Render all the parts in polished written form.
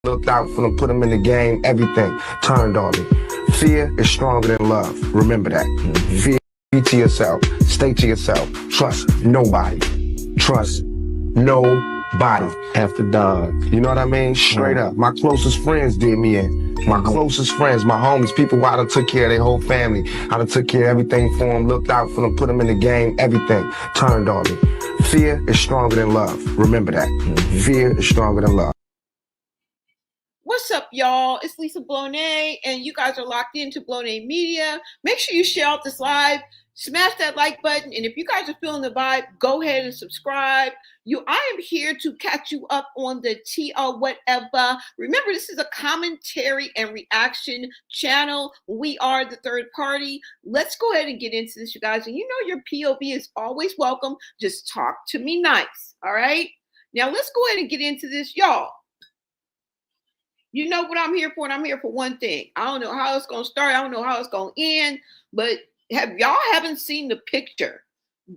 Looked out for them, put them in the game, everything turned on me. Fear is stronger than love. Remember that. Fear, be to yourself. Stay to yourself. Trust nobody. Trust nobody. After dark. You know what I mean? Straight up. My closest friends did me in. My closest friends, my homies, people who I done took care of their whole family. I done took care of everything for them, looked out for them, put them in the game, everything turned on me. Fear is stronger than love. Remember that. Fear is stronger than love. What's up, y'all? It's Lisa Blonay, and you guys are locked into Blonay Media. Make sure you share out this live, smash that like button, and if you guys are feeling the vibe, go ahead and subscribe. I am here to catch you up on the whatever. Remember, this is a commentary and reaction channel. We are the third party. Let's go ahead and get into this, you guys. And you know your POV is always welcome. Just talk to me nice, all right? Now, let's go ahead and get into this, y'all. You know what I'm here for, and I'm here for one thing. I don't know how it's going to start. I don't know how it's going to end, but y'all haven't seen the picture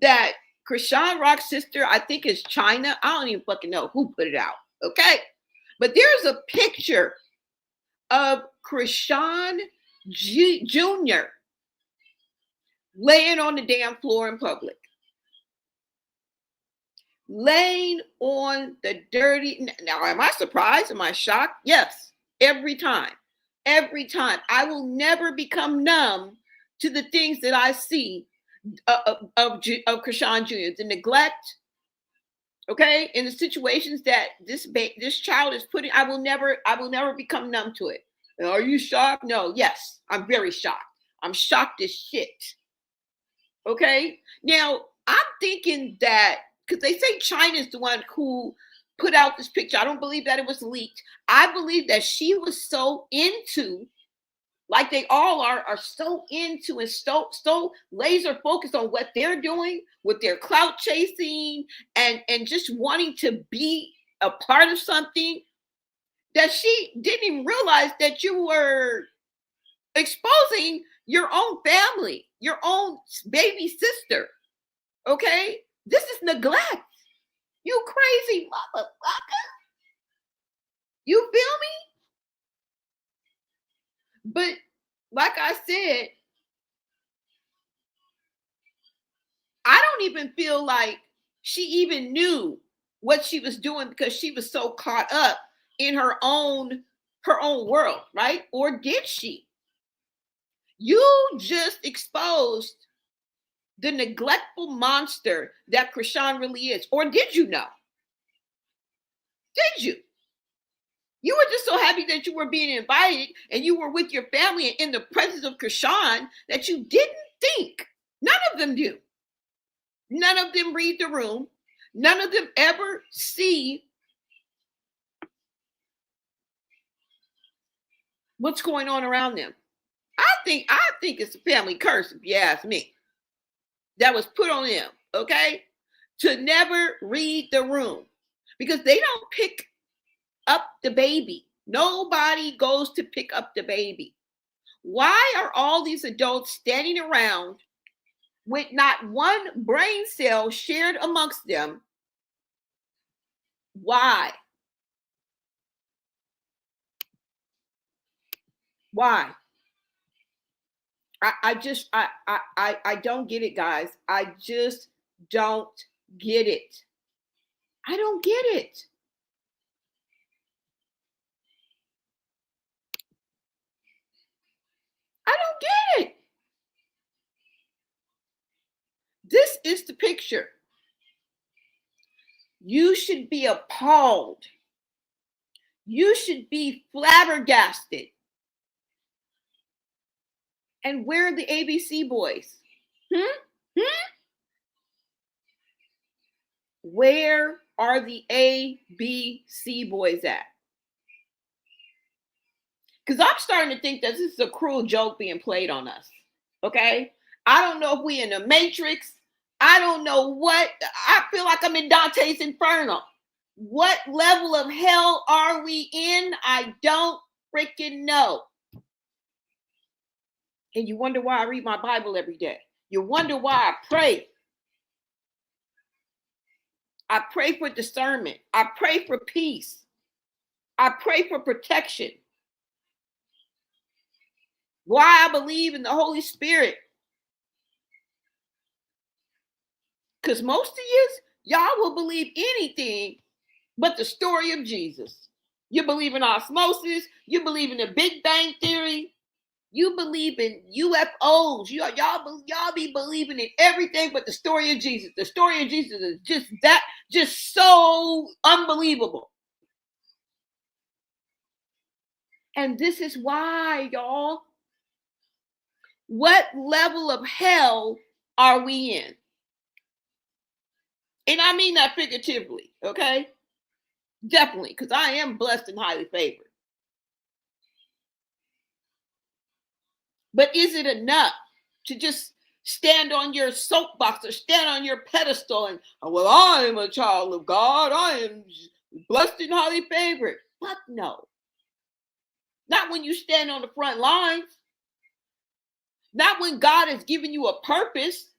that Chrisean Rock's sister, I think is China. I don't even fucking know who put it out, okay? But there's a picture of Chrisean Jr. laying on the damn floor in public. Laying on the dirty. Now, am I surprised? Am I shocked? Yes, every time. Every time. I will never become numb to the things that I see of Chrisean Jr., the neglect, okay, in the situations that this child is putting. I will never become numb to it. Are you shocked? No. Yes, I'm very shocked. I'm shocked as shit. Okay. Now, I'm thinking that, because they say China is the one who put out this picture. I don't believe that it was leaked. I believe that she was so into, like they all are so into and so laser focused on what they're doing with their clout chasing and just wanting to be a part of something, that she didn't even realize that you were exposing your own family, your own baby sister. Okay? This is neglect. You crazy motherfucker. You feel me? But like I said, I don't even feel like she even knew what she was doing, because she was so caught up in her own world, right? Or did she? You just exposed the neglectful monster that Chrisean really is. Or did you know? Did you? You were just so happy that you were being invited and you were with your family and in the presence of Chrisean that you didn't think. None of them do. None of them read the room. None of them ever see what's going on around them. I think it's a family curse, if you ask me, that was put on them, okay? To never read the room, because they don't pick up the baby. Nobody goes to pick up the baby. Why are all these adults standing around with not one brain cell shared amongst them? Why? Why? I don't get it, guys. I just don't get it. I don't get it. I don't get it. This is the picture. You should be appalled. You should be flabbergasted. And where are the ABC boys? Where are the ABC boys at? Because I'm starting to think that this is a cruel joke being played on us. Okay? I don't know if we in the Matrix. I don't know what. I feel like I'm in Dante's Inferno. What level of hell are we in? I don't freaking know. And you wonder why I read my Bible every day. You wonder why I pray. I pray for discernment. I pray for peace. I pray for protection. Why I believe in the Holy Spirit. Because most of y'all will believe anything but the story of Jesus. You believe in osmosis. You believe in the Big Bang Theory. You believe in UFOs. Y'all be believing in everything but the story of Jesus. The story of Jesus is just so unbelievable. And this is why, y'all, what level of hell are we in? And I mean that figuratively, okay? Definitely, because I am blessed and highly favored. But is it enough to just stand on your soapbox or stand on your pedestal and, well, I am a child of God. I am blessed and highly favored. But no. Not when you stand on the front lines. Not when God has given you a purpose.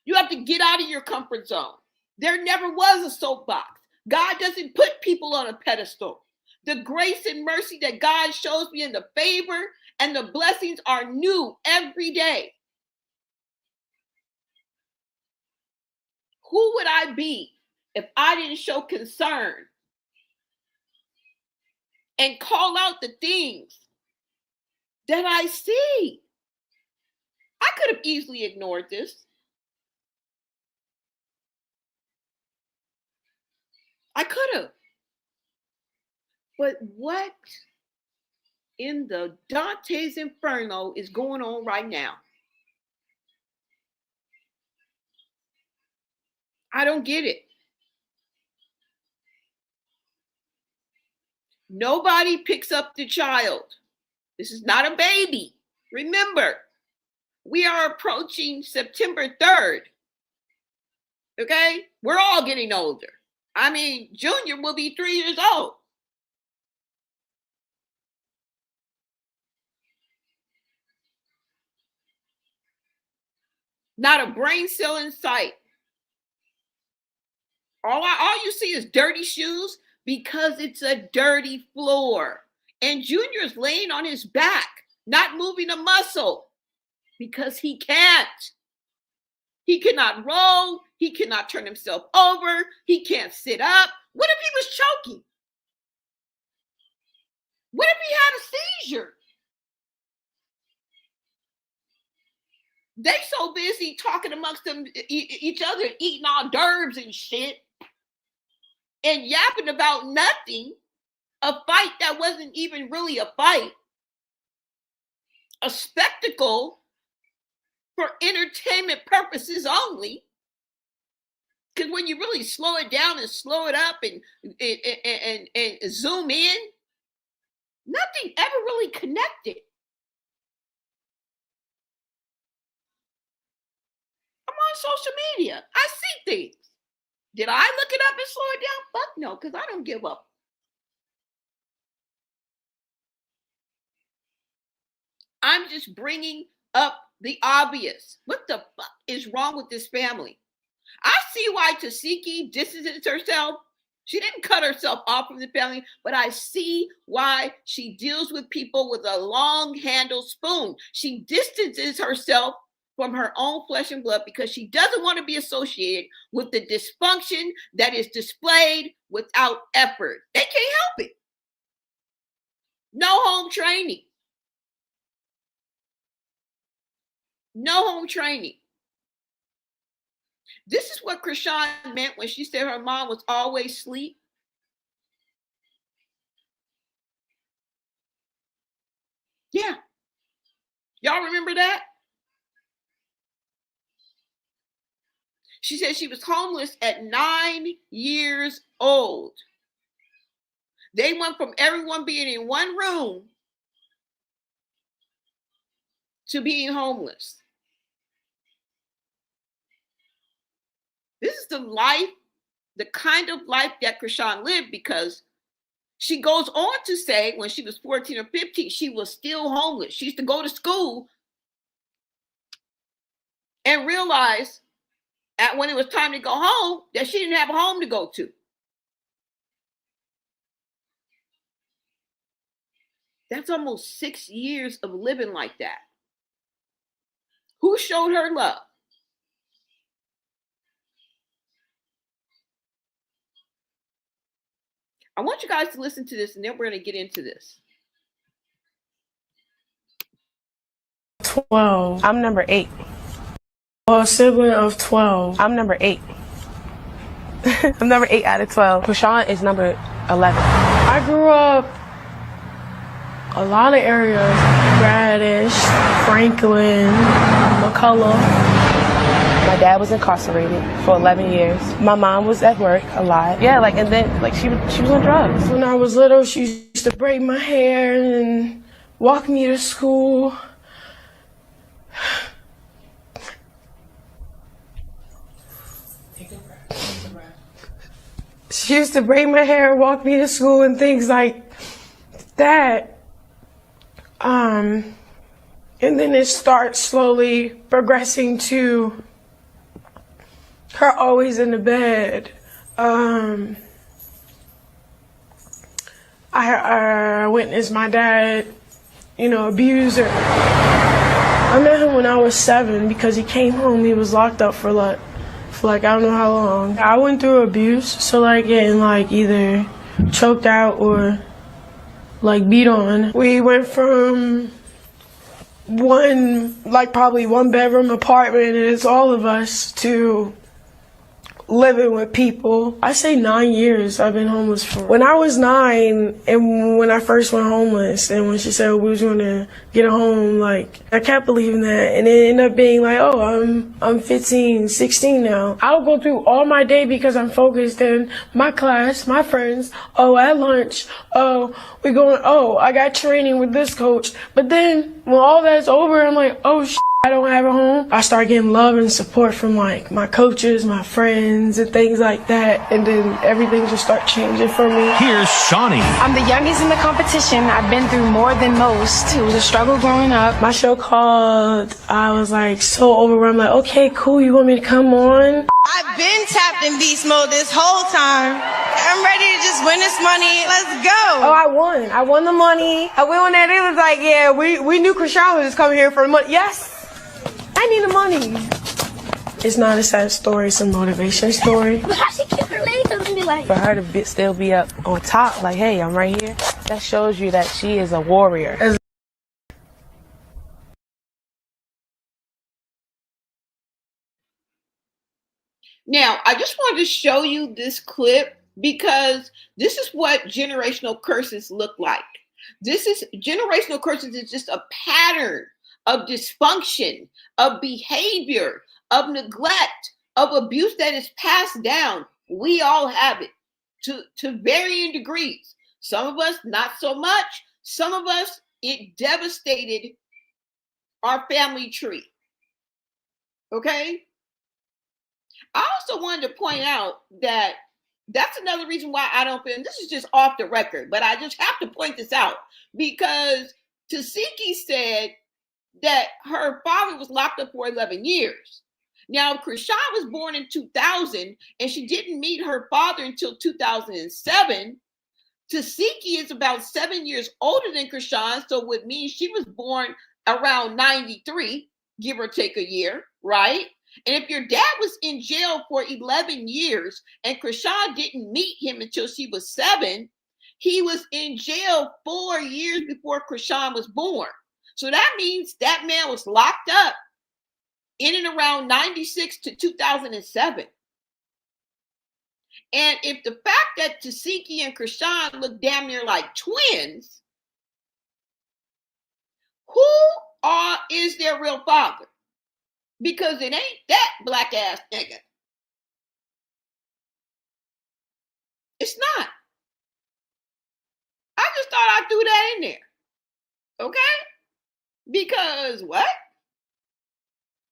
You have to get out of your comfort zone. There never was a soapbox. God doesn't put people on a pedestal. The grace and mercy that God shows me and the favor and the blessings are new every day. Who would I be if I didn't show concern and call out the things that I see? I could have easily ignored this. I could have. But what in the Dante's Inferno is going on right now? I don't get it. Nobody picks up the child. This is not a baby. Remember, we are approaching September 3rd. Okay? We're all getting older. I mean, Junior will be 3 years old. Not a brain cell in sight. All you see is dirty shoes because it's a dirty floor. And Junior's laying on his back, not moving a muscle because he can't. He cannot roll. He cannot turn himself over. He can't sit up. What if he was choking? What if he had a seizure? They so busy talking amongst them, each other, eating hors d'oeuvres and shit, and yapping about nothing. A fight that wasn't even really a fight. A spectacle for entertainment purposes only. Because when you really slow it down and slow it up and zoom in, nothing ever really connected. I'm on social media. I see things. Did I look it up and slow it down? Fuck no, because I don't give up. I'm just bringing up the obvious. What the fuck is wrong with this family? I see why Tasiki distances herself. She didn't cut herself off from the family, but I see why she deals with people with a long handled spoon. She distances herself from her own flesh and blood because she doesn't want to be associated with the dysfunction that is displayed without effort. They can't help it. No home training. No home training. This is what Chrisean meant when she said her mom was always asleep. Yeah. Y'all remember that? She said she was homeless at 9 years old. They went from everyone being in one room to being homeless. This is the life, the kind of life that Chrisean lived, because she goes on to say when she was 14 or 15, she was still homeless. She used to go to school and realize when it was time to go home that she didn't have a home to go to. That's almost 6 years of living like that. Who showed her love? I want you guys to listen to this, and then we're going to get into this. 12. I'm number 8. A sibling of 12. I'm number 8. I'm number 8 out of 12. Chrisean is number 11. I grew up a lot of areas. Radish, Franklin, McCullough. My dad was incarcerated for 11 years. My mom was at work a lot. Yeah, like, and then, like, she was on drugs. When I was little, she used to braid my hair and walk me to school. She used to braid my hair, walk me to school, and things like that. And then it starts slowly progressing to her always in the bed. I witnessed my dad, abuse her. I met him when I was 7 because he came home. He was locked up for like I don't know how long. I went through abuse, so like getting like either choked out or like beat on. We went from probably one bedroom apartment, and it's all of us, to living with people. I say 9 years I've been homeless for. When I was 9 and when I first went homeless, and when she said we was gonna get a home, like, I kept believing that, and it ended up being like, oh, I'm 15, 16 now. I'll go through all my day because I'm focused in my class, my friends, at lunch, I got training with this coach. But then when all that's over, I'm like, I don't have a home. I start getting love and support from like my coaches, my friends, and things like that. And then everything just start changing for me. Here's Shawnee. I'm the youngest in the competition. I've been through more than most. It was a struggle growing up. My show called, I was like so overwhelmed, like, okay, cool, you want me to come on? I've been tapped in beast mode this whole time. I'm ready to just win this money. Let's go. Oh, I won. I won the money. I went on there. They was like, yeah, we knew Chrisean was just coming here for the money. Yes. I need the money. It's not a sad story, it's a motivation story. But how she keep her legs up and be like... For her to still be up on top, like, hey, I'm right here, that shows you that she is a warrior. Now, I just wanted to show you this clip because this is what generational curses look like. Generational curses is just a pattern of dysfunction, of behavior, of neglect, of abuse that is passed down. We all have it to varying degrees. Some of us, not so much. Some of us, it devastated our family tree. Okay? I also wanted to point out that that's another reason why I don't feel, and this is just off the record, but I just have to point this out because Tasiki said that her father was locked up for 11 years. Now, Chrisean was born in 2000 and she didn't meet her father until 2007. Tasiki is about 7 years older than Chrisean, so it would mean she was born around 93, give or take a year, right? And if your dad was in jail for 11 years and Chrisean didn't meet him until she was 7, he was in jail 4 years before Chrisean was born. So that means that man was locked up in and around 96 to 2007. And if the fact that Tasiki and Chrisean look damn near like twins, who is their real father? Because it ain't that black ass nigga. It's not. I just thought I threw that in there. Okay? Because what?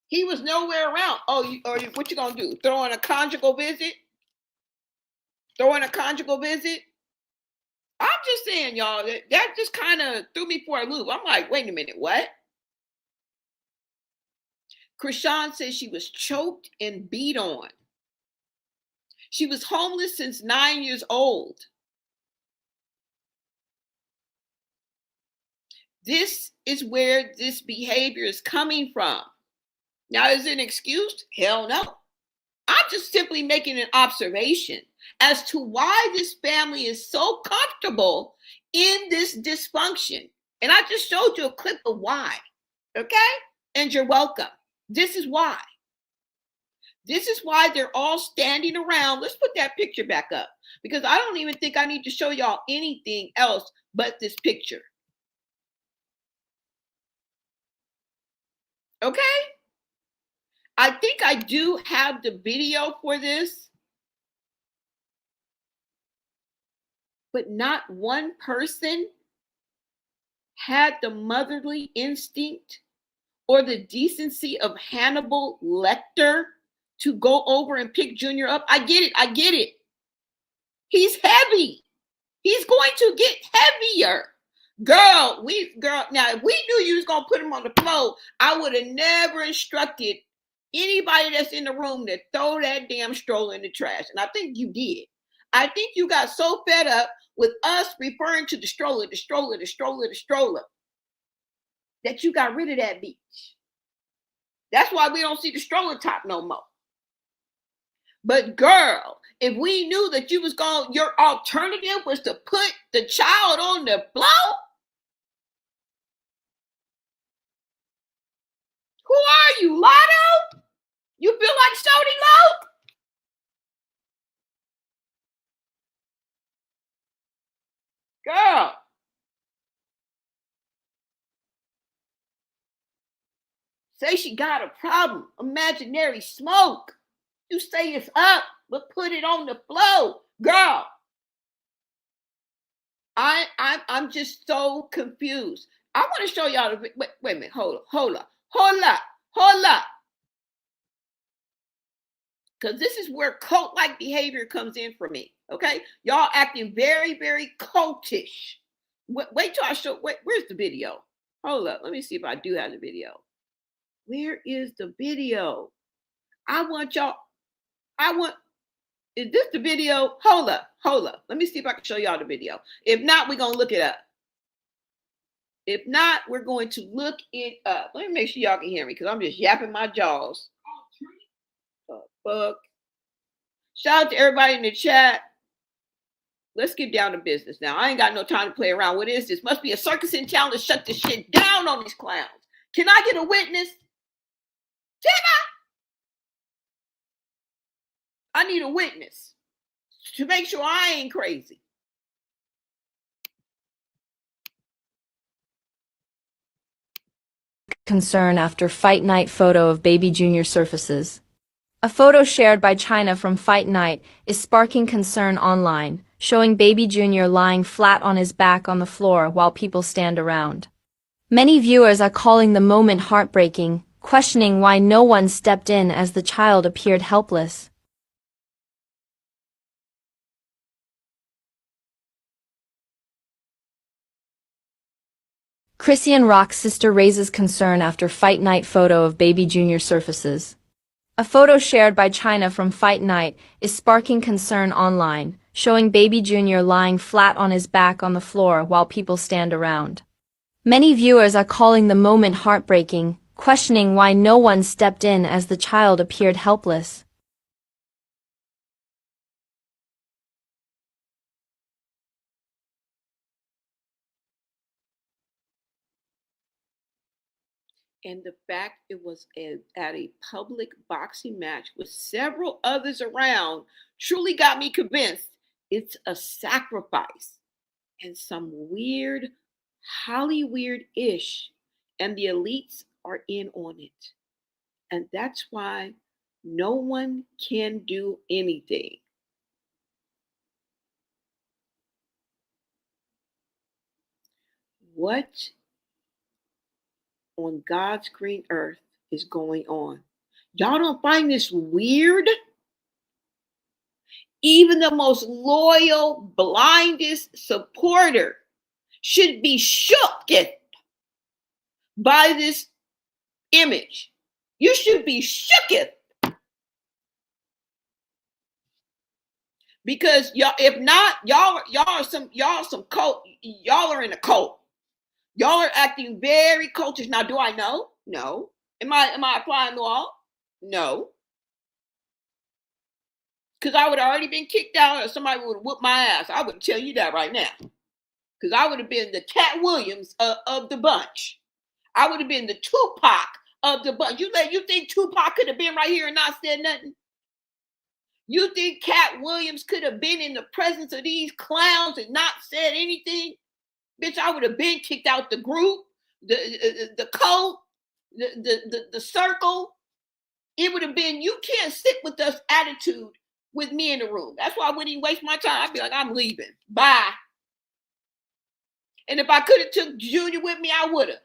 He was nowhere around. What you gonna do? Throw in a conjugal visit? I'm just saying, y'all, that just kind of threw me for a loop. I'm like, wait a minute, what? Chrisean says she was choked and beat on. She was homeless since 9 years old. This is where this behavior is coming from. Now, is it an excuse? Hell no. I'm just simply making an observation as to why this family is so comfortable in this dysfunction. And I just showed you a clip of why. Okay? And you're welcome. This is why. This is why they're all standing around. Let's put that picture back up, because I don't even think I need to show y'all anything else but this picture. Okay? I think I do have the video for this, but not one person had the motherly instinct or the decency of Hannibal Lecter to go over and pick Junior up. I get it. I get it. He's heavy. He's going to get heavier. Girl, now if we knew you was going to put him on the floor, I would have never instructed anybody that's in the room to throw that damn stroller in the trash. And I think you did. I think you got so fed up with us referring to the stroller, that you got rid of that bitch. That's why we don't see the stroller top no more. But girl, if we knew that you was going, your alternative was to put the child on the floor. Who are you, Lotto? You feel like Sody Low? Girl. Say she got a problem. Imaginary smoke. You say it's up, but put it on the floor. Girl. I'm just so confused. I want to show y'all the wait a minute. Hold up. Because this is where cult-like behavior comes in for me. Okay? Y'all acting very, very cultish. Wait till I show. Where's the video? Hold up. Let me see if I do have the video. Where is the video? Is this the video? Hold up. Let me see if I can show y'all the video. If not, we're going to look it up. If not, we're going to look it up. Let me make sure y'all can hear me, because I'm just yapping my jaws. Fuck. Shout out to everybody in the chat. Let's get down to business now. I ain't got no time to play around. What is this? Must be a circus in town to shut this shit down on these clowns. Can I get a witness? I need a witness to make sure I ain't crazy. Concern after fight night photo of baby Junior surfaces. A photo shared by China from fight night is sparking concern online, showing baby Junior lying flat on his back on the floor while people stand around. Many viewers are calling the moment heartbreaking, questioning why no one stepped in as the child appeared helpless. Chrisean Rock's sister raises concern after fight night photo of baby Junior surfaces. A photo shared by China from fight night is sparking concern online, showing baby Junior lying flat on his back on the floor while people stand around. Many viewers are calling the moment heartbreaking, questioning why no one stepped in as the child appeared helpless. And the fact it was at a public boxing match with several others around truly got me convinced it's a sacrifice. And some weird, Hollywood-ish, and the elites are in on it. And that's why no one can do anything. What on God's green earth is going on? Y'all don't find this weird? Even the most loyal, blindest supporter should be shooketh by this image. You should be shooketh. Because y'all, if not, y'all are some cult, y'all are in a cult. Y'all are acting very cultish. Now, do I know? No. Am I applying law? No. Because I would have already been kicked out or somebody would have whooped my ass. I would tell you that right now. Because I would have been the Cat Williams of the bunch. I would have been the Tupac of the bunch. You think Tupac could have been right here and not said nothing? You think Cat Williams could have been in the presence of these clowns and not said anything? Bitch, I would have been kicked out the group, the cult, the circle. It would have been, you can't sit with us attitude with me in the room. That's why I wouldn't even waste my time. I'd be like, I'm leaving. Bye. And if I could have took Junior with me, I would have.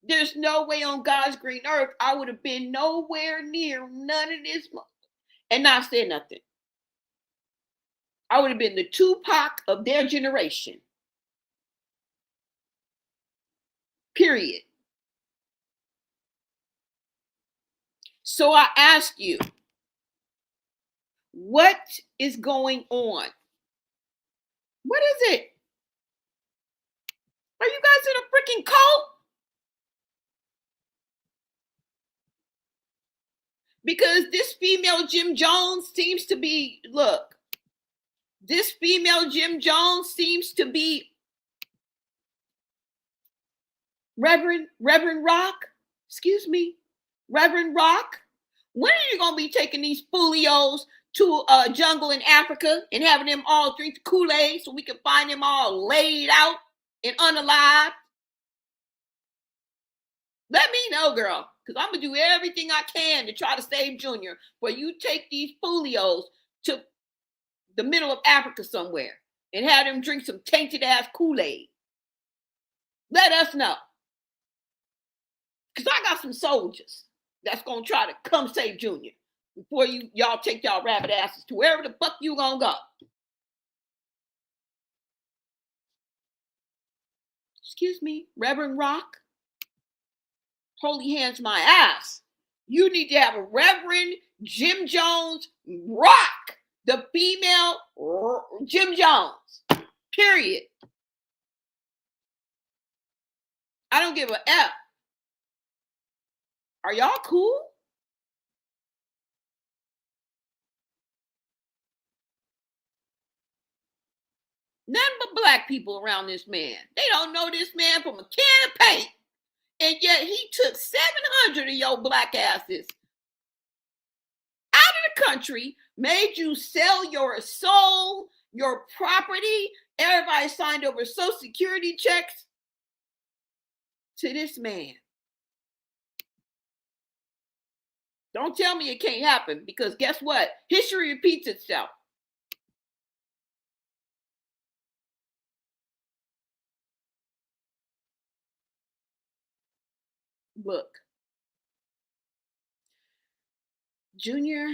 There's no way on God's green earth I would have been nowhere near none of this and not said nothing. I would have been the Tupac of their generation. Period. So I ask you, what is going on? What is it? Are you guys in a freaking cult? Because this female Jim Jones seems to be, look, this female Jim Jones seems to be Reverend Rock. Excuse me, Reverend Rock. When are you going to be taking these folios to a jungle in Africa and having them all drink the Kool-Aid so we can find them all laid out and unalive? Let me know, girl, because I'm going to do everything I can to try to save Junior. But you take these folios to the middle of Africa somewhere and have them drink some tainted ass Kool-Aid. Let us know. Because I got some soldiers that's going to try to come save Junior before y'all take y'all rabbit asses to wherever the fuck you going to go. Excuse me, Reverend Rock. Holy hands my ass. You need to have a Reverend Jim Jones Rock, the female Jim Jones. Period. I don't give a F. Are y'all cool? Nothing but black people around this man. They don't know this man from a can of paint. And yet he took 700 of your black asses out of the country, made you sell your soul, your property. Everybody signed over Social Security checks to this man. Don't tell me it can't happen, because guess what? History repeats itself. Look, Junior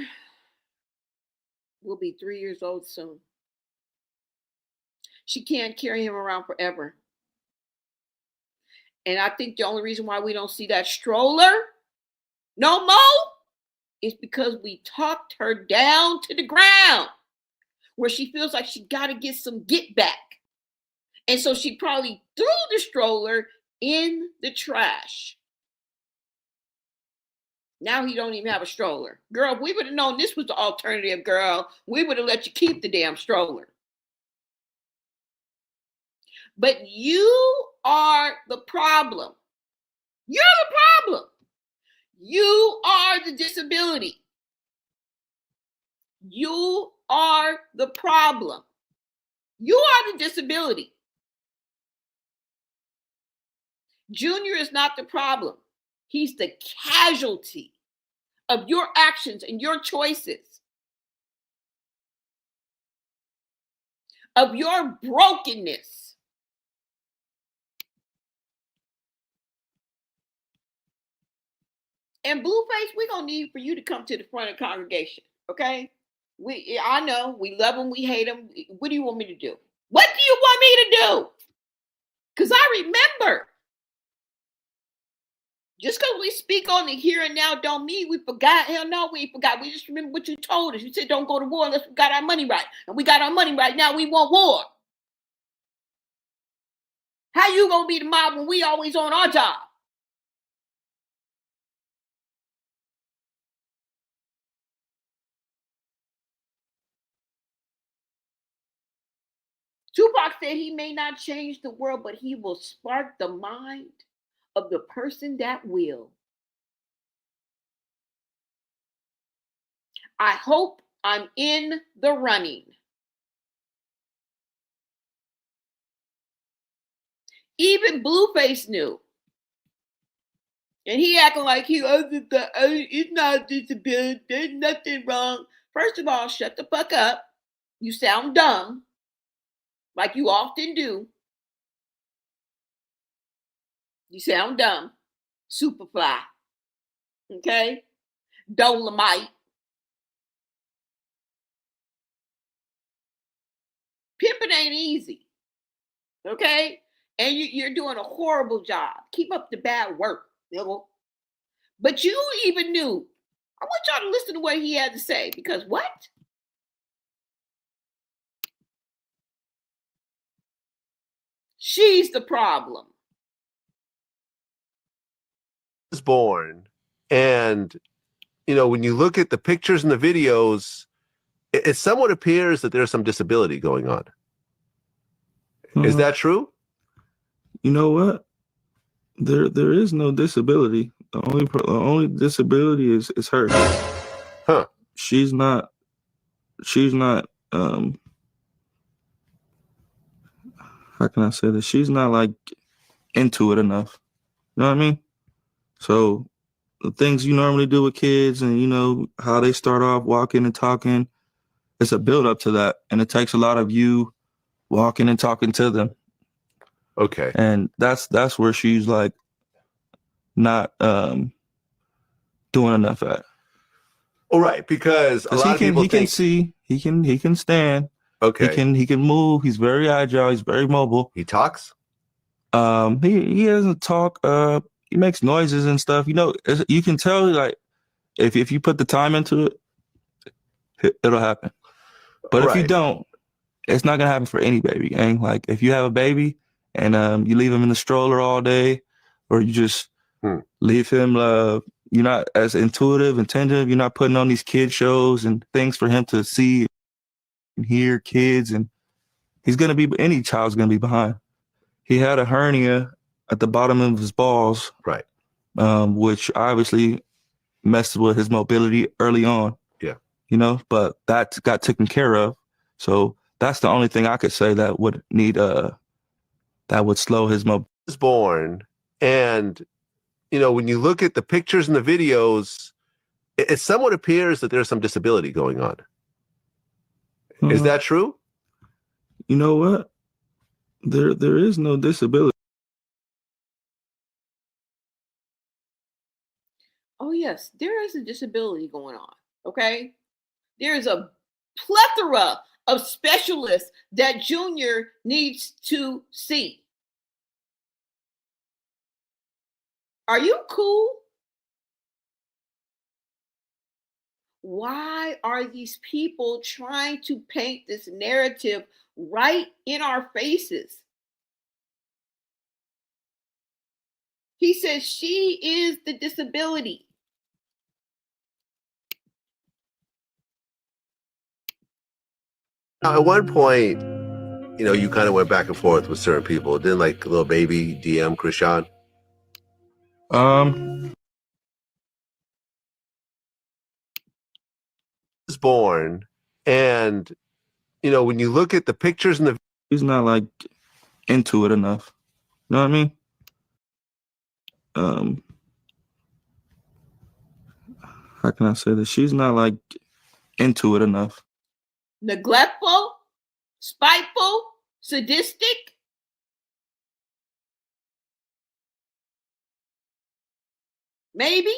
will be 3 years old soon. She can't carry him around forever. And I think the only reason why we don't see that stroller no more is because we talked her down to the ground, where she feels like she got to get some get back. And so she probably threw the stroller in the trash. Now he don't even have a stroller. Girl, if we would have known this was the alternative, girl, we would have let you keep the damn stroller. But you are the problem. You're the problem. You are the disability. You are the problem. You are the disability. Junior is not the problem. He's the casualty of your actions and your choices, of your brokenness. And Blueface, we're going to need for you to come to the front of the congregation, okay? I know, we love him, we hate him. What do you want me to do? What do you want me to do? Because I remember, just because we speak on the here and now don't mean we forgot. Hell no, we ain't forgot. We just remember what you told us. You said don't go to war unless we got our money right. And we got our money right now. We want war. How you gonna be the mom when we always on our job? Tupac said he may not change the world, but he will spark the mind of the person that will. I hope I'm in the running. Even Blueface knew. And he acting like it's not a disability. There's nothing wrong. First of all, shut the fuck up. You sound dumb, like you often do. You sound dumb. Superfly. Okay? Dolomite. Pimping ain't easy. Okay? And you're doing a horrible job. Keep up the bad work, nigga. But you even knew. I want y'all to listen to what he had to say, because what? She's the problem. Was born, and when you look at the pictures and the videos, it somewhat appears that there's some disability going on. Is that true? You know what? There is no disability. The only disability is her. Huh. She's not how can I say this? She's not like into it enough. You know what I mean? So the things you normally do with kids and how they start off walking and talking, it's a build up to that. And it takes a lot of you walking and talking to them. Okay. And that's where she's like not doing enough at. All right, because a lot of people he can see, he can stand. Okay. He can move. He's very agile. He's very mobile. He talks? He doesn't talk. He makes noises and stuff. You can tell like if you put the time into it, it'll happen. But if you don't, it's not gonna happen for any baby. And like if you have a baby and you leave him in the stroller all day, or you just leave him, you're not as intuitive, attentive. You're not putting on these kid shows and things for him to see and hear kids, and any child's gonna be behind. He had a hernia at the bottom of his balls, right? Which obviously messed with his mobility early on. Yeah. But that got taken care of. So that's the only thing I could say that would need that would slow his mobility. Was born, and when you look at the pictures and the videos, it somewhat appears that there's some disability going on. Is that true? You know what? There is no disability. Oh, yes, there is a disability going on, okay? There is a plethora of specialists that Junior needs to see. Are you cool? Why are these people trying to paint this narrative right in our faces? He says she is the disability. Now, at one point, you kind of went back and forth with certain people. Didn't like little baby DM Chrisean? Was born, and when you look at the pictures and the he's not like into it enough. You know what I mean? How can I say this? She's not like into it enough. Neglectful, spiteful, sadistic. Maybe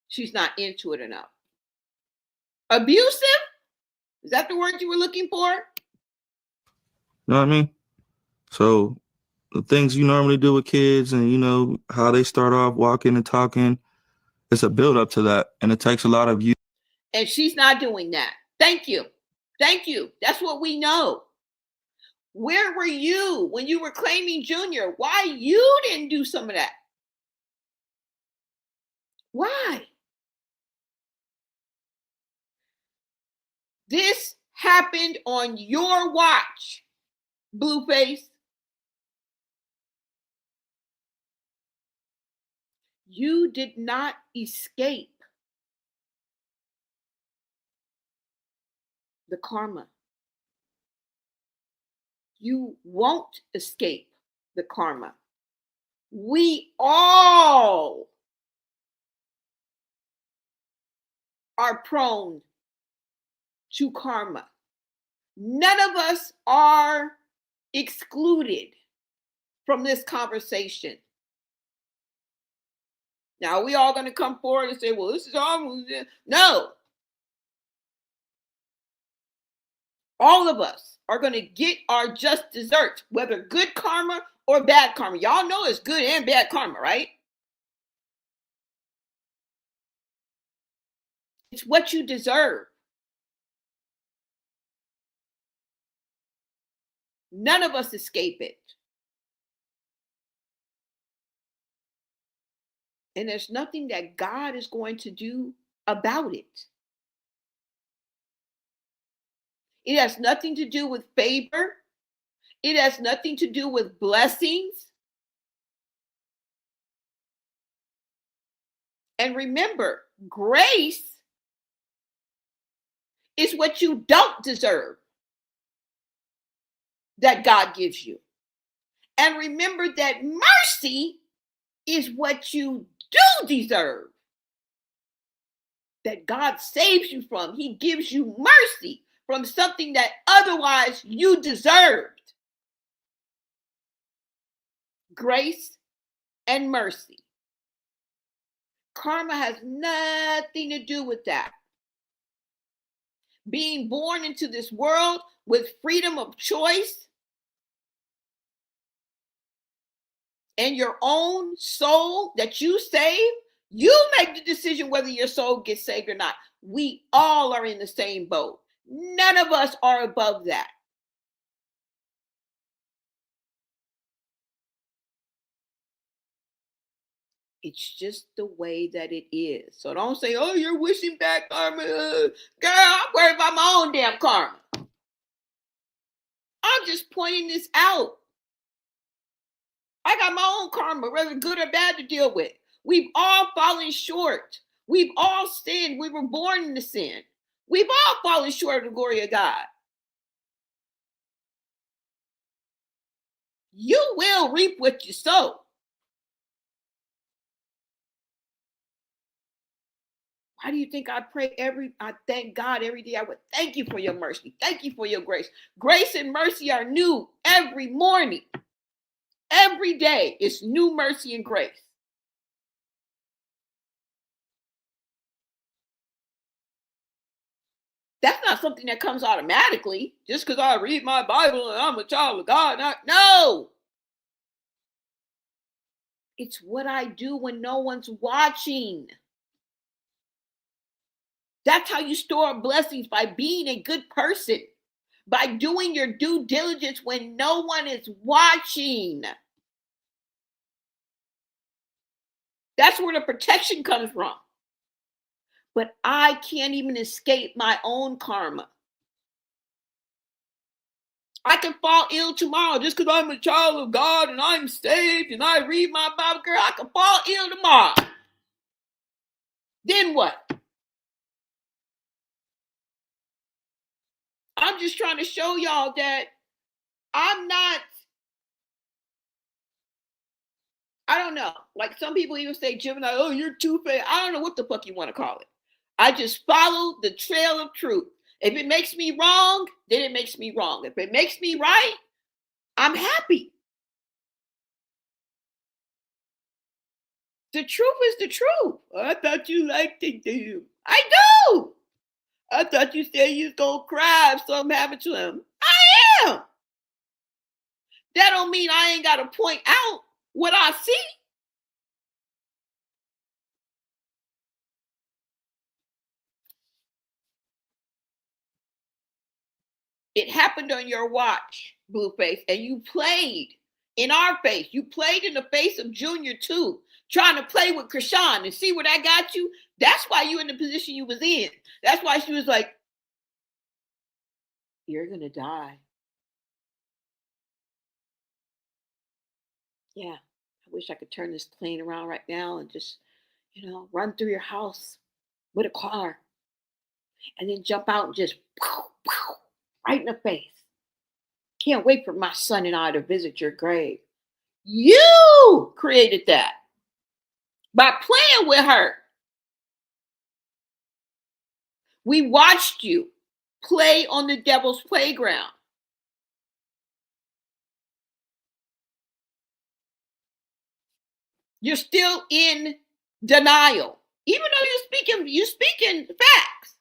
she's not into it enough. Abusive? Is that the word you were looking for? You know what I mean? So the things you normally do with kids and how they start off walking and talking, it's a build up to that. And it takes a lot of you. And she's not doing that. Thank you. Thank you. That's what we know. Where were you when you were claiming Junior? Why you didn't do some of that? Why? This happened on your watch, Blueface. You did not escape the karma. You won't escape the karma. We all are prone to karma. None of us are excluded from this conversation. Now, we all going to come forward and say, well, this is all. No. All of us are going to get our just desserts, whether good karma or bad karma. Y'all know it's good and bad karma, right? It's what you deserve. None of us escape it. And there's nothing that God is going to do about it. It has nothing to do with favor. It has nothing to do with blessings. And remember, grace is what you don't deserve that God gives you. And remember that mercy is what you do deserve that God saves you from. He gives you mercy from something that otherwise you deserved. Grace and mercy. Karma has nothing to do with that. Being born into this world with freedom of choice and your own soul that you save, you make the decision whether your soul gets saved or not. We all are in the same boat. None of us are above that. It's just the way that it is. So don't say, oh, you're wishing back karma. Girl, I'm worried about my own damn karma. I'm just pointing this out. I got my own karma, whether good or bad, to deal with. We've all fallen short. We've all sinned. We were born into sin. We've all fallen short of the glory of God. You will reap what you sow. Why do you think I thank God every day? I would thank you for your mercy. Thank you for your grace. Grace and mercy are new every morning. Every day it's new mercy and grace. That's not something that comes automatically just because I read my Bible and I'm a child of God. No. It's what I do when no one's watching. That's how you store blessings, by being a good person, by doing your due diligence when no one is watching. That's where the protection comes from. But I can't even escape my own karma. I can fall ill tomorrow just because I'm a child of God and I'm saved and I read my Bible. Girl, I can fall ill tomorrow. Then what? I'm just trying to show y'all that I'm not, I don't know. Like some people even say, Gemini, oh, you're two-faced. I don't know what the fuck you want to call it. I just follow the trail of truth. If it makes me wrong, then it makes me wrong. If it makes me right, I'm happy. The truth is the truth. I thought you liked it, do you? I do. I thought you said you was gonna cry if something happened to him. I am. That don't mean I ain't gotta point out what I see. It happened on your watch, Blueface, and you played in our face. You played in the face of Junior too, trying to play with Chrisean and see where that got you. That's why you in the position you was in. That's why she was like, you're going to die. Yeah, I wish I could turn this plane around right now and just, run through your house with a car and then jump out and just pow, pow, right in the face. Can't wait for my son and I to visit your grave. You created that by playing with her. We watched you play on the devil's playground. You're still in denial, even though you're speaking facts,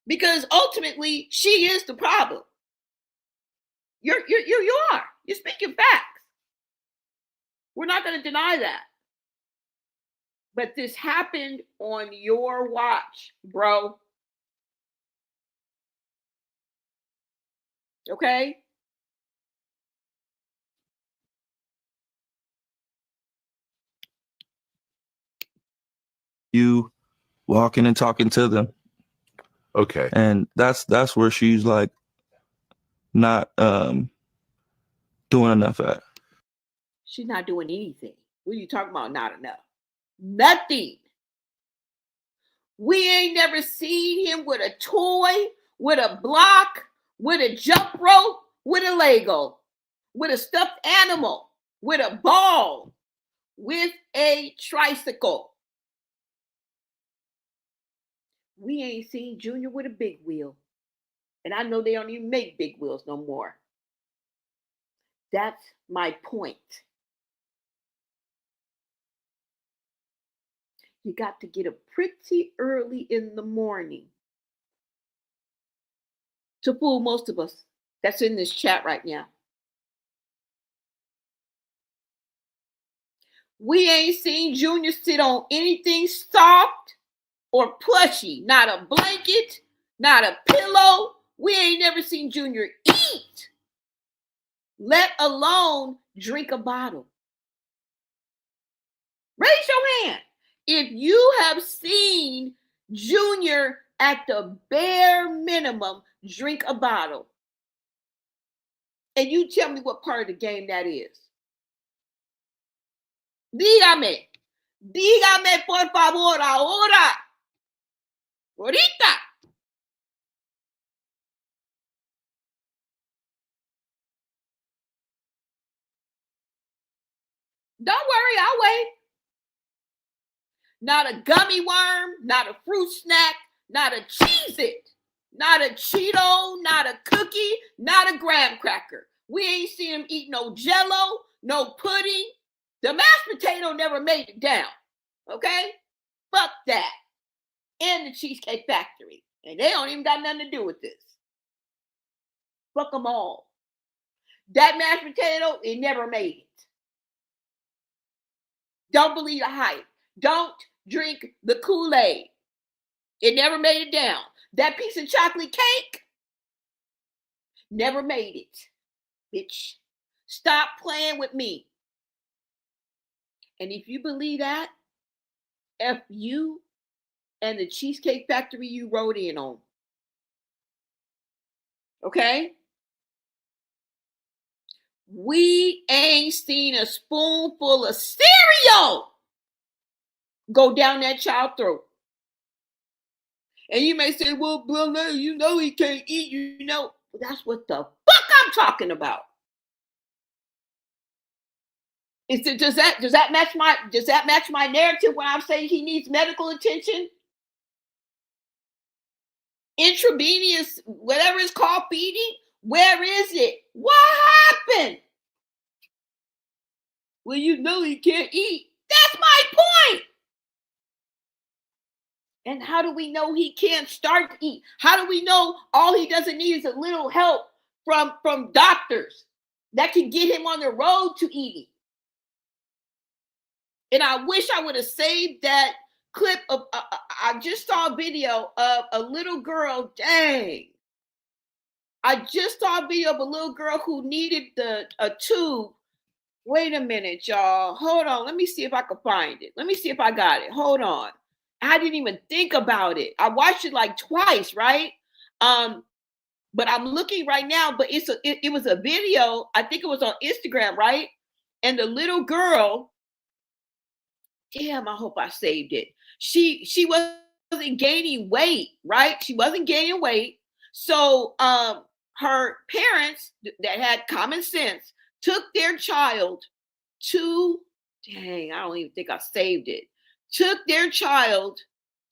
because ultimately she is the problem. You are. You're speaking facts. We're not going to deny that. But this happened on your watch, bro. Okay? You walking and talking to them. Okay. And that's where she's like not doing enough at. She's not doing anything. What are you talking about? Not enough. Nothing. We ain't never seen him with a toy, with a block, with a jump rope, with a Lego, with a stuffed animal, with a ball, with a tricycle. We ain't seen Junior with a big wheel. And I know they don't even make big wheels no more. That's my point. You got to get up pretty early in the morning to fool most of us that's in this chat right now. We ain't seen Junior sit on anything soft or plushy, not a blanket, not a pillow. We ain't never seen Junior eat, let alone drink a bottle. Raise your hand if you have seen Junior at the bare minimum drink a bottle. And you tell me what part of the game that is. Dígame por favor ahora. Ahorita. Don't worry, I'll wait. Not a gummy worm, not a fruit snack, not a Cheez-It, not a Cheeto, not a cookie, not a graham cracker. We ain't seen him eat no Jello, no pudding. The mashed potato never made it down, okay? Fuck that. And the Cheesecake Factory. And they don't even got nothing to do with this. Fuck them all. That mashed potato, it never made it. Don't believe the hype. Don't drink the Kool-Aid. It never made it down. That piece of chocolate cake never made it. Bitch, stop playing with me. And if you believe that, F you and the Cheesecake Factory you rode in on. Okay? We ain't seen a spoonful of cereal go down that child's throat. And you may say, well, you know he can't eat, you know. That's what the fuck I'm talking about. Does that match my narrative when I'm saying he needs medical attention? Intravenous, whatever it's called, feeding? Where is it? What happened? Well, you know he can't eat. That's my point. And how do we know he can't start to eat? How do we know all he doesn't need is a little help from doctors that can get him on the road to eating? And I wish I would have saved that clip of, I just saw a video of a little girl, dang. I just saw a video of a little girl who needed a tube. Wait a minute, y'all. Hold on. Let me see if I can find it. Let me see if I got it. Hold on. I didn't even think about it. I watched it like twice, right? But I'm looking right now, but it was a video. I think it was on Instagram, right? And the little girl, damn, I hope I saved it. She wasn't gaining weight, right? She wasn't gaining weight. So her parents that had common sense took their child to, dang, I don't even think I saved it. Took their child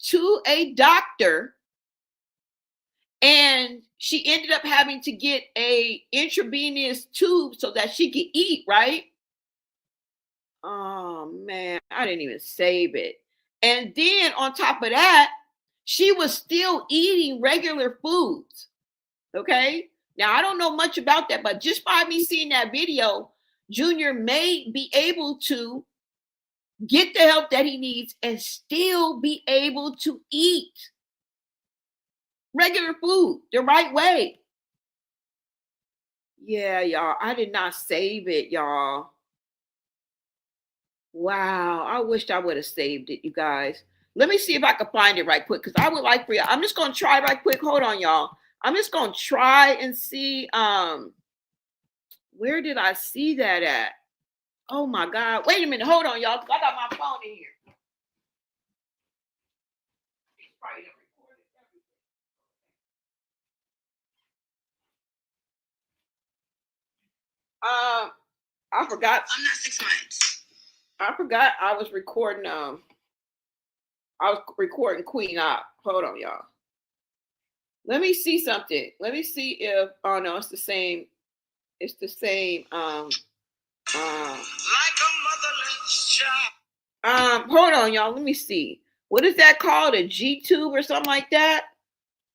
to a doctor, and she ended up having to get a intravenous tube so that she could eat, right? Oh man, I didn't even save it. And then on top of that, she was still eating regular foods. Okay. Now I don't know much about that, but just by me seeing that video, Junior may be able to get the help that he needs and still be able to eat regular food the right way. Yeah, y'all. I did not save it, y'all. Wow. I wished I would have saved it, you guys. Let me see if I can find it right quick, because I would like for you. I'm just going to try right quick. Hold on, y'all. I'm just going to try and see. Where did I see that at? Oh my God. Wait a minute. Hold on, y'all. I got my phone in here. I forgot. I'm not 6 months. I forgot I was recording. I was recording Queen Op. Hold on, y'all. Let me see something. Let me see if. Oh no, it's the same. It's the same. Like a motherless child. Hold on, y'all. Let me see. What is that called? A G tube or something like that?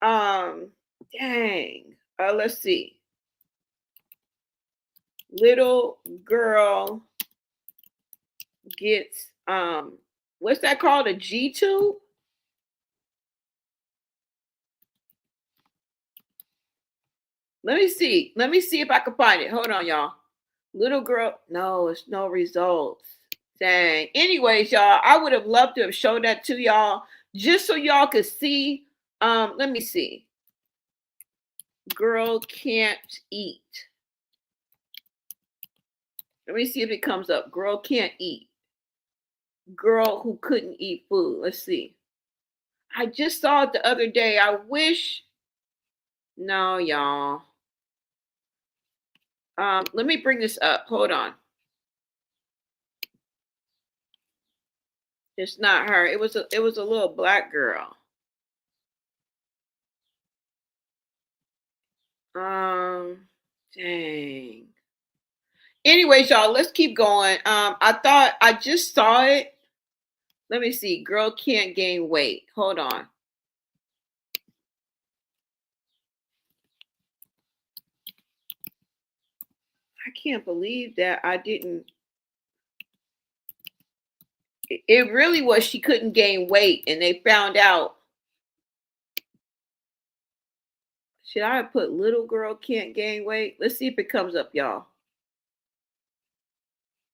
Dang. Let's see. Little girl gets what's that called? A G tube? Let me see. Let me see if I can find it. Hold on, y'all. Little girl. No, it's no results. Dang. Anyways, y'all, I would have loved to have showed that to y'all just so y'all could see. Let me see. Girl can't eat. Let me see if it comes up. Girl can't eat. Girl who couldn't eat food. Let's see. I just saw it the other day. I wish. No, y'all. Let me bring this up. Hold on. It's not her. It was a little black girl. Dang. Anyways, y'all, let's keep going. I thought I just saw it. Let me see. Girl can't gain weight. Hold on. I can't believe that I didn't. It really was she couldn't gain weight, and they found out. Should I have put little girl can't gain weight? Let's see if it comes up, y'all.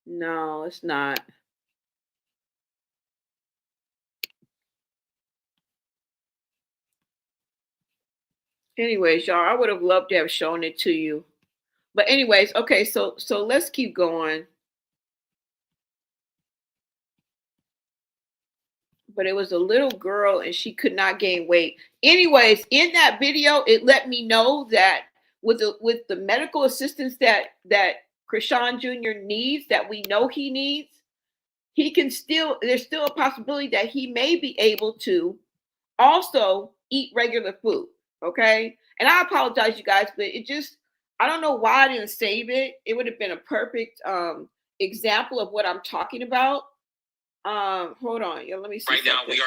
No, it's not. Anyways, y'all, I would have loved to have shown it to you. But anyways, okay, so let's keep going. But it was a little girl and she could not gain weight. Anyways, in that video, it let me know that with the medical assistance that Chrisean Jr. needs, that we know he needs, he can still, there's still a possibility that he may be able to also eat regular food. Okay. And I apologize, you guys, but it just, I don't know why I didn't save it. It would have been a perfect example of what I'm talking about. Hold on. Yeah, let me see. Right now we are.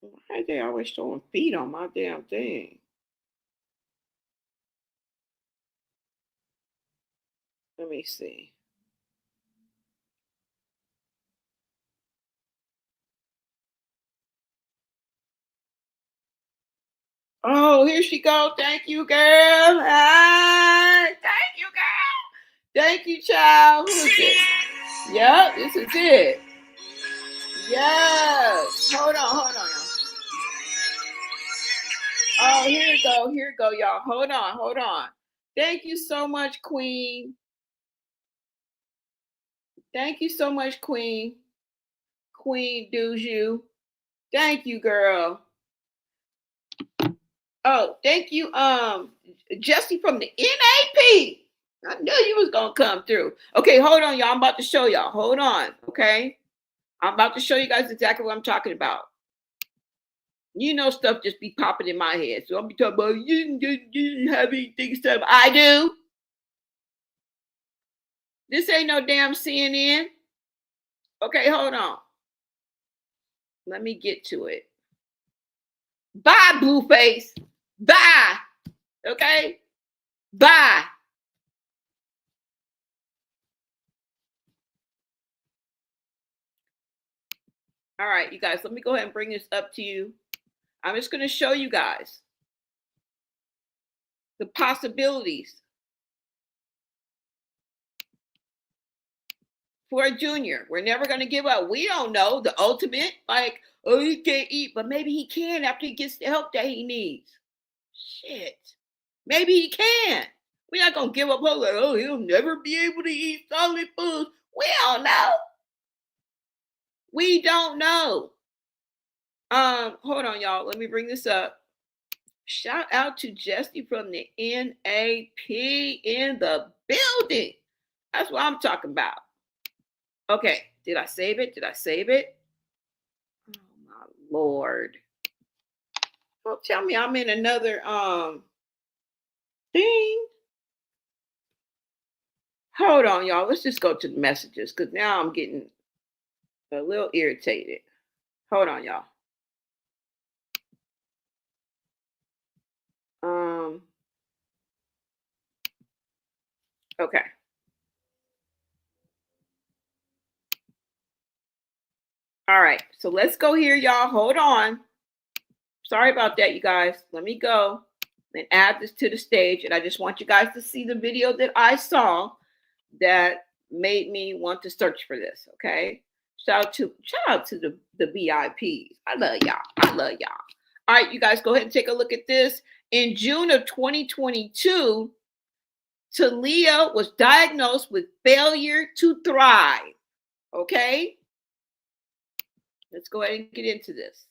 Why are they always showing feet on my damn thing? Let me see. Oh, here she go. Thank you, girl. Thank you, girl. Thank you, child. Who is it? Yep, this is it. Yes. Hold on. Oh, here it go, y'all. Hold on. Thank you so much, Queen. Thank you so much, Queen. Queen Duju. Thank you, girl. Oh, thank you, Jesse from the NAP. I knew you was gonna come through. Okay, hold on, y'all. I'm about to show y'all. Hold on, okay? I'm about to show you guys exactly what I'm talking about. You know, stuff just be popping in my head. So I'll be talking about you didn't have anything to say. I do. This ain't no damn CNN. Okay, hold on. Let me get to it. Bye, Blueface. Bye. Okay? Bye. All right, you guys, let me go ahead and bring this up to you. I'm just going to show you guys the possibilities for a junior. We're never going to give up. We don't know the ultimate, like, oh, he can't eat, but maybe he can after he gets the help that he needs. Shit. Maybe he can. We're not going to give up hope, like, oh, he'll never be able to eat solid foods. We don't know. We don't know. Hold on, y'all. Let me bring this up. Shout out to Jesse from the NAP in the building. That's what I'm talking about. Okay, did I save it? Oh my Lord. Don't tell me I'm in another thing. Hold on, y'all. Let's just go to the messages because now I'm getting a little irritated. Hold on, y'all. Okay. All right, so let's go here, y'all. Hold on. Sorry about that, you guys. Let me go and add this to the stage. And I just want you guys to see the video that I saw that made me want to search for this, okay? Shout out to the VIPs. I love y'all. All right, you guys, go ahead and take a look at this. In June of 2022, Talia was diagnosed with failure to thrive, okay? Let's go ahead and get into this.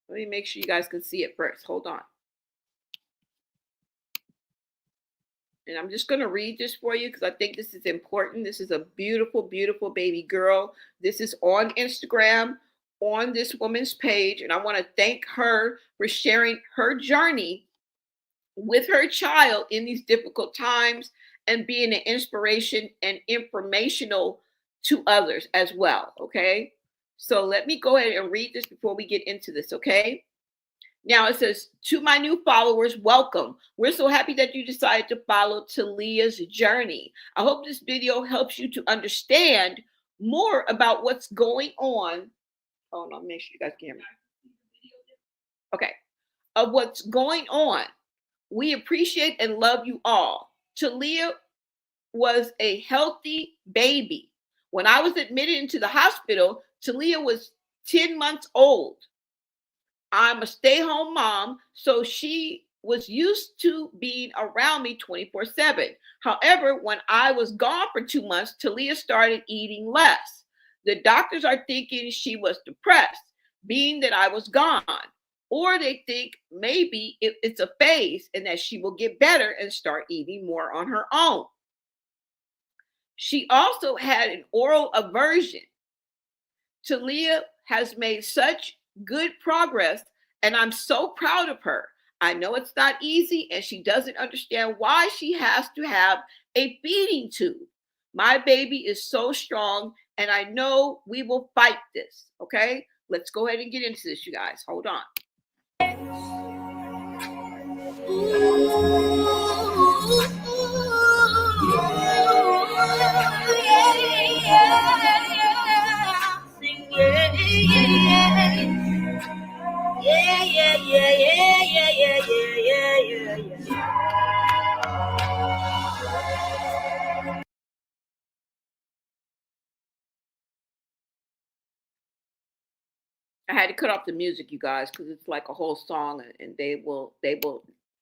Let me make sure you guys can see it first. Hold on. And I'm just going to read this for you because I think this is important. This is a beautiful, beautiful baby girl. This is on Instagram, on this woman's page. And I want to thank her for sharing her journey with her child in these difficult times and being an inspiration and informational to others as well. Okay. So let me go ahead and read this before we get into this, okay? Now it says, to my new followers, welcome. We're so happy that you decided to follow Talia's journey. I hope this video helps you to understand more about what's going on. Hold on, make sure you guys can hear me. Okay. Of what's going on. We appreciate and love you all. Talia was a healthy baby. When I was admitted into the hospital, Talia was 10 months old. I'm a stay-home mom, so she was used to being around me 24/7. However, when I was gone for 2 months, Talia started eating less. The doctors are thinking she was depressed, being that I was gone. Or they think maybe it's a phase and that she will get better and start eating more on her own. She also had an oral aversion. Talia has made such good progress, and I'm so proud of her. I know it's not easy, and she doesn't understand why she has to have a feeding tube. My baby is so strong, and I know we will fight this, okay? Let's go ahead and get into this, you guys. Hold on. I had to cut off the music, you guys, because it's like a whole song, and they will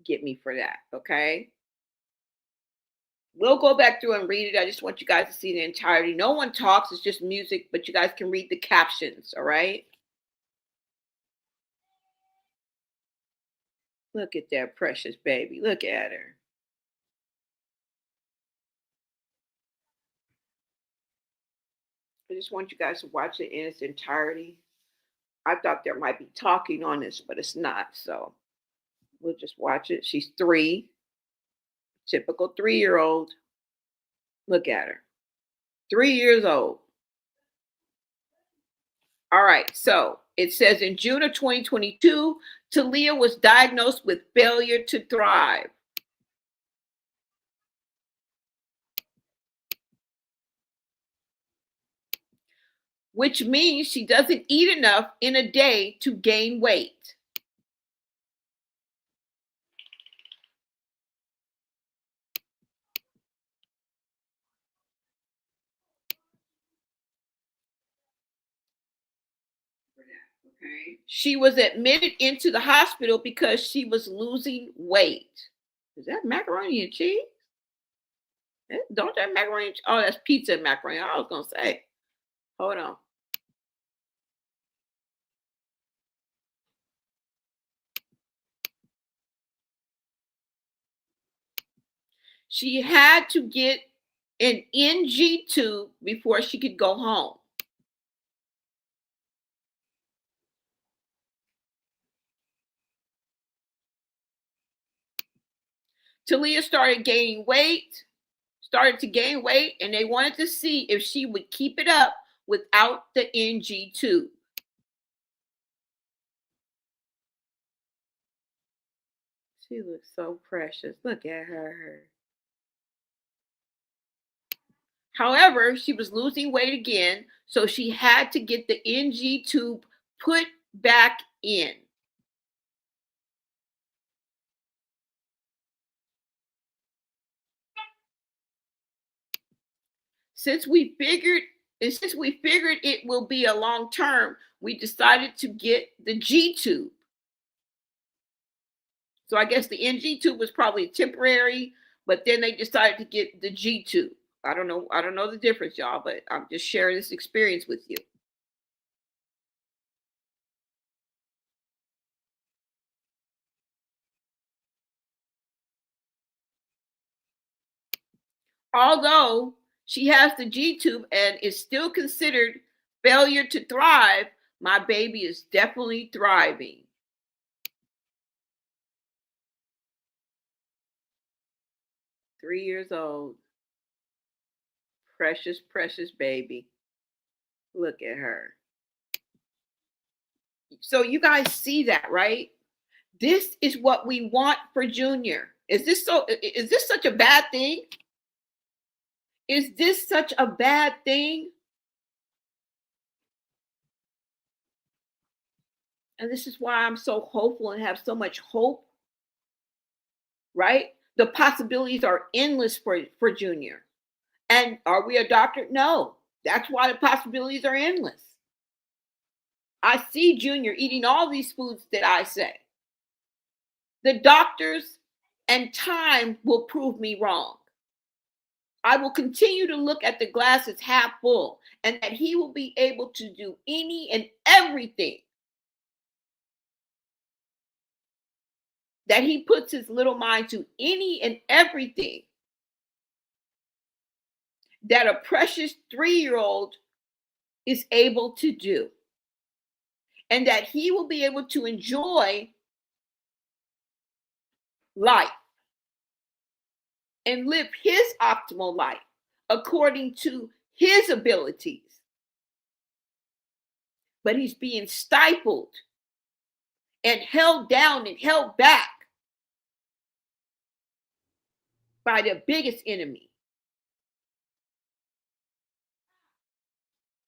get me for that. Okay. We'll go back through and read it. I just want you guys to see the entirety. No one talks, it's just music, but you guys can read the captions, all right? Look at that precious baby. Look at her. I just want you guys to watch it in its entirety. I thought there might be talking on this, but it's not. So we'll just watch it. She's 3, typical 3-year-old. Look at her. 3 years old. All right. So it says in June of 2022, Talia was diagnosed with failure to thrive. Which means she doesn't eat enough in a day to gain weight. Okay. She was admitted into the hospital because she was losing weight. Is that macaroni and cheese? Don't that macaroni? Oh, that's pizza and macaroni. I was gonna say. Hold on. She had to get an NG tube before she could go home. Talia started to gain weight, and they wanted to see if she would keep it up without the NG tube. She looks so precious. Look at her. However, she was losing weight again, so she had to get the NG tube put back in. Since we figured it will be a long term, we decided to get the G tube. So I guess the NG tube was probably temporary, but then they decided to get the G tube. I don't know the difference, y'all, but I'm just sharing this experience with you. Although she has the G tube and is still considered failure to thrive, my baby is definitely thriving. Three years old. Precious, precious baby. Look at her. So you guys see that, right? This is what we want for Junior. Is this such a bad thing? Is this such a bad thing? And this is why I'm so hopeful and have so much hope, right? The possibilities are endless for Junior. And are we a doctor? No. That's why the possibilities are endless. I see Junior eating all these foods that I say. The doctors and time will prove me wrong. I will continue to look at the glass as half full, and that he will be able to do any and everything that he puts his little mind to, any and everything that a precious 3-year-old is able to do. And that he will be able to enjoy life and live his optimal life according to his abilities. But he's being stifled and held down and held back by the biggest enemy.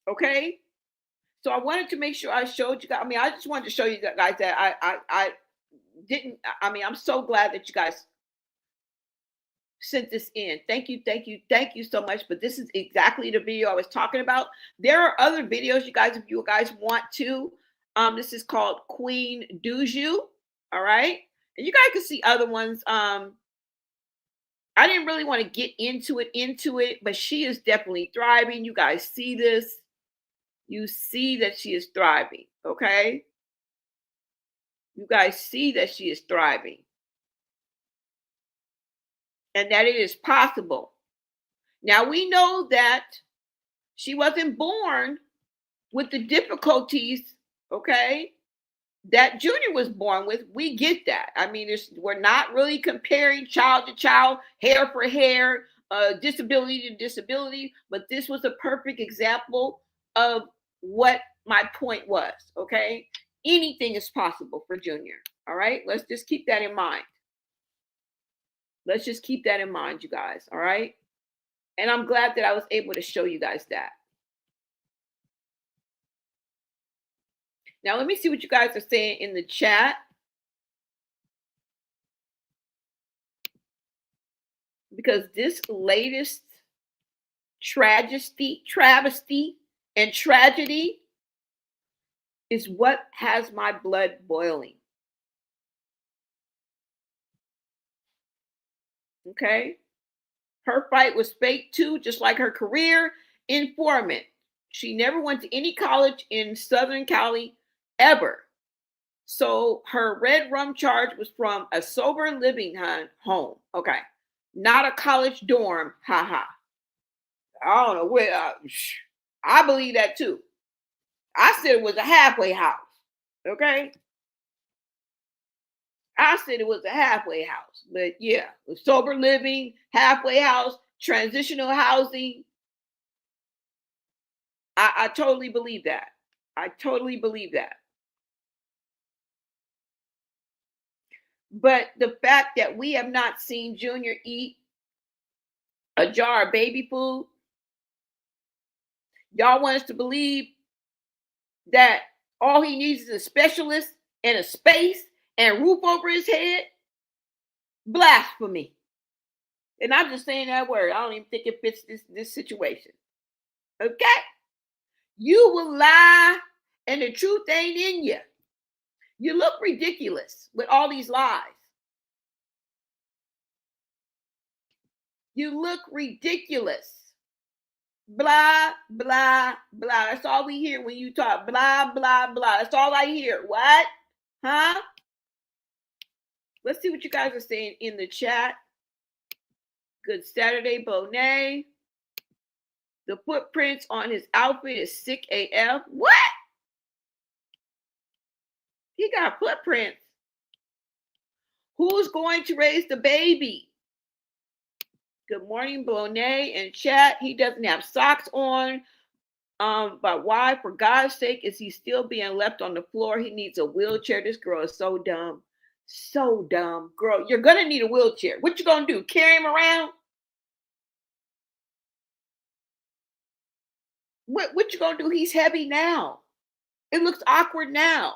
Okay? So I wanted to make sure I showed you guys. I mean, I just wanted to show you guys that I didn't. I mean, I'm so glad that you guys sent this in. Thank you so much. But this is exactly the video I was talking about. There are other videos, you guys, if you guys want to. This is called Queen Duju. All right. And you guys can see other ones. I didn't really want to get into it, but she is definitely thriving. You guys see this. You see that she is thriving. Okay. You guys see that she is thriving. And that it is possible. Now we know that she wasn't born with the difficulties, okay, that Junior was born with. We get that. I mean, we're not really comparing child to child, hair for hair, disability to disability, but this was a perfect example of what my point was, okay? Anything is possible for Junior, all right? Let's just keep that in mind. Let's just keep that in mind, you guys, all right? And I'm glad that I was able to show you guys that. Now, let me see what you guys are saying in the chat. Because this latest travesty, and tragedy is what has my blood boiling. Okay? Her fight was fake too, just like her career informant. She never went to any college in Southern Cali ever. So her red rum charge was from a sober living home. Okay. Not a college dorm. Ha. I don't know where. I believe that too. I said it was a halfway house. Okay. I said it was a halfway house. But yeah, sober living, halfway house, transitional housing. I totally believe that. I totally believe that. But the fact that we have not seen Junior eat a jar of baby food, y'all want us to believe that all he needs is a specialist and a space and a roof over his head? Blasphemy. And I'm just saying that word. I don't even think it fits this situation. Okay? You will lie and the truth ain't in you. You look ridiculous with all these lies. You look ridiculous. Blah, blah, blah. That's all we hear when you talk. Blah, blah, blah. That's all I hear. What? Huh? Let's see what you guys are saying in the chat. Good Saturday, Bonet. The footprints on his outfit is sick AF. What? He got footprints. Who's going to raise the baby? Good morning, Bonet and chat. He doesn't have socks on. But why, for God's sake, is he still being left on the floor? He needs a wheelchair. This girl is so dumb. So dumb. Girl, you're going to need a wheelchair. What you going to do? Carry him around? What you going to do? He's heavy now. It looks awkward now.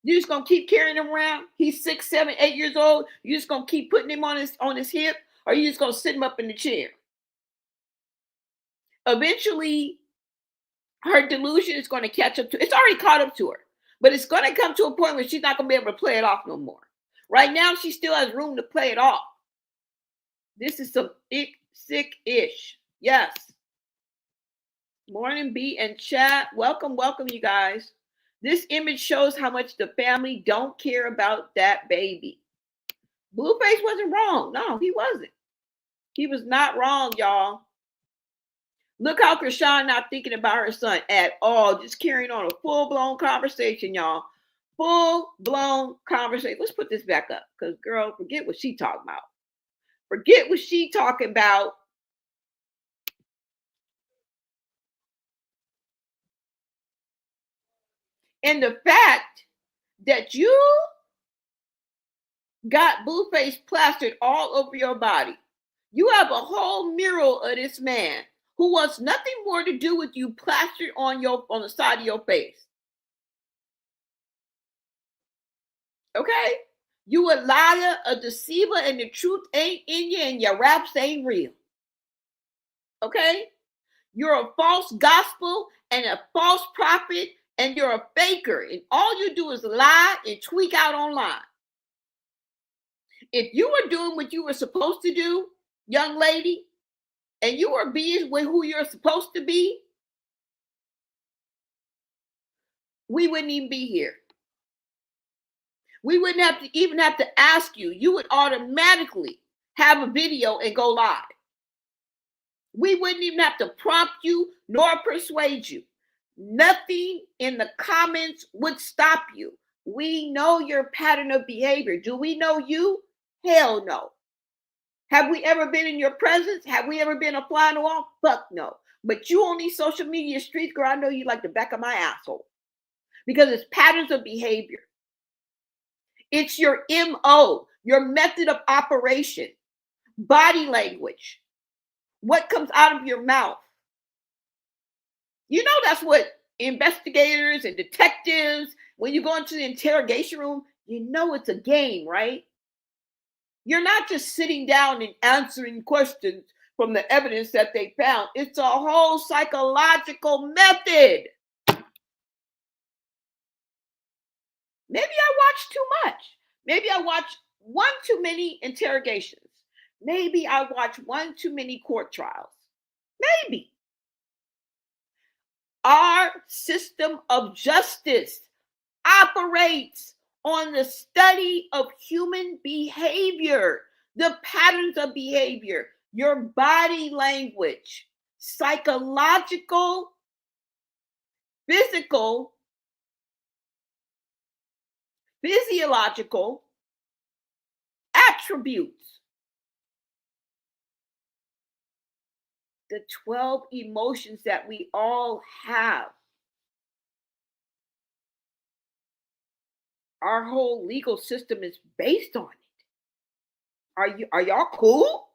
You're just gonna keep carrying him around? He's 6, 7, 8 years old. You're just gonna keep putting him on his hip, or you just gonna sit him up in the chair? Eventually, her delusion is gonna catch up to. It's already caught up to her, but it's gonna come to a point where she's not gonna be able to play it off no more. Right now, she still has room to play it off. This is some sick-ish. Yes. Morning, B and chat. Welcome, you guys. This image shows how much the family don't care about that baby. Blueface wasn't wrong. No, he wasn't. He was not wrong, y'all. Look how Chrisean not thinking about her son at all. Just carrying on a full-blown conversation, y'all. Full-blown conversation. Let's put this back up. Because, girl, forget what she talking about. Forget what she talking about. And the fact that you got Blueface plastered all over your body. You have a whole mural of this man who wants nothing more to do with you plastered on the side of your face. Okay? You a liar, a deceiver, and the truth ain't in you, and your raps ain't real. Okay? You're a false gospel and a false prophet, and you're a faker, and all you do is lie and tweak out online. If you were doing what you were supposed to do, young lady, and you were being with who you're supposed to be, we wouldn't even be here. We wouldn't have to even have to ask you. You would automatically have a video and go live. We wouldn't even have to prompt you nor persuade you. Nothing in the comments would stop you. We know your pattern of behavior. Do we know you? Hell no. Have we ever been in your presence? Have we ever been a fly on the wall? Fuck no. But you on these social media streets, girl, I know you like the back of my asshole. Because it's patterns of behavior. It's your MO, your method of operation, body language, what comes out of your mouth. You know that's what investigators and detectives, when you go into the interrogation room, you know it's a game, right? You're not just sitting down and answering questions from the evidence that they found. It's a whole psychological method. Maybe I watch too much. Maybe I watch one too many interrogations. Maybe I watch one too many court trials. Maybe. Our system of justice operates on the study of human behavior, the patterns of behavior, your body language, psychological, physical, physiological attributes. The 12 emotions that we all have. Our whole legal system is based on it. Are y'all cool?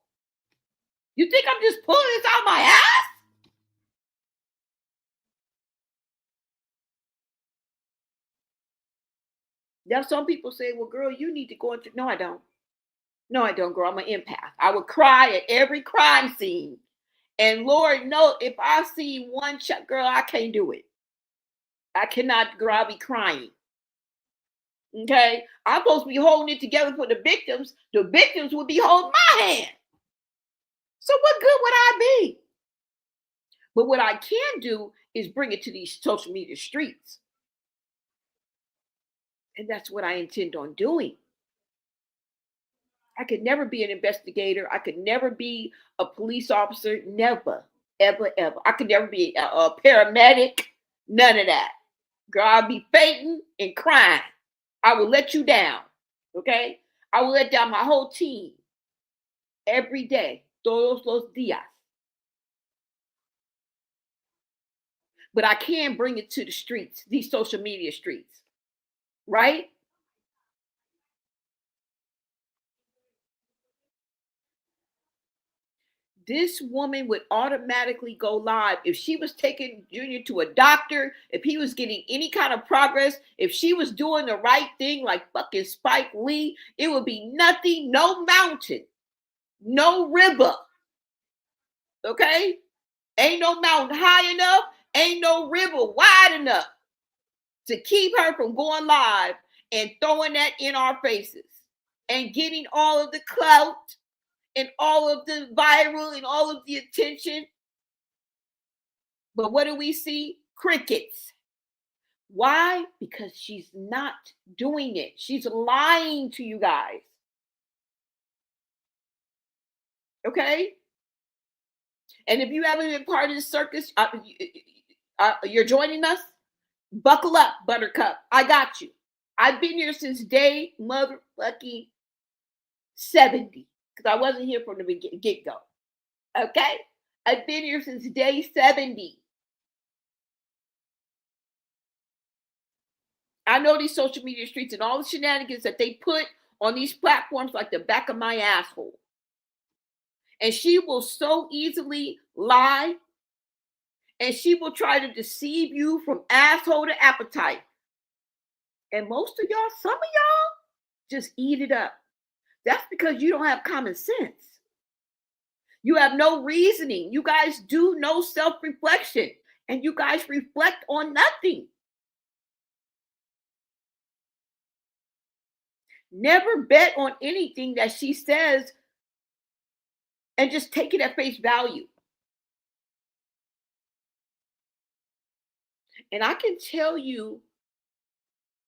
You think I'm just pulling this out my ass? Now some people say, well, girl, you need to go into. No, I don't. No, I don't, girl. I'm an empath. I would cry at every crime scene. And Lord, no, if I see one shot, girl, I can't do it. I cannot, girl, I'll be crying. Okay? I'm supposed to be holding it together for the victims. The victims would be holding my hand. So what good would I be? But what I can do is bring it to these social media streets. And that's what I intend on doing. I could never be an investigator. I could never be a police officer. Never, ever, ever. I could never be a paramedic. None of that. Girl, I'll be fainting and crying. I will let you down. Okay? I will let down my whole team. Every day. Todos los días. But I can bring it to the streets, these social media streets. Right? This woman would automatically go live if she was taking Junior to a doctor, if he was getting any kind of progress, if she was doing the right thing like fucking Spike Lee, it would be nothing, no mountain, no river. Okay? Ain't no mountain high enough, ain't no river wide enough to keep her from going live and throwing that in our faces and getting all of the clout and all of the viral and all of the attention. But what do we see? Crickets. Why? Because she's not doing it. She's lying to you guys. Okay? And if you haven't been part of the circus, you're joining us, buckle up, Buttercup. I got you. I've been here since day motherfucking 70. Because I wasn't here from the get-go. Okay? I've been here since day 70. I know these social media streets and all the shenanigans that they put on these platforms like the back of my asshole. And she will so easily lie. And she will try to deceive you from asshole to appetite. And most of y'all, some of y'all, just eat it up. That's because you don't have common sense. You have no reasoning. You guys do no self-reflection. And you guys reflect on nothing. Never bet on anything that she says and just take it at face value. And I can tell you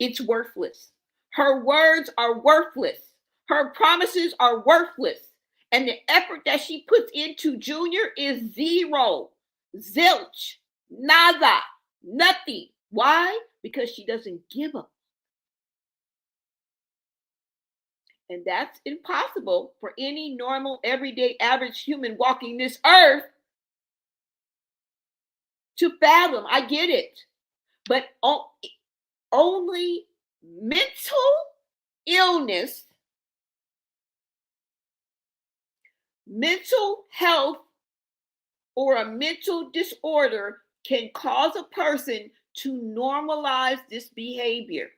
it's worthless. Her words are worthless. Her promises are worthless. And the effort that she puts into Junior is zero, zilch, nada, nothing. Why? Because she doesn't give up. And that's impossible for any normal, everyday, average human walking this earth to fathom. I get it. But only mental illness, mental health, or a mental disorder can cause a person to normalize this behavior.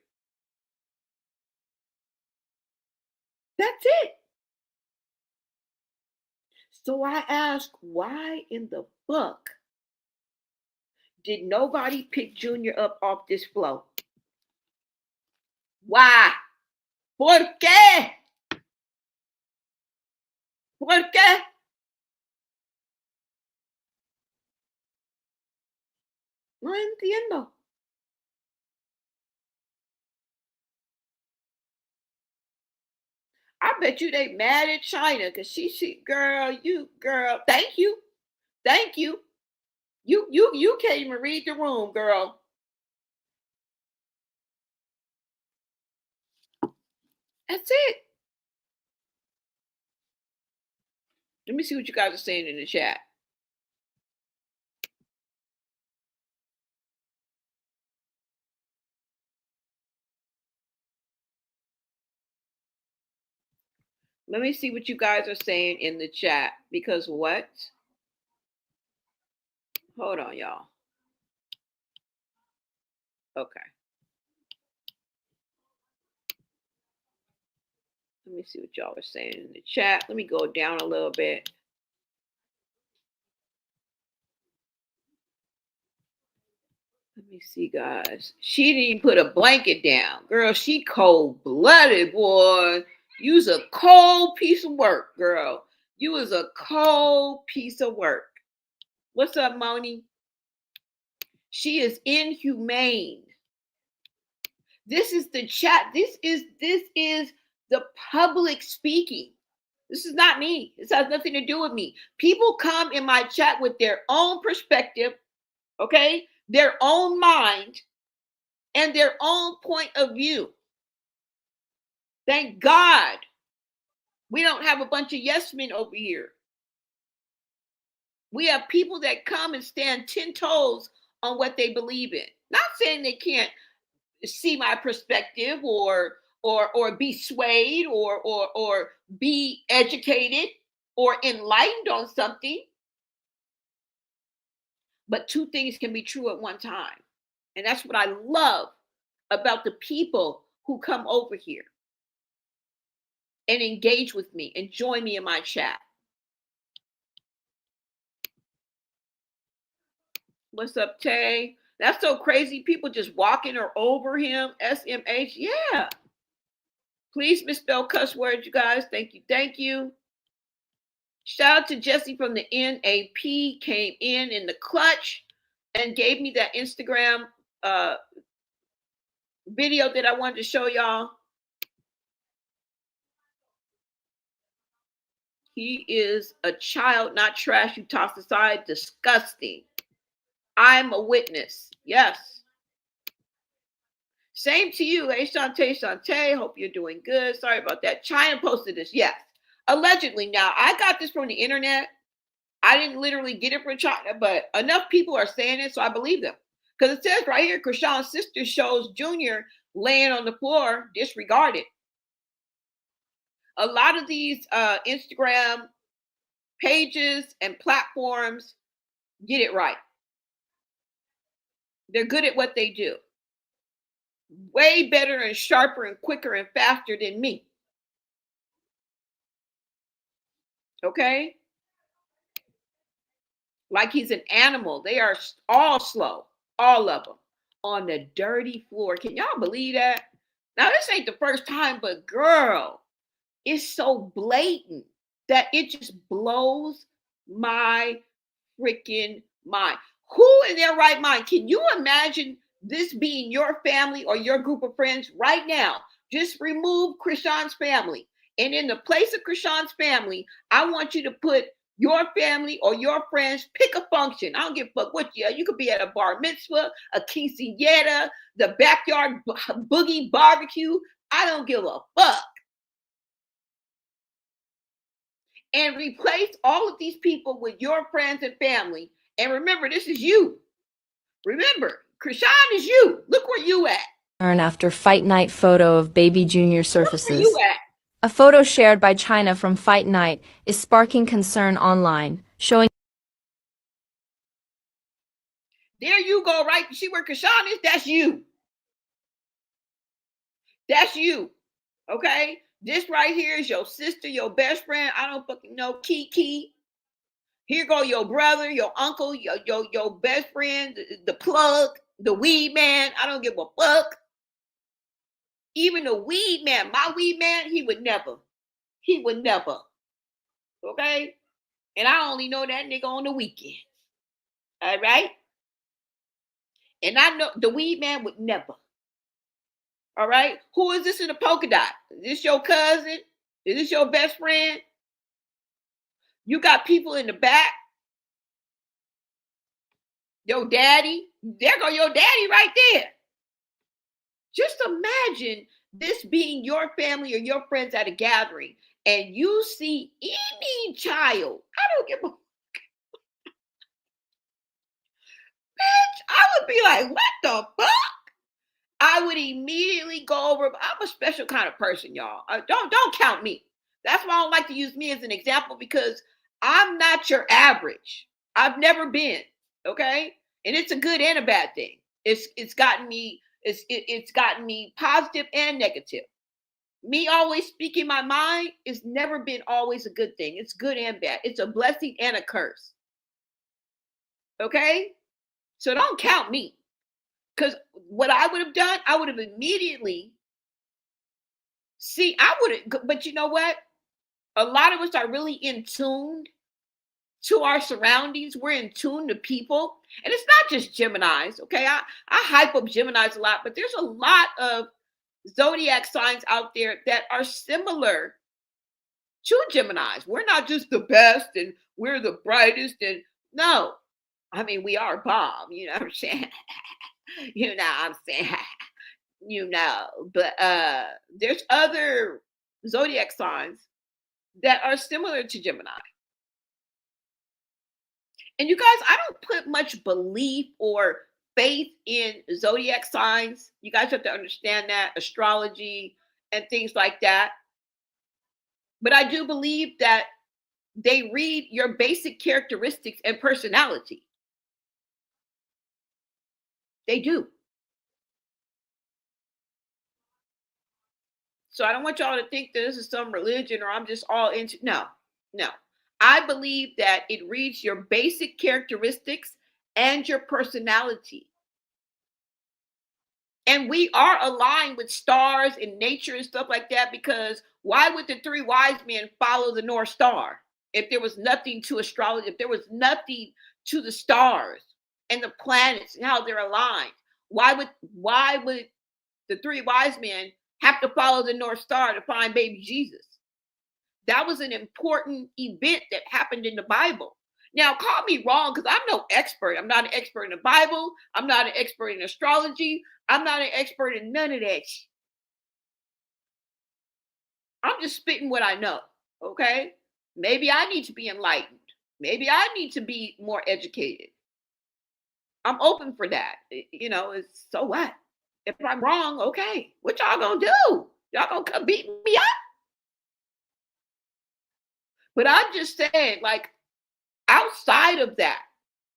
That's it. So I ask, why in the book did nobody pick Junior up off this floor? Why? ¿Por qué? ¿Por qué? No entiendo. I bet you they mad at China because she girl, thank you. Thank you. You can't even read the room, girl. That's it. Let me see what you guys are saying in the chat. Let me see what you guys are saying in the chat. Because what? Hold on, y'all. Okay. Let me see what y'all are saying in the chat. Let me go down a little bit. Let me see, guys. She didn't even put a blanket down. Girl, she cold-blooded, boy. You's a cold piece of work, girl. You was a cold piece of work. What's up, Moni? She is inhumane. This is the chat. This is the public speaking. This is not me. This has nothing to do with me. People come in my chat with their own perspective, okay? Their own mind and their own point of view. Thank God we don't have a bunch of yes men over here. We have people that come and stand 10 toes on what they believe in. Not saying they can't see my perspective or be swayed or be educated or enlightened on something. But two things can be true at one time. And that's what I love about the people who come over here and engage with me and join me in my chat. What's up, Tay? That's so crazy. People just walking or over him. SMH. Yeah. Please misspell cuss words, you guys. Thank you. Thank you. Shout out to Jesse from the NAP. Came in the clutch and gave me that Instagram video that I wanted to show y'all. He is a child, not trash. You toss aside. Disgusting. I'm a witness. Yes. Same to you. Hey, Shantae. Hope you're doing good. Sorry about that. China posted this. Yes. Allegedly. Now, I got this from the internet. I didn't literally get it from China, but enough people are saying it, so I believe them. Because it says right here, Chrisean's sister shows Junior laying on the floor, disregarded. A lot of these Instagram pages and platforms get it right. They're good at what they do. Way better and sharper and quicker and faster than me. Okay? Like he's an animal. They are all slow. All of them. On the dirty floor. Can y'all believe that? Now, this ain't the first time, but girl, it's so blatant that it just blows my freaking mind. Who in their right mind? Can you imagine this being your family or your group of friends right now? Just remove Chrisean's family. And in the place of Chrisean's family, I want you to put your family or your friends, pick a function. I don't give a fuck what you could be at a bar mitzvah, a quinceañera, the backyard boogie barbecue. I don't give a fuck. And replace all of these people with your friends and family. And remember, this is you. Remember, Chrisean is you. Look where you at. After fight night photo of baby Junior surfaces. Look where you at. A photo shared by China from fight night is sparking concern online, showing. There you go, right? See where Chrisean is? That's you. That's you. Okay? This right here is your sister, your best friend. I don't fucking know. Kiki. Here go your brother, your uncle, your best friend, the plug, the weed man. I don't give a fuck. Even the weed man, my weed man, he would never. He would never. Okay? And I only know that nigga on the weekends. All right? And I know the weed man would never. All right? Who is this in the polka dot? Is this your cousin? Is this your best friend? You got people in the back. Your daddy. There go your daddy right there. Just imagine this being your family or your friends at a gathering and you see any child. I don't give a bitch. I would be like, what the fuck? I would immediately go over. I'm a special kind of person, y'all. Don't count me. That's why I don't like to use me as an example, because I'm not your average. I've never been, okay? And it's a good and a bad thing. It's gotten me positive and negative. Me always speaking my mind has never been always a good thing. It's good and bad. It's a blessing and a curse. Okay? So don't count me. Because what I would have done, I would have immediately but you know what? A lot of us are really in tune to our surroundings. We're in tune to people. And it's not just Geminis, okay? I hype up Geminis a lot, but there's a lot of zodiac signs out there that are similar to Geminis. We're not just the best and we're the brightest. And no, I mean, we are bomb, you know what I'm saying? You know what I'm saying? You know, but there's other zodiac signs that are similar to Gemini. And you guys, I don't put much belief or faith in zodiac signs. You guys have to understand that, astrology and things like that. But I do believe that they read your basic characteristics and personality. They do. So I don't want y'all to think that this is some religion or I'm just all into. No. I believe that it reads your basic characteristics and your personality. And we are aligned with stars and nature and stuff like that, because why would the three wise men follow the North Star if there was nothing to astrology, if there was nothing to the stars and the planets and how they're aligned? Why would the three wise men have to follow the North Star to find baby Jesus? That was an important event that happened in the Bible. Now, call me wrong, because I'm no expert. I'm not an expert in the Bible. I'm not an expert in astrology. I'm not an expert in none of that. I'm just spitting what I know, okay? Maybe I need to be enlightened. Maybe I need to be more educated. I'm open for that. You know, it's so what? If I'm wrong, okay. What y'all gonna do? Y'all gonna come beat me up? But I'm just saying, like, outside of that,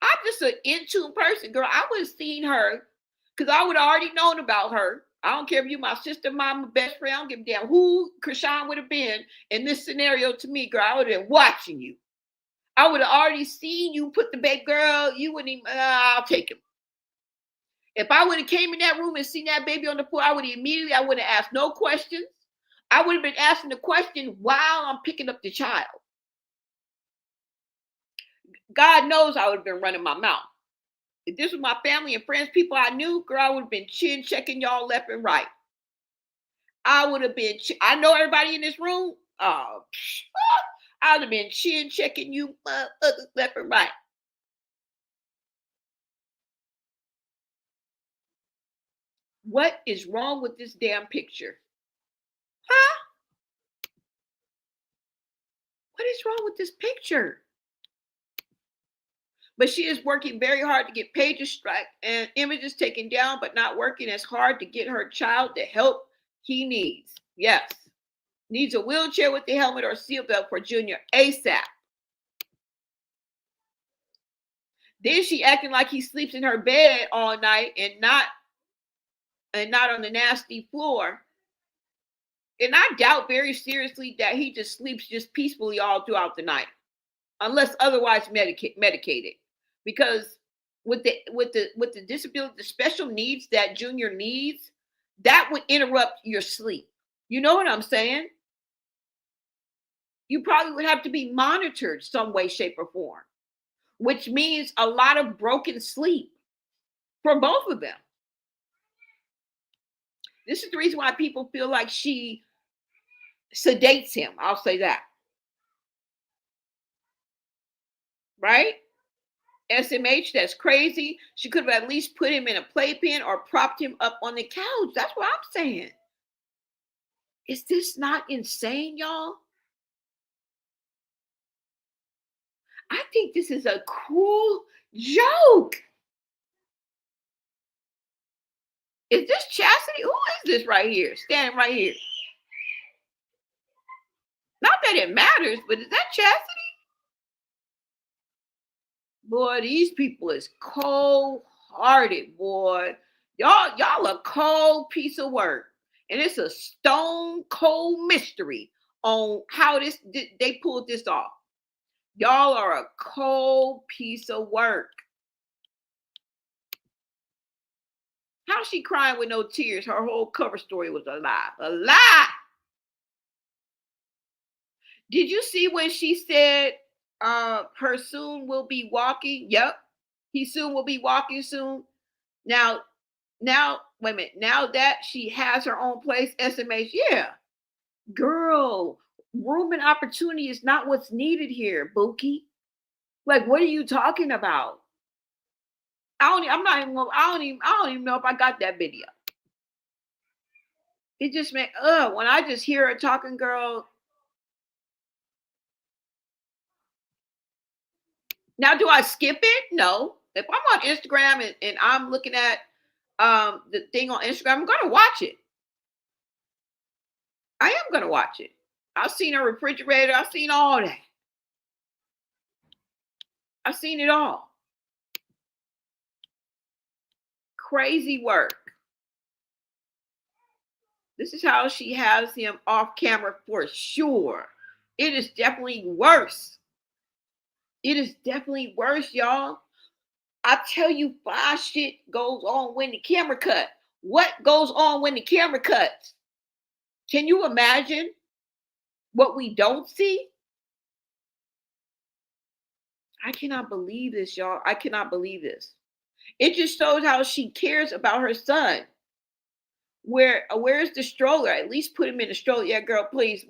I'm just an in-tune person, girl. I would have seen her, because I would have already known about her. I don't care if you're my sister, mama, best friend. I don't give a damn who Chrisean would have been in this scenario to me, girl. I would have been watching you. I would have already seen you put the baby, girl. You wouldn't even, I'll take him. If I would have came in that room and seen that baby on the floor, I would have asked no questions. I would have been asking the question while I'm picking up the child. God knows I would have been running my mouth. If this was my family and friends, people I knew, girl, I would have been chin checking y'all left and right. I would have been, I know everybody in this room. I would have been chin checking you left and right. What is wrong with this damn picture? Huh? What is wrong with this picture? But she is working very hard to get pages struck and images taken down, but not working as hard to get her child the help he needs. Yes. Needs a wheelchair with the helmet or seatbelt for Junior ASAP. Then she acting like he sleeps in her bed all night and not on the nasty floor. And I doubt very seriously that he just sleeps just peacefully all throughout the night, unless otherwise medicated. Because with the disability, the special needs that Junior needs, that would interrupt your sleep. You know what I'm saying? You probably would have to be monitored some way, shape, or form, which means a lot of broken sleep for both of them. This is the reason why people feel like she sedates him. I'll say that. Right? SMH, that's crazy. She could have at least put him in a playpen or propped him up on the couch. That's what I'm saying. Is this not insane, y'all? I think this is a cruel joke. Is this Chastity? Who is this right here? Standing right here. Not that it matters, but is that Chastity? Boy, these people is cold-hearted, boy. Y'all a cold piece of work. And it's a stone cold mystery on how they pulled this off. Y'all are a cold piece of work. How's she crying with no tears? Her whole cover story was a lie. A lie. Did you see when she said her soon will be walking? Yep. He soon will be walking soon. Now, wait a minute. Now that she has her own place, SMH, yeah. Girl, room and opportunity is not what's needed here, Bookie. Like, what are you talking about? I don't even know if I got that video. It just meant, when I just hear her talking, girl. Now, do I skip it? No. If I'm on Instagram and I'm looking at the thing on Instagram, I'm going to watch it. I am going to watch it. I've seen her refrigerator. I've seen all that. I've seen it all. Crazy work. This is how she has him off camera for sure. It is definitely worse. It is definitely worse, y'all. I tell you, 5 shit goes on when the camera cut. What goes on when the camera cuts? Can you imagine what we don't see? I cannot believe this, y'all. I cannot believe this. It just shows how she cares about her son. Where's the stroller? At least put him in the stroller. Yeah, girl, please.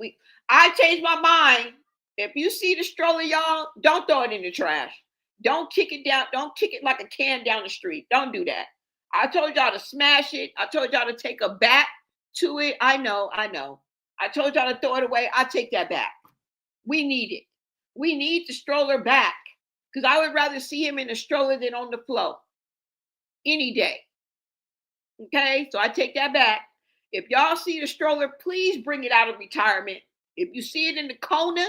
I changed my mind. If you see the stroller, y'all, don't throw it in the trash. Don't kick it down. Don't kick it like a can down the street. Don't do that. I told y'all to smash it. I told y'all to take a bat to it. I know. I told y'all to throw it away. I take that back. We need it. We need the stroller back. Because I would rather see him in the stroller than on the floor. Any day. Okay, so I take that back. If y'all see the stroller, please bring it out of retirement. If you see it in the corner,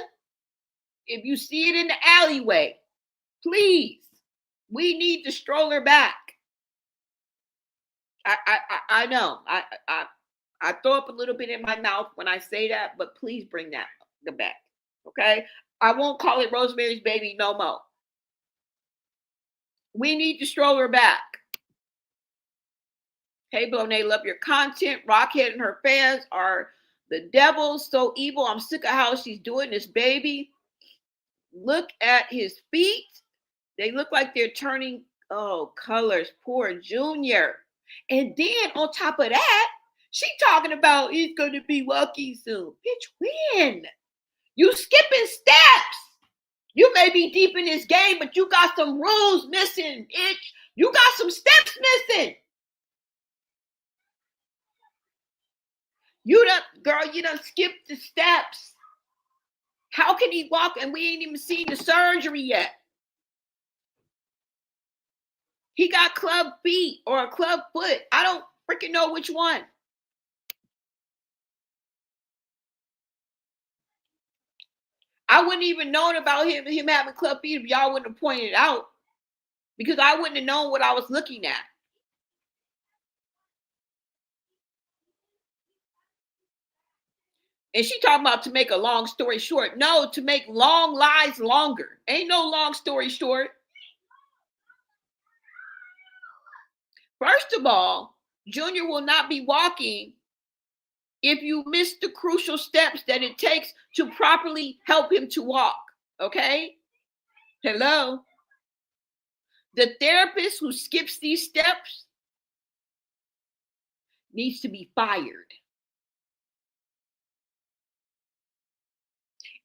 if you see it in the alleyway, please, we need the stroller back. I know. I throw up a little bit in my mouth when I say that, but please bring that back. Okay? I won't call it Rosemary's Baby no more. We need the stroller back. Hey, Bonet, love your content. Rockhead and her fans are the devil. So evil. I'm sick of how she's doing this, baby. Look at his feet. They look like they're turning, colors. Poor Junior. And then on top of that, she talking about he's going to be walking soon. Bitch, when? You skipping steps. You may be deep in this game, but you got some rules missing, bitch. You got some steps missing. You done skipped the steps. How can he walk and we ain't even seen the surgery yet? He got club feet or a club foot. I don't freaking know which one. I wouldn't even known about him having club feet if y'all wouldn't have pointed it out, because I wouldn't have known what I was looking at. And she talking about to make a long story short. No, to make long lives longer. Ain't no long story short. First of all, Junior will not be walking if you miss the crucial steps that it takes to properly help him to walk. Okay? Hello? The therapist who skips these steps needs to be fired.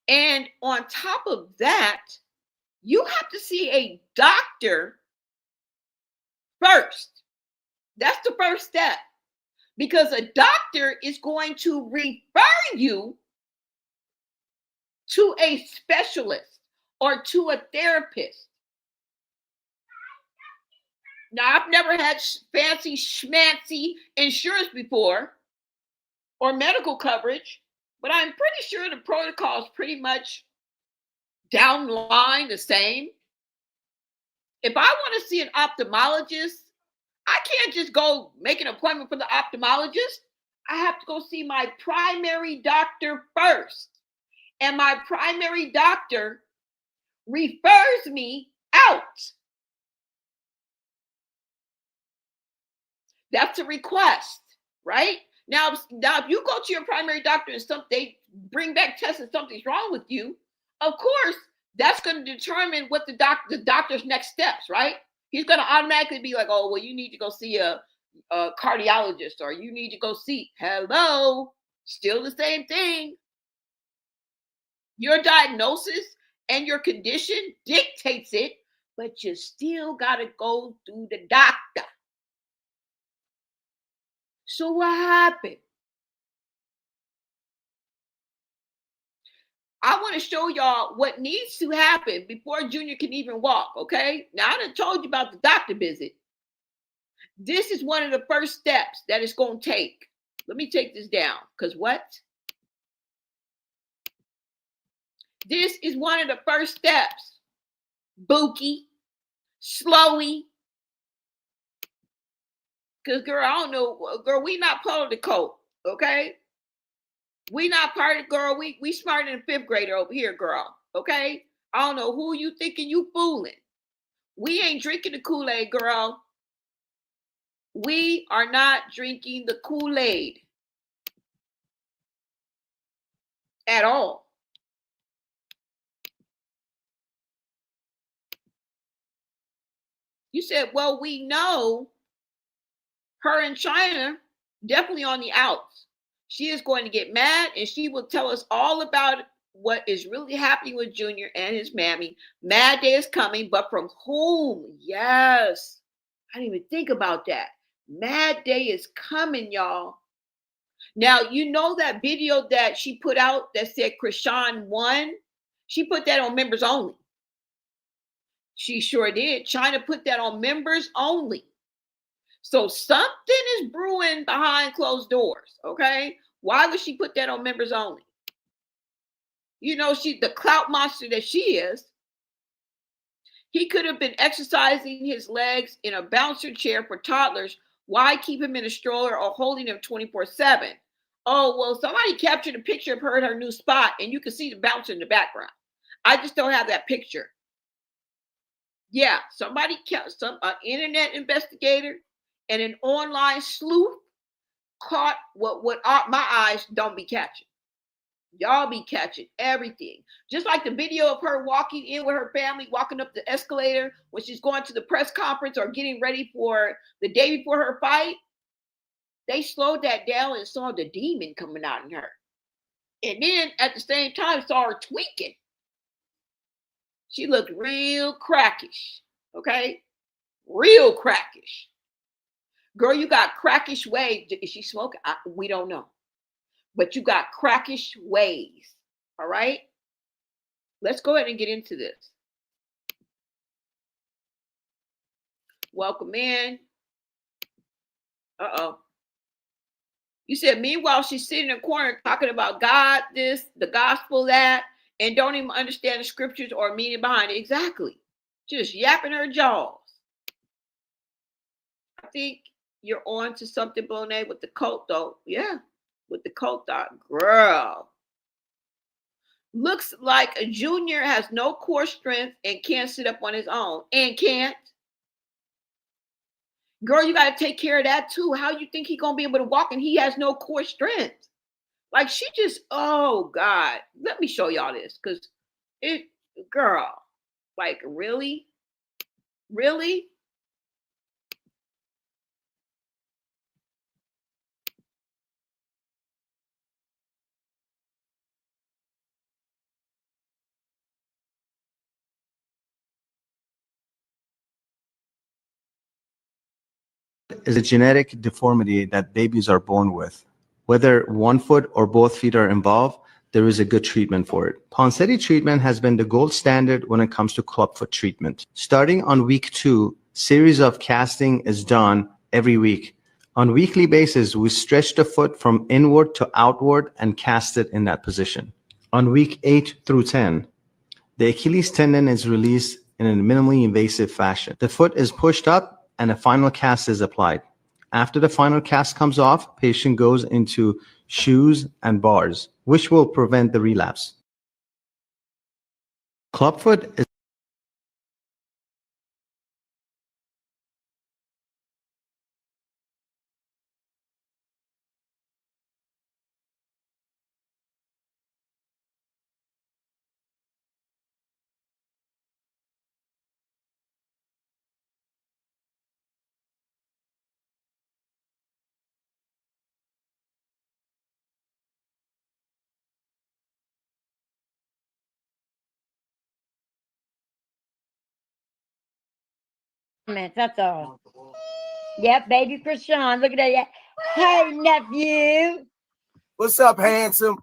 And on top of that, you have to see a doctor first. That's the first step, because a doctor is going to refer you to a specialist or to a therapist. Now, I've never had fancy schmancy insurance before or medical coverage, but I'm pretty sure the protocol is pretty much down the line the same. If I want to see an ophthalmologist, I can't just go make an appointment for the ophthalmologist. I have to go see my primary doctor first. And my primary doctor refers me out. That's a request, right? Now, if you go to your primary doctor and they bring back tests and something's wrong with you, of course, that's going to determine what the doctor's next steps, right? He's going to automatically be like, oh, well, you need to go see a cardiologist, or you need to go see, hello, still the same thing. Your diagnosis and your condition dictates it, but you still got to go through the doctor. So what happened? I want to show y'all what needs to happen before Junior can even walk, okay? Now, I done told you about the doctor visit. This is one of the first steps that it's going to take. Let me take this down, because what? This is one of the first steps. Bookie, Slowy. Because, girl, I don't know. Girl, we not part of the code, okay? We not part of, girl. We smarter than a fifth grader over here, girl, okay? I don't know who you thinking you fooling. We ain't drinking the Kool-Aid, girl. We are not drinking the Kool-Aid at all. You said, well, we know her and China definitely on the outs. She is going to get mad, and she will tell us all about what is really happening with Junior and his mammy. Mad Day is coming, but from whom? Yes. I didn't even think about that. Mad Day is coming, y'all. Now, you know that video that she put out that said Chrisean won? She put that on members only. She sure did. China put that on members only. So something is brewing behind closed doors, okay? Why would she put that on members only? You know, she, the clout monster that she is. He could have been exercising his legs in a bouncer chair for toddlers. Why keep him in a stroller or holding him 24/7? Oh, well, somebody captured a picture of her at her new spot, and you can see the bouncer in the background. I just don't have that picture. Yeah, somebody kept an internet investigator and an online sleuth caught what my eyes don't be catching. Y'all be catching everything. Just like the video of her walking in with her family, walking up the escalator when she's going to the press conference or getting ready for the day before her fight. They slowed that down and saw the demon coming out in her. And then at the same time saw her tweaking. She looked real crackish, okay? Real crackish. Girl, you got crackish ways. Is she smoking? We don't know. But you got crackish ways, all right? Let's go ahead and get into this. Welcome in. Uh-oh. You said, meanwhile, she's sitting in a corner talking about God, this, the gospel, that, and don't even understand the scriptures or meaning behind it. Exactly. Just yapping her jaws. I think you're on to something, Bonet, with the cult, though. Yeah, with the cult, girl. Looks like a junior has no core strength and can't sit up on his own. And can't. Girl, you got to take care of that too. How you think he's going to be able to walk and he has no core strength? Like she just, oh God. Let me show y'all this because girl, like really? Really? Is a genetic deformity that babies are born with. Whether one foot or both feet are involved, there is a good treatment for it. Ponseti treatment has been the gold standard when it comes to clubfoot treatment. Starting on week 2, series of casting is done every week. On weekly basis, we stretch the foot from inward to outward and cast it in that position. On week 8 through 10, the Achilles tendon is released in a minimally invasive fashion. The foot is pushed up and a final cast is applied. After the final cast comes off, patient goes into shoes and bars, which will prevent the relapse. Clubfoot is That's all. Yep, baby Chrisean. Look at that. Hey, nephew. What's up, handsome?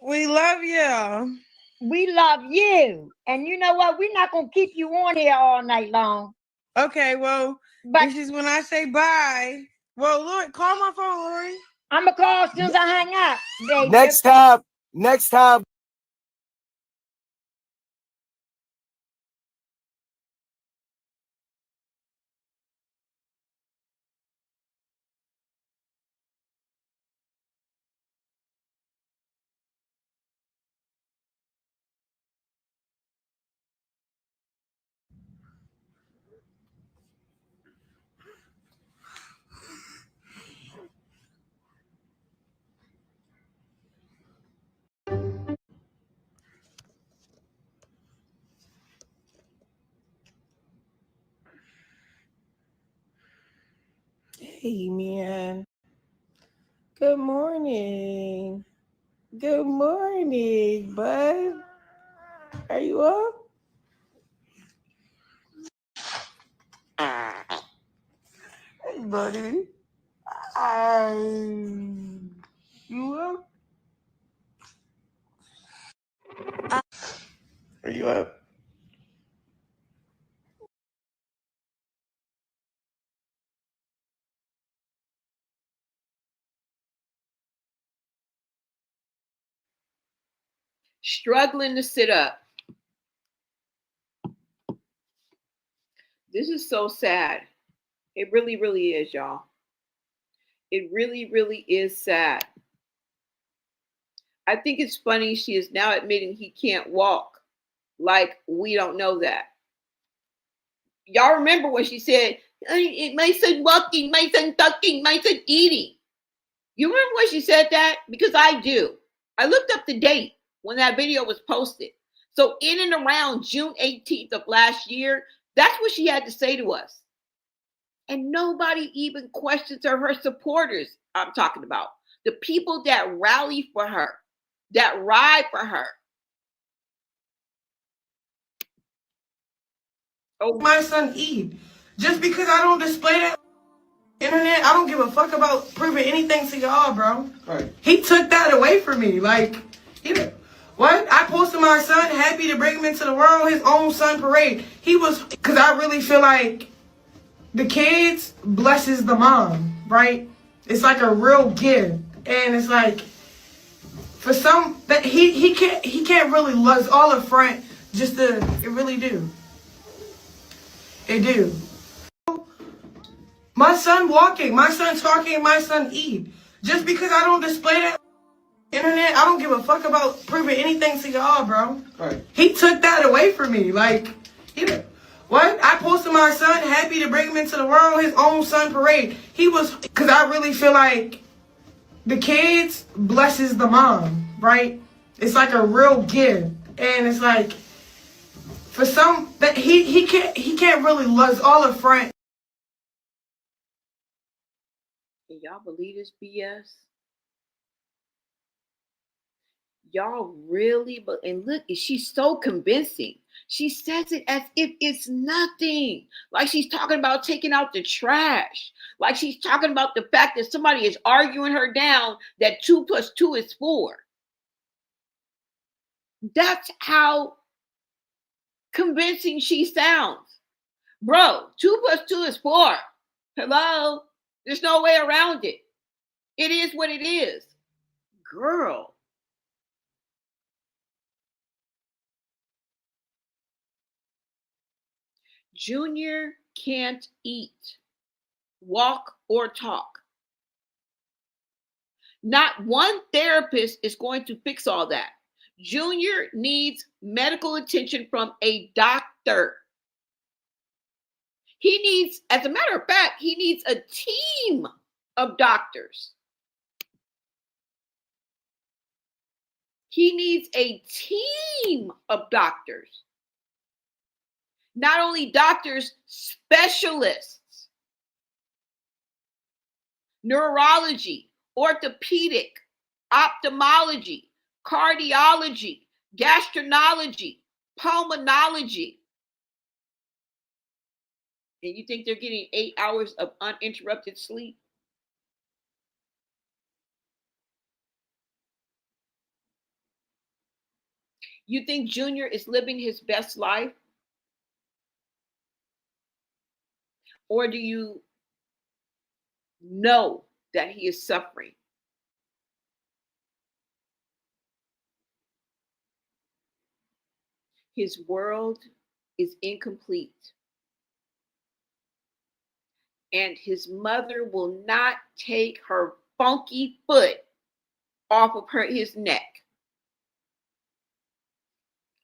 We love you. We love you. And you know what? We're not going to keep you on here all night long. Okay, well, But this is when I say bye. Well, Lori, call my phone, Lori. I'm going to call as soon as I hang up, baby. Next time. Hey, man. Good morning. Good morning, bud. Are you up? Hey, buddy. You up? Are you up? Struggling to sit up. This is so sad. It really, really is, y'all. It really, really is sad. I think it's funny she is now admitting he can't walk. Like we don't know that. Y'all remember when she said My son walking, my son talking, my son eating. You remember when she said that? Because I do. I looked up the date when that video was posted. So in and around June 18th of last year, that's what she had to say to us. And nobody even questions her supporters, I'm talking about. The people that rally for her, that ride for her. Oh, my son eat. Just because I don't display that internet, I don't give a fuck about proving anything to y'all, bro. Right. He took that away from me. Like, what? I posted my son, happy to bring him into the world, his own son parade. He was, because I really feel like the kids blesses the mom, right? It's like a real gift. And it's like, for some, that he can't really love, it's all a front, just to, it really do. It do. My son walking, my son talking, my son eat. Just because I don't display that internet, I don't give a fuck about proving anything to y'all, bro. Right. He took that away from me. Like, what? I posted my son, happy to bring him into the world, his own son parade. He was, because I really feel like the kids blesses the mom, right? It's like a real gift. And it's like, for some, that he can't really love, it's all a front. Can y'all believe this BS? Y'all really, and look, she's so convincing. She says it as if it's nothing. Like she's talking about taking out the trash. Like she's talking about the fact that somebody is arguing her down that 2 + 2 is 4. That's how convincing she sounds. Bro, 2 + 2 is 4. Hello? There's no way around it. It is what it is. Girl. Junior can't eat, walk, or talk. Not one therapist is going to fix all that. Junior needs medical attention from a doctor. He needs, as a matter of fact, he needs a team of doctors. He needs a team of doctors. Not only doctors, specialists. Neurology, orthopedic, ophthalmology, cardiology, gastroenterology, pulmonology. And you think they're getting 8 hours of uninterrupted sleep? You think Junior is living his best life? Or do you know that he is suffering? His world is incomplete. And his mother will not take her funky foot off of his neck.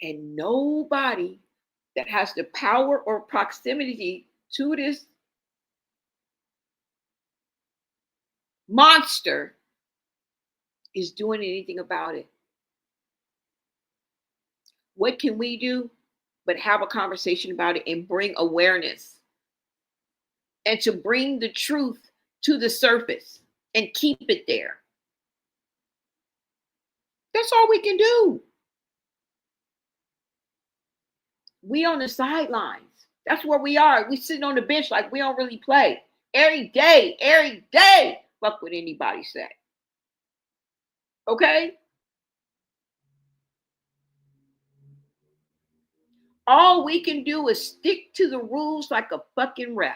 And nobody that has the power or proximity to this monster is doing anything about it. What can we do but have a conversation about it and bring awareness and to bring the truth to the surface and keep it there? That's all we can do. We on the sidelines. That's where we are. We sitting on the bench like we don't really play. Every day. Fuck what anybody say. Okay? All we can do is stick to the rules like a fucking ref.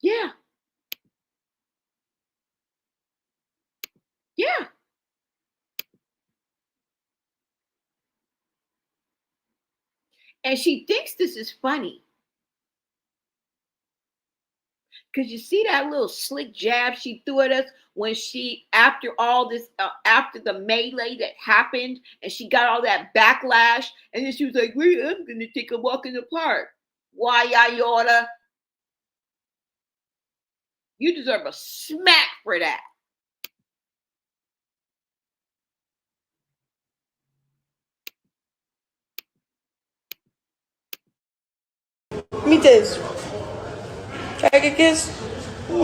Yeah. Yeah. And she thinks this is funny. Because you see that little slick jab she threw at us when she, after all this, after the melee that happened, and she got all that backlash, and then she was like, I'm going to take a walk in the park. Why, Yayota? You deserve a smack for that. Me this. Can I get a kiss? You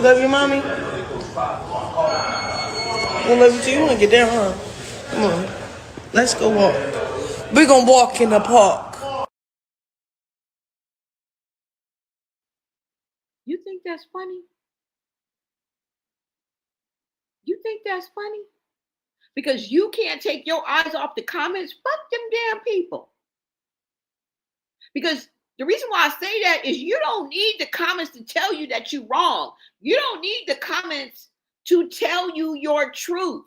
love your mommy? You love you too? You want to get down, huh? Come on. Let's go walk. We're going to walk in the park. You think that's funny? You think that's funny? Because you can't take your eyes off the comments. Fuck them damn people. Because the reason why I say that is you don't need the comments to tell you that you're wrong. You don't need the comments to tell you your truth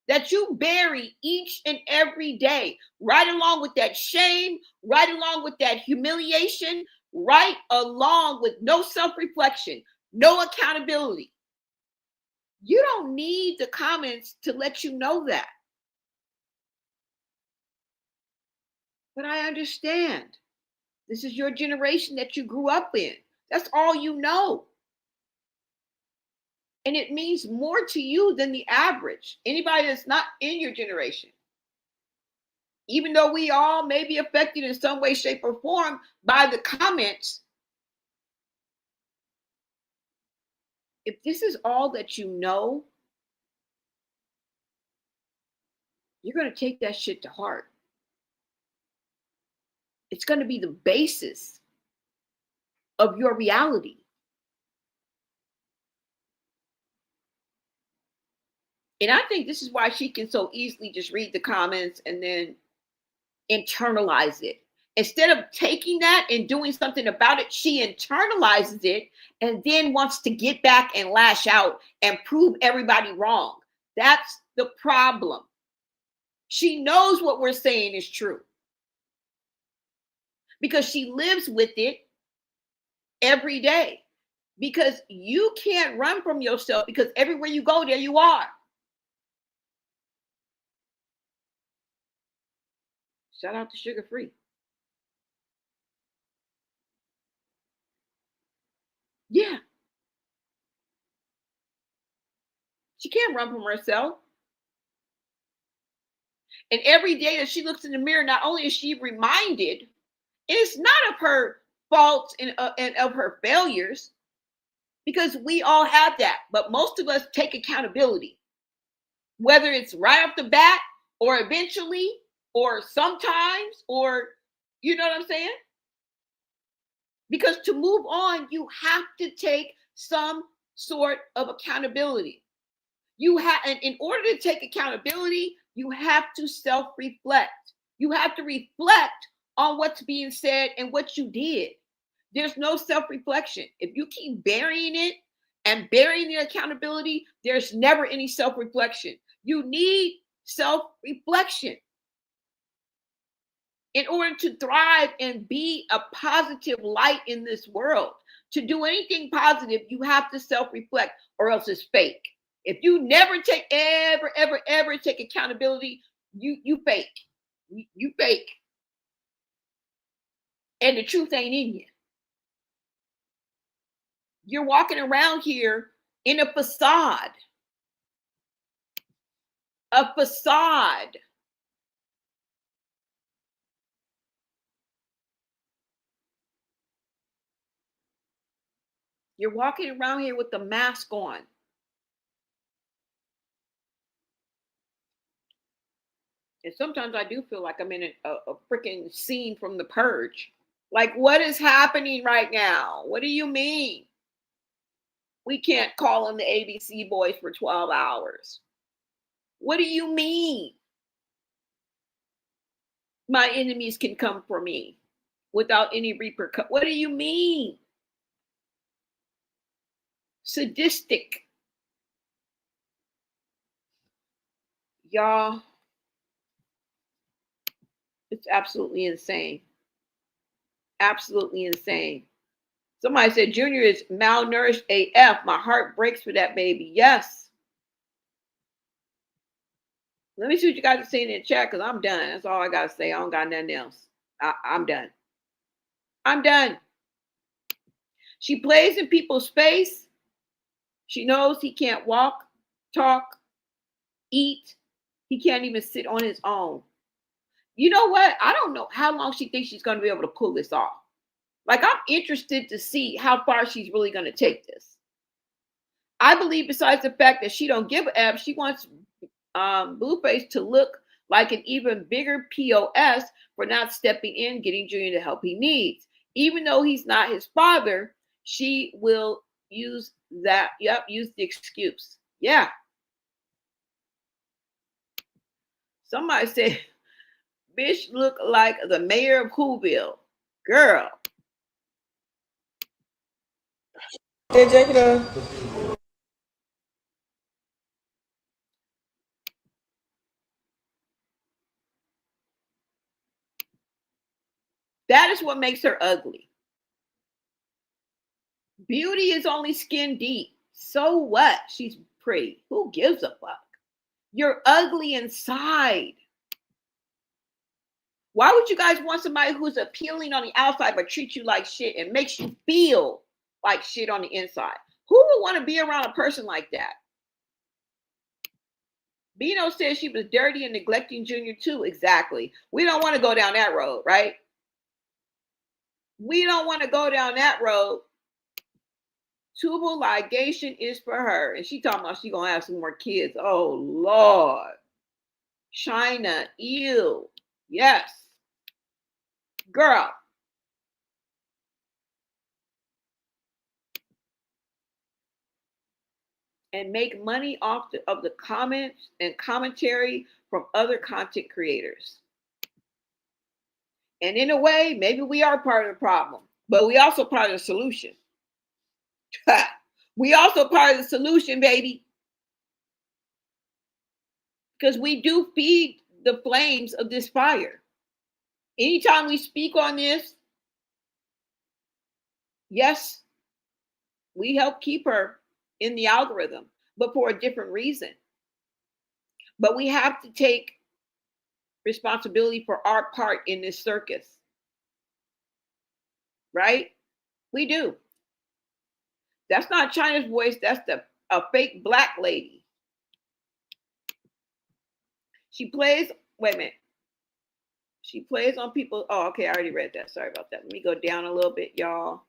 that you bury each and every day, right along with that shame, right along with that humiliation, right along with no self-reflection, no accountability. You don't need the comments to let you know that. But I understand. This is your generation that you grew up in. That's all you know. And it means more to you than the average. Anybody that's not in your generation. Even though we all may be affected in some way, shape, or form by the comments, if this is all that you know, you're going to take that shit to heart. It's going to be the basis of your reality. And I think this is why she can so easily just read the comments and then internalize it. Instead of taking that and doing something about it, she internalizes it and then wants to get back and lash out and prove everybody wrong. That's the problem. She knows what we're saying is true because she lives with it every day. Because you can't run from yourself, because everywhere you go, there you are. Shout out to Sugar Free. Yeah. She can't run from herself. And every day that she looks in the mirror, not only is she reminded, it's not of her faults and of her failures, because we all have that. But most of us take accountability, whether it's right off the bat or eventually or sometimes, or you know what I'm saying? Because to move on, you have to take some sort of accountability. You have, and in order to take accountability, you have to self-reflect. You have to reflect on what's being said and what you did. There's no self-reflection. If you keep burying it and burying the accountability, there's never any self-reflection. You need self-reflection in order to thrive and be a positive light in this world. To do anything positive, you have to self-reflect, or else it's fake. If you never take, ever take accountability, you fake. You fake. And the truth ain't in you. You're walking around here in a facade. A facade. You're walking around here with the mask on. And sometimes I do feel like I'm in a freaking scene from The Purge. Like, what is happening right now? What do you mean? We can't call on the ABC boys for 12 hours. What do you mean? My enemies can come for me without any repercussion. What do you mean? Sadistic. Y'all, it's absolutely insane. Absolutely insane. Somebody said Junior is malnourished AF. My heart breaks for that baby. Yes. Let me see what you guys are saying in the chat because I'm done. That's all I got to say. I don't got nothing else. I'm done. I'm done. She plays in people's space. She knows he can't walk, talk, eat. He can't even sit on his own. You know what? I don't know how long she thinks she's going to be able to pull this off. Like, I'm interested to see how far she's really going to take this. I believe besides the fact that she don't give a F, she wants Blueface to look like an even bigger POS for not stepping in, getting Junior the help he needs. Even though he's not his father, she will use that. Yep, use the excuse. Yeah. Somebody said, bitch look like the mayor of Whoville. Girl. Executive. That is what makes her ugly. Beauty is only skin deep. So what? She's pretty. Who gives a fuck? You're ugly inside. Why would you guys want somebody who's appealing on the outside but treats you like shit and makes you feel like shit on the inside? Who would want to be around a person like that? Bino says she was dirty and neglecting Junior too. Exactly. We don't want to go down that road, right? We don't want to go down that road. Tubal ligation is for her. And she talking about she gonna have some more kids. Oh Lord. China, ew. Yes. Girl. And make money off of the comments and commentary from other content creators. And in a way, maybe we are part of the problem, but we also part of the solution. We also part of the solution, baby. Because we do feed the flames of this fire. Anytime we speak on this, yes, we help keep her in the algorithm, but for a different reason. But we have to take responsibility for our part in this circus. Right? We do. That's not China's voice. That's a fake black lady. She plays, wait a minute. She plays on people. Oh, okay. I already read that. Sorry about that. Let me go down a little bit, y'all.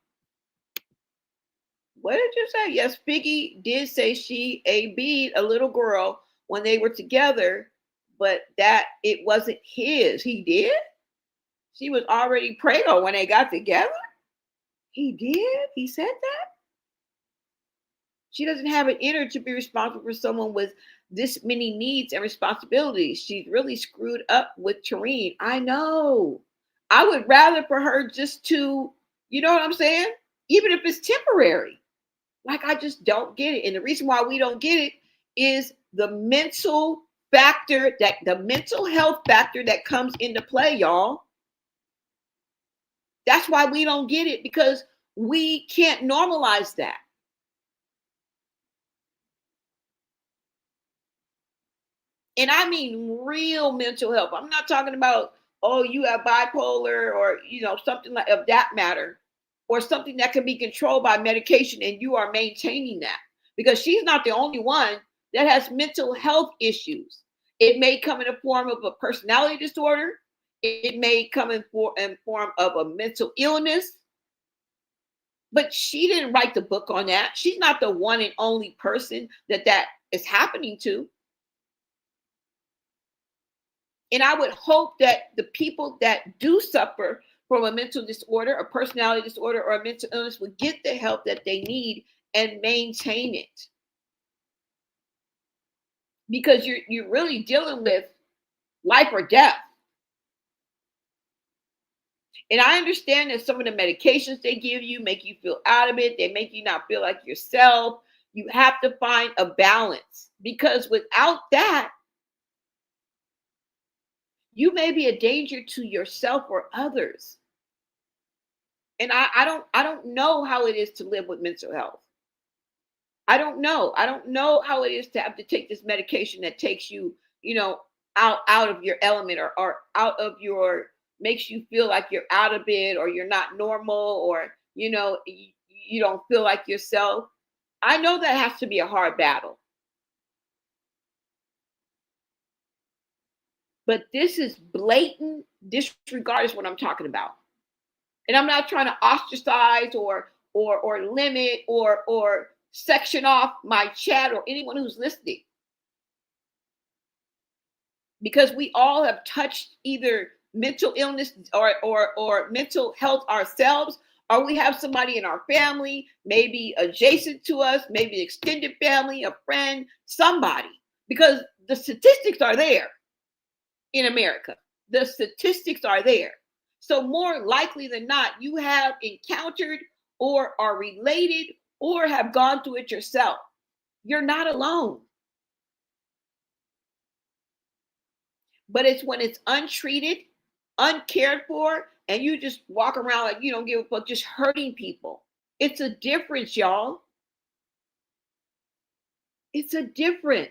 What did you say? Yes, Figgy did say she AB'd a little girl when they were together, but that it wasn't his. He did? She was already pregnant when they got together? He did? He said that? She doesn't have it in her to be responsible for someone with this many needs and responsibilities. She's really screwed up with Tareen. I know. I would rather for her just to, you know what I'm saying? Even if it's temporary. Like, I just don't get it. And the reason why we don't get it is the mental factor, that the mental health factor that comes into play, y'all. That's why we don't get it, because we can't normalize that. And I mean real mental health. I'm not talking about, oh, you have bipolar or, you know, something like of that matter, or something that can be controlled by medication and you are maintaining that. Because she's not the only one that has mental health issues. It may come in the form of a personality disorder. It may come in form of a mental illness. But she didn't write the book on that. She's not the one and only person that is happening to. And I would hope that the people that do suffer from a mental disorder, a personality disorder, or a mental illness would get the help that they need and maintain it. Because you're really dealing with life or death. And I understand that some of the medications they give you make you feel out of it. They make you not feel like yourself. You have to find a balance, because without that, You may be a danger to yourself or others. And I don't know how it is to live with mental health. I don't know. I don't know how it is to have to take this medication that takes you, out of your element, or out of your, makes you feel like you're out of it, or you're not normal, or you don't feel like yourself. I know that has to be a hard battle. But this is blatant disregard is what I'm talking about. And I'm not trying to ostracize or limit or section off my chat or anyone who's listening. Because we all have touched either mental illness or mental health ourselves, or we have somebody in our family, maybe adjacent to us, maybe extended family, a friend, somebody. Because the statistics are there in America. The statistics are there. So more likely than not, you have encountered or are related or have gone through it yourself. You're not alone. But it's when it's untreated, uncared for, and you just walk around like you don't give a fuck, just hurting people. It's a difference, y'all. It's a difference.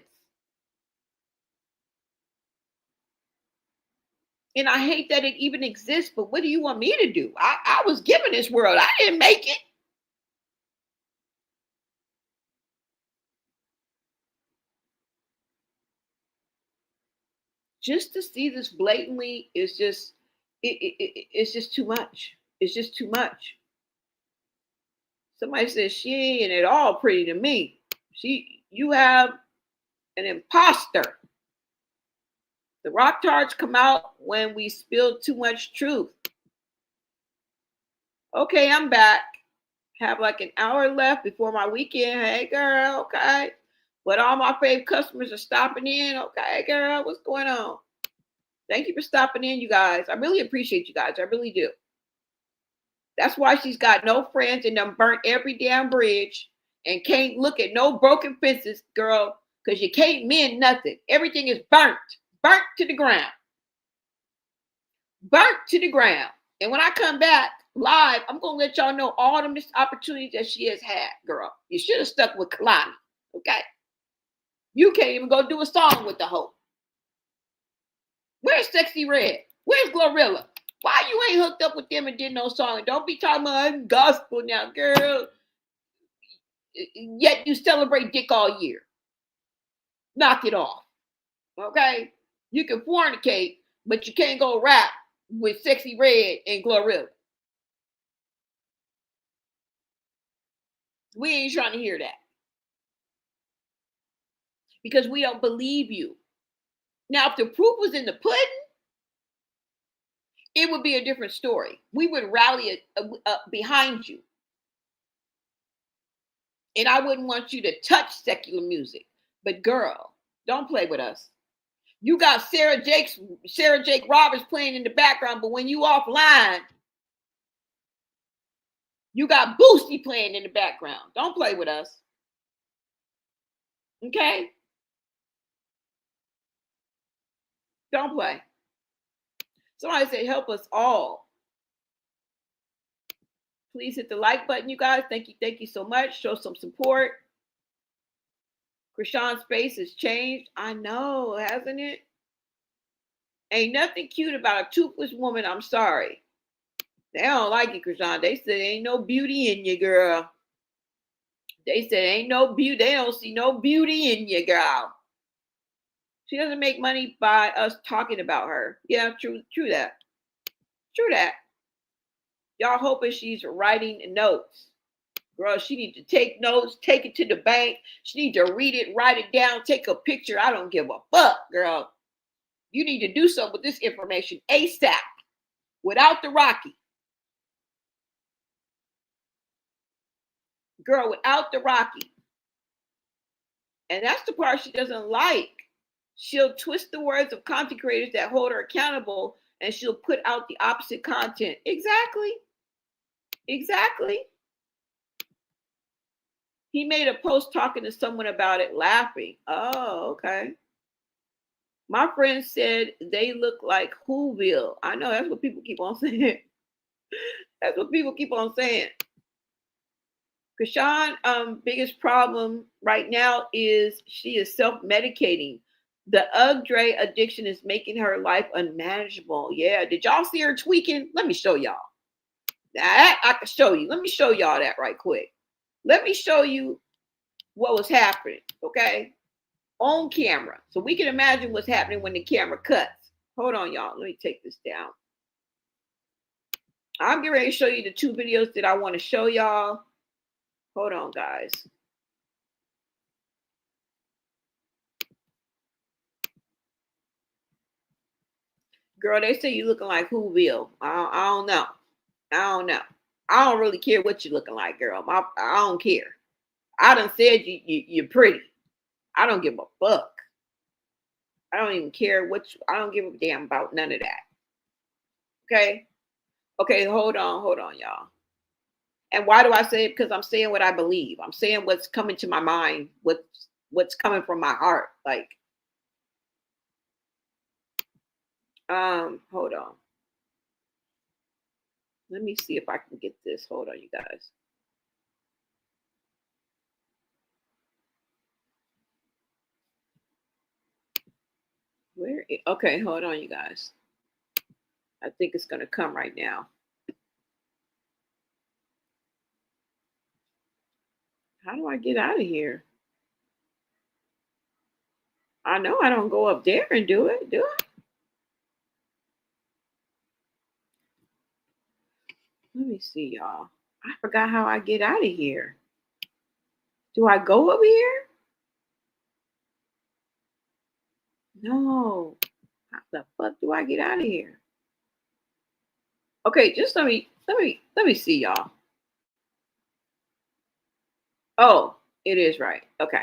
And I hate that it even exists, but what do you want me to do? I was given this world. I didn't make it. Just to see this blatantly is just, it's just too much. It's just too much. Somebody says she ain't at all pretty to me. You have an imposter. The rock tarts come out when we spill too much truth. Okay, I'm back. Have like an hour left before my weekend. Hey, girl, okay. But all my favorite customers are stopping in. Okay, girl, what's going on? Thank you for stopping in, you guys. I really appreciate you guys. I really do. That's why she's got no friends and done burnt every damn bridge and can't look at no broken fences, girl, because you can't mend nothing. Everything is burnt to the ground. Burnt to the ground. And when I come back live, I'm going to let y'all know all the missed opportunities that she has had, girl. You should have stuck with Kalani, okay? You can't even go do a song with the hoe. Where's Sexy Red? Where's Glorilla? Why you ain't hooked up with them and did no song? And don't be talking about gospel now, girl. Yet you celebrate dick all year. Knock it off, okay? You can fornicate, but you can't go rap with Sexy Red and Glorilla. We ain't trying to hear that. Because we don't believe you. Now, if the proof was in the pudding, it would be a different story. We would rally behind you. And I wouldn't want you to touch secular music. But girl, don't play with us. You got Sarah Jake Roberts playing in the background, but when you offline, you got Boosie playing in the background. Don't play with us. Okay? Don't play. Somebody said, help us all. Please hit the like button, you guys. Thank you so much. Show some support. Chrisean's face has changed. I know, hasn't it? Ain't nothing cute about a toothless woman. I'm sorry. They don't like it, Chrisean. They said ain't no beauty in you, girl. They said ain't no beauty. They don't see no beauty in you, girl. She doesn't make money by us talking about her. Yeah, true that. True that. Y'all hoping she's writing notes. Girl, she need to take notes, take it to the bank. She need to read it, write it down, take a picture. I don't give a fuck, girl. You need to do something with this information ASAP without the Rocky. Girl, without the Rocky. And that's the part she doesn't like. She'll twist the words of content creators that hold her accountable, and she'll put out the opposite content. Exactly. He made a post talking to someone about it, laughing. Oh, okay. My friend said they look like Whoville. I know that's what people keep on saying. That's what people keep on saying. Chrisean, biggest problem right now is she is self-medicating. The Ugdre addiction is making her life unmanageable. Yeah, did y'all see her tweaking? Let me show y'all. That I can show you. Let me show y'all that right quick. Let me show you what was happening, okay? On camera. So we can imagine what's happening when the camera cuts. Hold on, y'all. Let me take this down. I'm getting ready to show you the 2 videos that I want to show y'all. Hold on, guys. Girl, they say you looking like Whoville. I don't know. I don't know. I don't really care what you looking like, girl. I don't care. I done said you're pretty. I don't give a fuck. I don't even care I don't give a damn about none of that. Okay? Okay, hold on, y'all. And why do I say it? Because I'm saying what I believe. I'm saying what's coming to my mind, what's coming from my heart. Like, hold on. Let me see if I can get this. Hold on, you guys. Okay, hold on, you guys. I think it's gonna come right now. How do I get out of here? I know I don't go up there and do it, do I? Let me see, y'all. I forgot how I get out of here. Do I go up here? No. How the fuck do I get out of here? Okay, just let me see, y'all. Oh, it is right. Okay.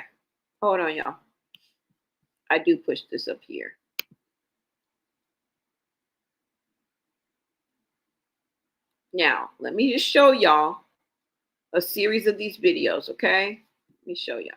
Hold on, y'all. I do push this up here. Now, let me just show y'all a series of these videos, okay? Let me show y'all.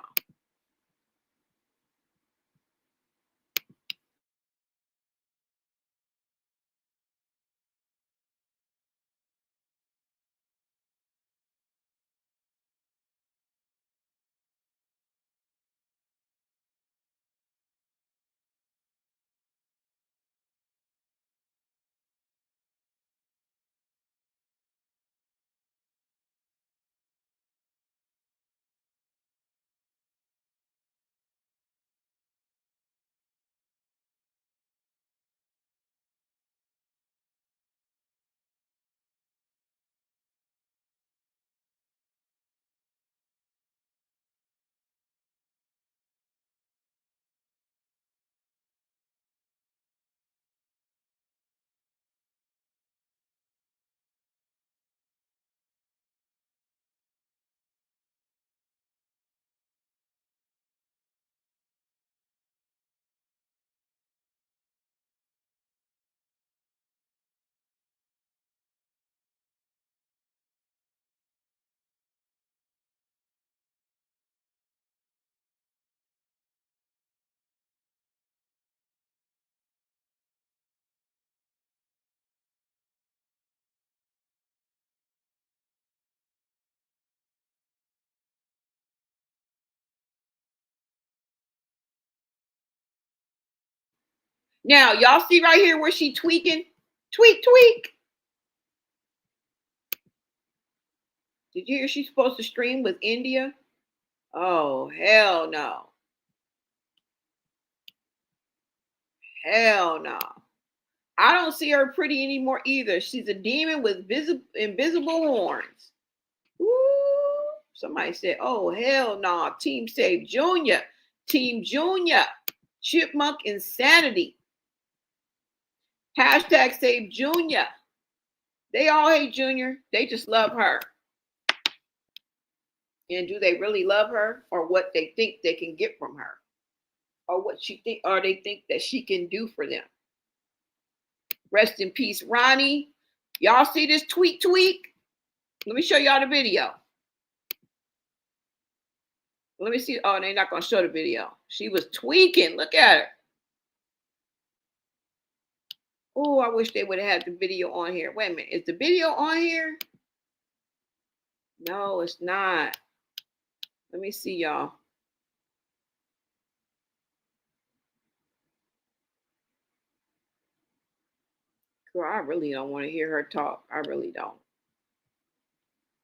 Now, y'all see right here where she tweaking? Tweak, tweak. Did you hear she's supposed to stream with India? Oh, hell no. Hell no. I don't see her pretty anymore either. She's a demon with invisible horns. Woo. Somebody said, oh, hell no. Team Save Junior. Team Junior. Chipmunk insanity. Hashtag Save Junior. They all hate Junior. They just love her. And do they really love her, or what they think they can get from her, or what she think, or they think that she can do for them? Rest in peace, Ronnie. Y'all see this tweak? Let me show y'all the video. Let me see. Oh, they're not gonna show the video. She was tweaking. Look at her. Oh, I wish they would have had the video on here. Wait a minute. Is the video on here? No, it's not. Let me see, y'all. Girl, I really don't want to hear her talk. I really don't.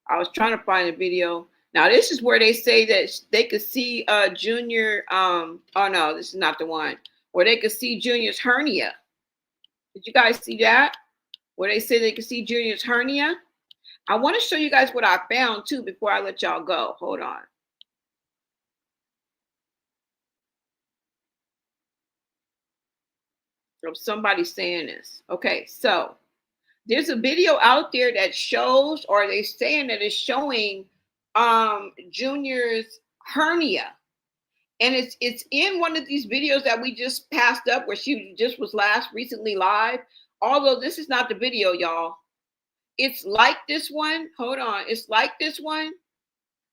I was trying to find a video. Now, this is where they say that they could see Junior. Oh, no, this is not the one. Where they could see Junior's hernia. Did you guys see that? Where they say they could see Junior's hernia? I want to show you guys what I found, too, before I let y'all go. Hold on. From somebody saying this. Okay, so there's a video out there that shows, or they saying that it's showing Junior's hernia. And it's in one of these videos that we just passed up where she just was recently live. Although this is not the video, y'all. It's like this one. Hold on. It's like this one,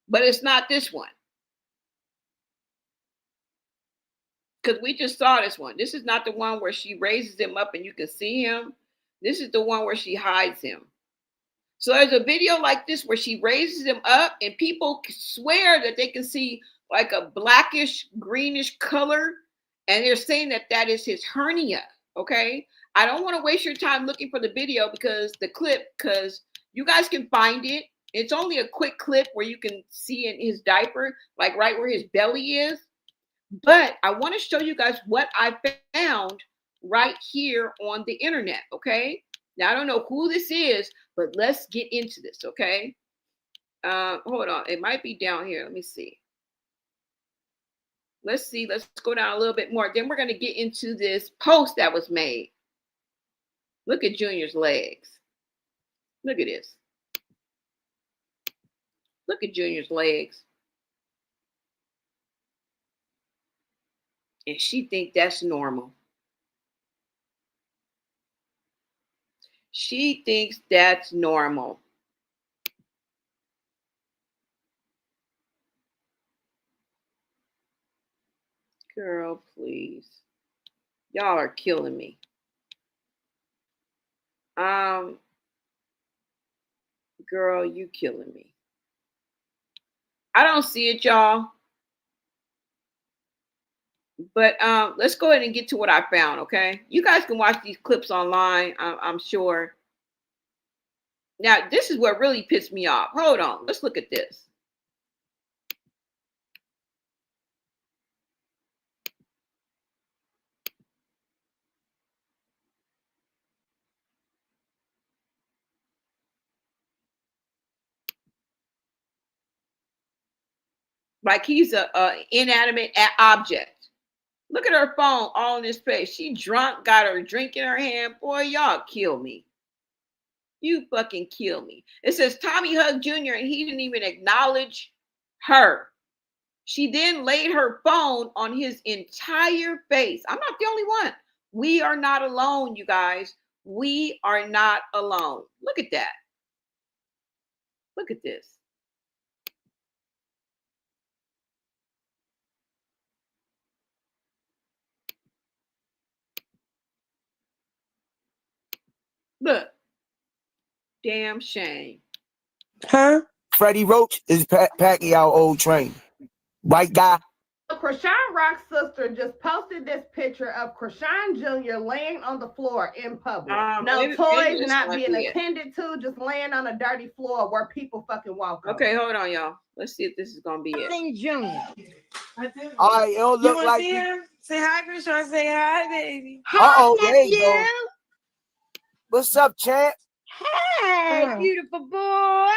but it's not this one. Because we just saw this one. This is not the one where she raises him up and you can see him. This is the one where she hides him. So there's a video like this where she raises him up and people swear that they can see like a blackish, greenish color. And they're saying that that is his hernia, okay? I don't want to waste your time looking for the video because you guys can find it. It's only a quick clip where you can see in his diaper, like right where his belly is. But I want to show you guys what I found right here on the internet, okay? Now, I don't know who this is, but let's get into this, okay? Hold on. It might be down here. Let me see. Let's see. Let's go down a little bit more. Then we're going to get into this post that was made. Look at Junior's legs. Look at this. Look at Junior's legs. And she thinks that's normal. She thinks that's normal. Girl, please. Y'all are killing me. Girl, you killing me. I don't see it, y'all. But let's go ahead and get to what I found, okay? You guys can watch these clips online, I'm sure. Now, this is what really pissed me off. Hold on. Let's look at this. Like he's a inanimate object. Look at her phone all in his face. She drunk, got her drink in her hand. Boy, y'all kill me. You fucking kill me. It says Tommy hugged Junior and he didn't even acknowledge her. She then laid her phone on his entire face. I'm not the only one. We are not alone, you guys. We are not alone. Look at that. Look at this. Look. Damn shame. Huh? Freddie Roach is Pacquiao old train. White guy. Chrisean Rock's sister just posted this picture of Chrisean Jr. laying on the floor in public. No toys, not being attended to, just laying on a dirty floor where people fucking walk on. Okay, hold on, y'all. Let's see if this is gonna be it. Junior. All right, it don't look like see him? Say hi, Chrisean. Say hi, baby. Uh-oh, there you go. What's up, champ? Hey, beautiful boy.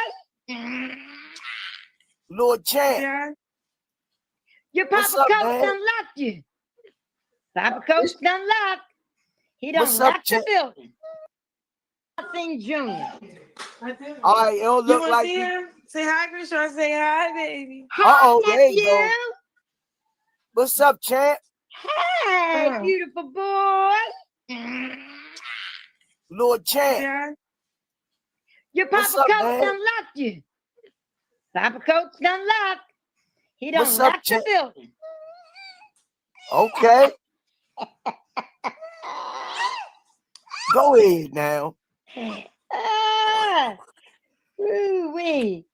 Lord champ. Yeah. Your Papa What's up, Coach man? done left you. Papa Coach done left. He done What's up, left the building. Nothing Junior. All right, it don't look like see him? Say hi, Chrisean. Say hi, baby. Uh-oh, there you go. What's up, champ? Hey, beautiful boy. Lord champ. Yeah. Your Papa What's up, Coach man? done left you. Papa Coach done left. He done What's up, left the champ? building. Okay. Go ahead now. Ah, woo-wee.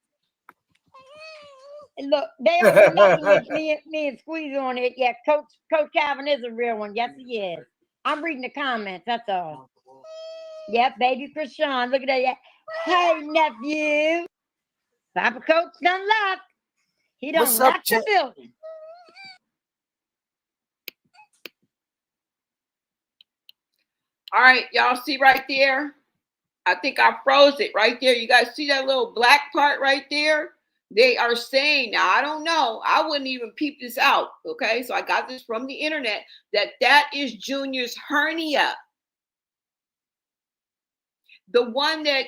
Look, they don't do nothing with me and Squeeze on it. Yeah, Coach Calvin is a real one. Yes, he is. I'm reading the comments. That's all. Yep, baby Chrisean. Look at that. Hey, nephew. Papa Coach done left. He done What's up, left the building. All right, y'all see right there? I think I froze it right there. You guys see that little black part right there? They are saying, now I don't know, I wouldn't even peep this out, okay? So I got this from the internet, that is Junior's hernia. The one that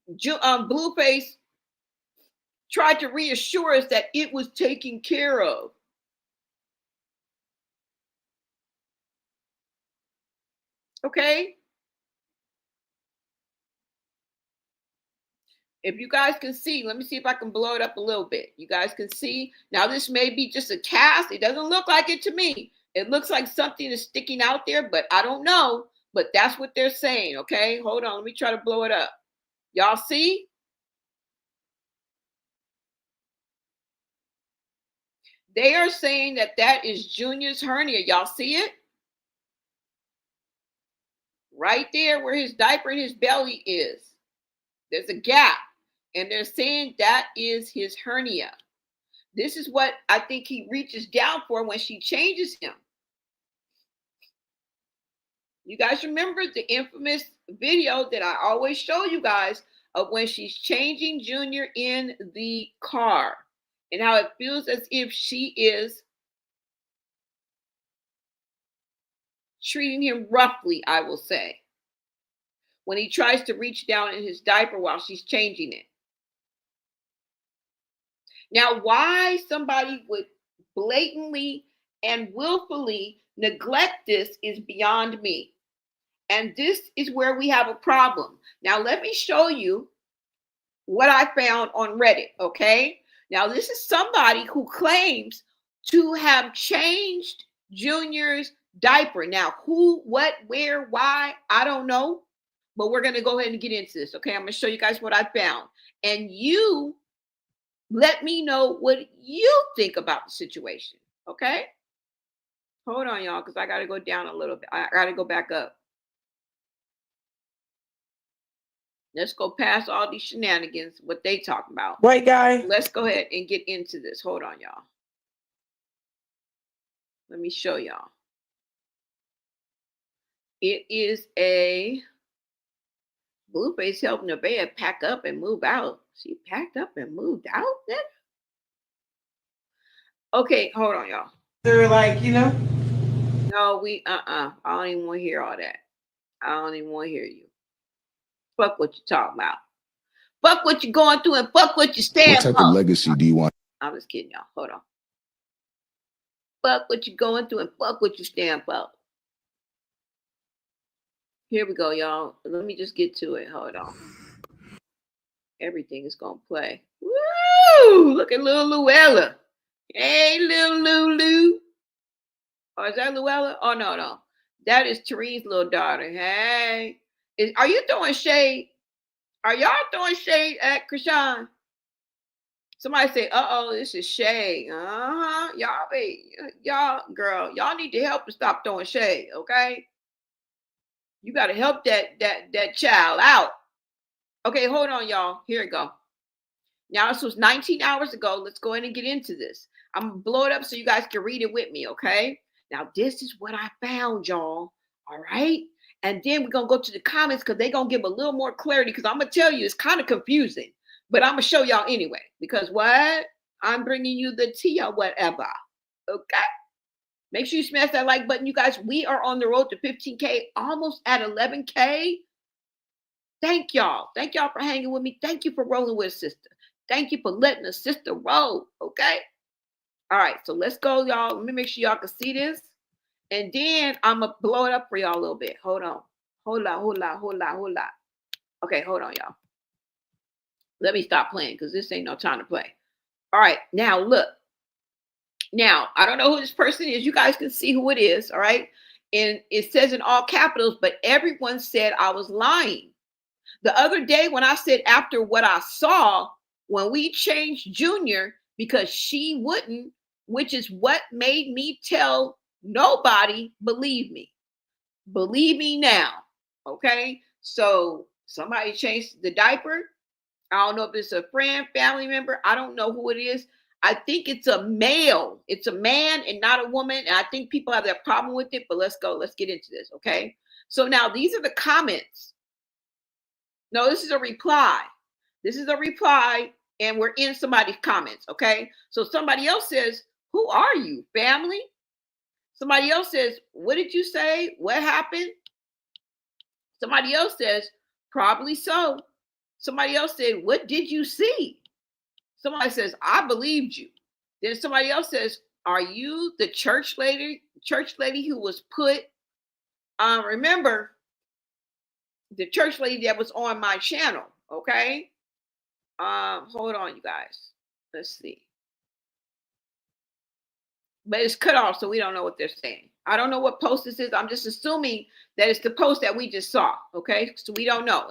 Blueface tried to reassure us that it was taken care of. Okay? If you guys can see, let me see if I can blow it up a little bit. You guys can see. Now, this may be just a cast. It doesn't look like it to me. It looks like something is sticking out there, but I don't know. But that's what they're saying, okay? Hold on. Let me try to blow it up. Y'all see? They are saying that is Junior's hernia. Y'all see it? Right there where his diaper and his belly is. There's a gap. And they're saying that is his hernia. This is what I think he reaches down for when she changes him. You guys remember the infamous video that I always show you guys of when she's changing Junior in the car and how it feels as if she is treating him roughly, I will say, when he tries to reach down in his diaper while she's changing it. Now, why somebody would blatantly and willfully neglect this is beyond me. And this is where we have a problem. Now, let me show you what I found on Reddit, okay? Now, this is somebody who claims to have changed Junior's diaper. Now, who, what, where, why, I don't know. But we're going to go ahead and get into this, okay? I'm going to show you guys what I found. And you let me know what you think about the situation, okay? Hold on, y'all, because I got to go down a little bit. I got to go back up. Let's go past all these shenanigans, what they talk about. White guy. Let's go ahead and get into this. Hold on, y'all. Let me show y'all. It is a Blueface helping the bed pack up and move out. She packed up and moved out then? Okay, hold on, y'all. They're like, you know? No, I don't even want to hear all that. I don't even want to hear you. Fuck what you talking about. Fuck what you're going through and fuck what you stand for. What type of legacy do you want? I'm just kidding, y'all. Hold on. Fuck what you're going through and fuck what you stand for. Here we go, y'all. Let me just get to it. Hold on. Everything is going to play. Woo! Look at little Luella. Hey, little Lulu. Oh, is that Luella? Oh, no. That is Teresa's little daughter. Hey. Are you throwing shade? Are y'all throwing shade at Chrisean? Somebody say, uh-oh, this is shade. Uh-huh. Y'all need to help to stop throwing shade, okay? You got to help that child out. Okay, hold on, y'all. Here we go. Now, this was 19 hours ago. Let's go ahead and get into this. I'm going to blow it up so you guys can read it with me, okay? Now, this is what I found, y'all. All right? And then we're going to go to the comments because they're going to give a little more clarity because I'm going to tell you it's kind of confusing. But I'm going to show y'all anyway. Because what? I'm bringing you the tea or whatever. Okay? Make sure you smash that like button, you guys. We are on the road to 15K, almost at 11K. Thank y'all. Thank y'all for hanging with me. Thank you for rolling with a sister. Thank you for letting a sister roll, okay? All right, so let's go, y'all. Let me make sure y'all can see this. And then I'm going to blow it up for y'all a little bit. Hold on. Hold on. Okay, hold on, y'all. Let me stop playing because this ain't no time to play. All right, now look. Now, I don't know who this person is. You guys can see who it is, all right? And it says in all capitals, but everyone said I was lying. The other day when I said after what I saw, when we changed Junior because she wouldn't, which is what made me tell nobody, believe me. Believe me now. Okay? So somebody changed the diaper. I don't know if it's a friend, family member. I don't know who it is. I think it's a male. It's a man and not a woman. And I think people have that problem with it, but let's go. Let's get into this. Okay? So now these are the comments. No, this is a reply. This is a reply, and we're in somebody's comments, okay? So somebody else says, who are you, family? Somebody else says, what did you say? What happened? Somebody else says, probably so. Somebody else said, what did you see? Somebody says, I believed you. Then somebody else says, are you the church lady who was put, remember, the church lady that was on my channel, okay? Hold on, you guys. Let's see. But it's cut off, so we don't know what they're saying. I don't know what post this is. I'm just assuming that it's the post that we just saw, okay? So we don't know.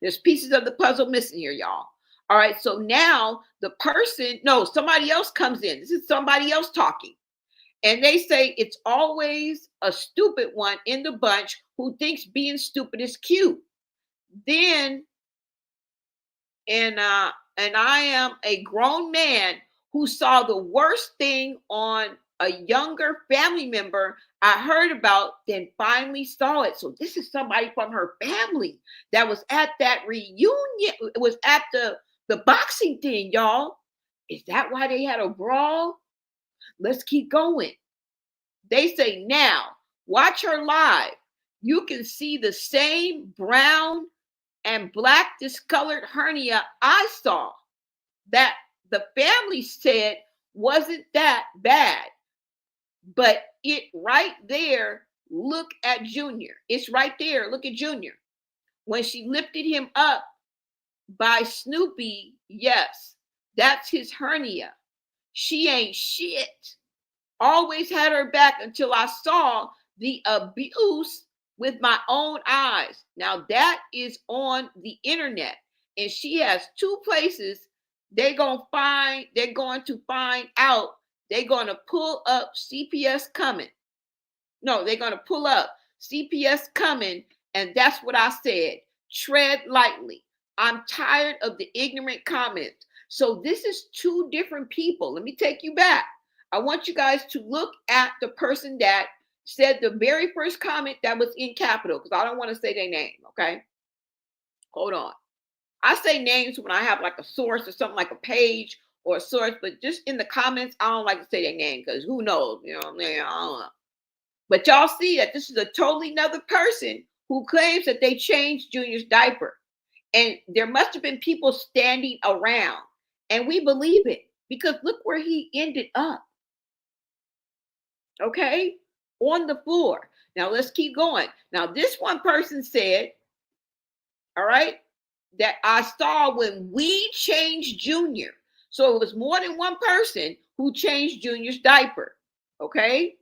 There's pieces of the puzzle missing here, y'all. All right, so now the person, no, somebody else comes in. This is somebody else talking. And they say it's always a stupid one in the bunch who thinks being stupid is cute. Then, and I am a grown man who saw the worst thing on a younger family member I heard about, then finally saw it. So this is somebody from her family that was at that reunion. It was at the boxing thing, y'all. Is that why they had a brawl? Let's keep going. They say now, watch her live. You can see the same brown and black discolored hernia I saw that the family said wasn't that bad. But it right there, look at Junior. It's right there. Look at Junior. When she lifted him up by Snoopy, yes, that's his hernia. She ain't shit. Always had her back until I saw the abuse with my own eyes. Now that is on the internet, and she has two places they're going to find out. They're going to pull up CPS coming. No, they're going to pull up CPS coming, and that's what I said. Tread lightly. I'm tired of the ignorant comments. So this is two different people. Let me take you back. I want you guys to look at the person that said the very first comment that was in capital, because I don't want to say their name, okay? Hold on. I say names when I have like a source or something, like a page or a source, but just in the comments, I don't like to say their name because who knows, you know what I mean? I don't know. But y'all see that this is a totally another person who claims that they changed Junior's diaper. And there must have been people standing around. And we believe it because look where he ended up. Okay? On the floor. Now let's keep going. Now this one person said, all right, that I saw when we changed Junior. So it was more than one person who changed Junior's diaper. Okay?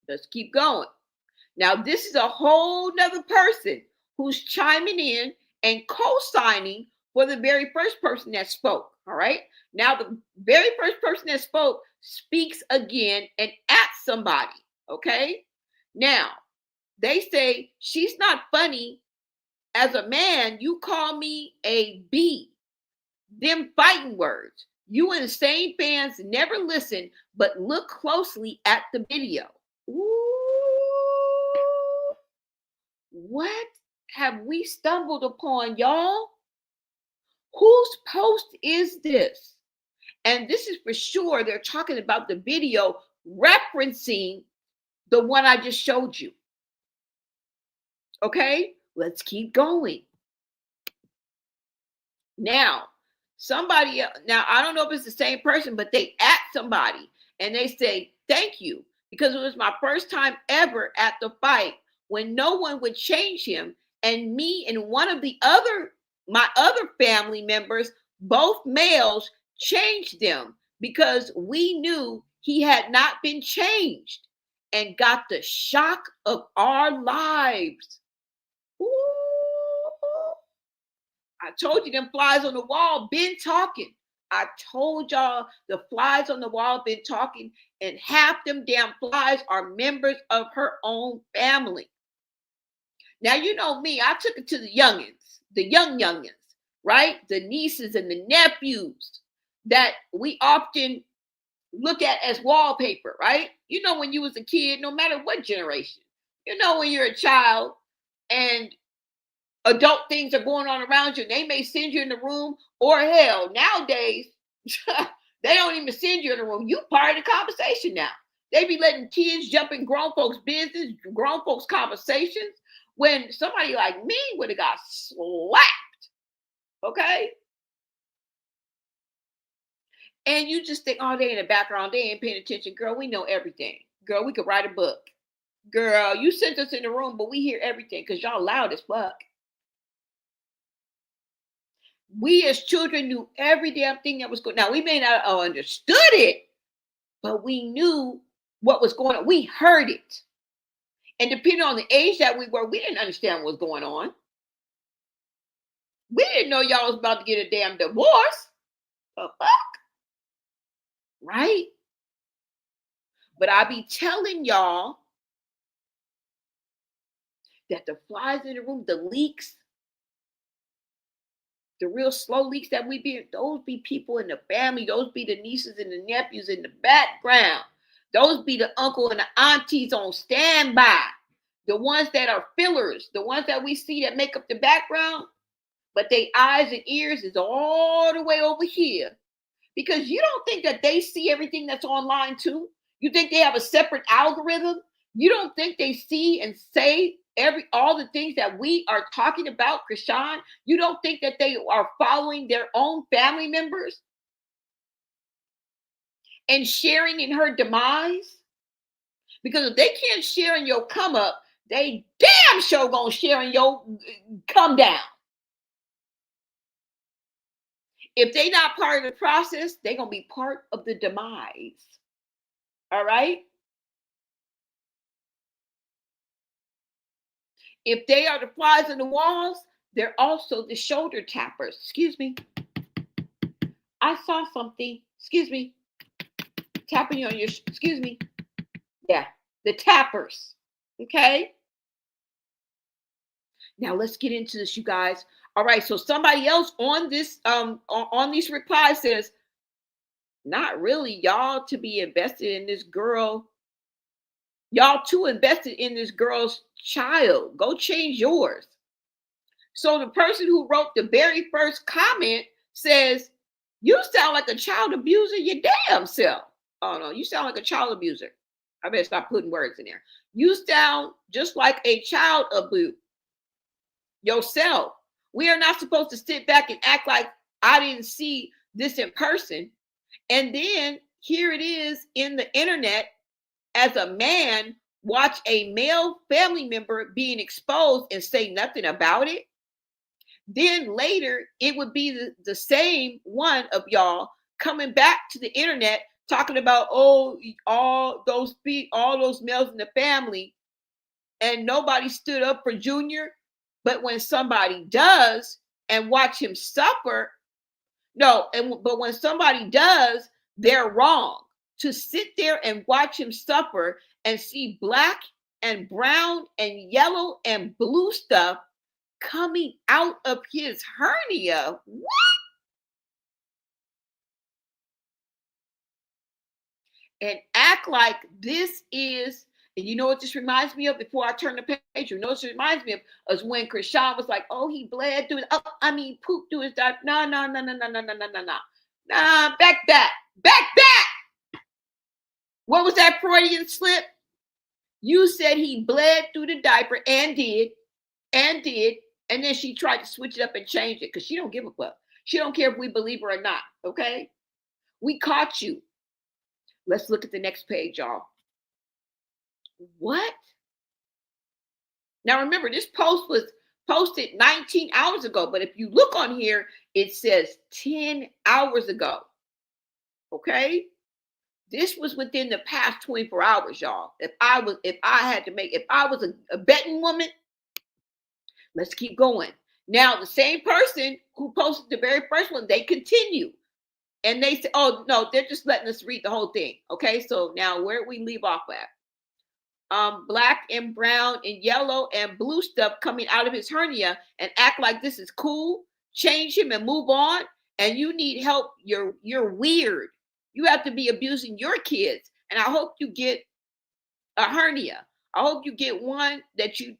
Let's keep going. Now this is a whole nother person who's chiming in and co-signing for the very first person that spoke. All right. Now the very first person that spoke speaks again and at somebody. Okay. Now they say she's not funny. As a man, you call me a B. Them fighting words. You insane fans never listen, but look closely at the video. Ooh, what have we stumbled upon, y'all? Whose post is this? And this is for sure, they're talking about the video referencing the one I just showed you. Okay, let's keep going. Now, somebody else, now I don't know if it's the same person, but they at somebody and they say, thank you, because it was my first time ever at the fight when no one would change him. And me and one of my other family members, both males, changed them because we knew he had not been changed. and got the shock of our lives. Ooh. I told you them flies on the wall been talking. I told y'all the flies on the wall been talking, and half them damn flies are members of her own family. Now, you know me, I took it to the youngins, the youngins, right? The nieces and the nephews that we often look at as wallpaper, right? You know, when you was a kid, no matter what generation, you know, when you're a child and adult things are going on around you, and they may send you in the room, or hell, nowadays, they don't even send you in the room. You part of the conversation now. They be letting kids jump in grown folks' business, grown folks' conversations, when somebody like me would have got slapped. Okay? And you just think, oh, they in the background, they ain't paying attention. Girl, we know everything. Girl, we could write a book. Girl, you sent us in the room, but we hear everything because y'all loud as fuck. We as children knew every damn thing that was going on. Now, we may not have understood it, but we knew what was going on. We heard it. And depending on the age that we were, we didn't understand what was going on. We didn't know y'all was about to get a damn divorce. The fuck? Right? But I be telling y'all that the flies in the room, the leaks, the real slow leaks that we be, those be people in the family. Those be the nieces and the nephews in the background. Those be the uncle and the aunties on standby. The ones that are fillers, the ones that we see that make up the background, but their eyes and ears is all the way over here. Because you don't think that they see everything that's online too? You think they have a separate algorithm? You don't think they see and say all the things that we are talking about, Chrisean? You don't think that they are following their own family members and sharing in her demise? Because if they can't share in your come up, they damn sure gonna share in your come down. If they not part of the process, they're gonna be part of the demise. All right? If they are the flies on the walls, they're also the shoulder tappers. Excuse me. I saw something. Excuse me. Tapping you on your, excuse me. Yeah, the tappers. Okay? Now let's get into this, you guys. All right, so somebody else on this, on these replies says, not really y'all to be invested in this girl. Y'all too invested in this girl's child. Go change yours. So the person who wrote the very first comment says, you sound like a child abuser your damn self. Oh no, you sound like a child abuser. I better stop putting words in there. You sound just like a child abuser yourself. We are not supposed to sit back and act like I didn't see this in person. And then here it is in the internet as a man watch a male family member being exposed and say nothing about it. Then later it would be the same one of y'all coming back to the internet talking about, oh, all those males in the family, and nobody stood up for Junior. But when somebody does and watch him suffer, but when somebody does, they're wrong. To sit there and watch him suffer and see black and brown and yellow and blue stuff coming out of his hernia. What? And act like this is, and you know what this reminds me of before I turn the page? You know what this reminds me of is when Chrisean was like, oh, he bled through pooped through his diaper. No. Nah, back that. What was that Freudian slip? You said he bled through the diaper and did. And then she tried to switch it up and change it because she don't give a fuck. She don't care if we believe her or not, okay? We caught you. Let's look at the next page, y'all. What? Now remember, this post was posted 19 hours ago, but if you look on here, it says 10 hours ago. Okay? This was within the past 24 hours, y'all. If I was a betting woman, let's keep going. Now, the same person who posted the very first one, they continue. And they say, oh, no, they're just letting us read the whole thing. Okay, so now where we leave off at? Black and brown and yellow and blue stuff coming out of his hernia and act like this is cool. Change him and move on. And you need help. You're weird. You have to be abusing your kids. And I hope you get a hernia. I hope you get one that you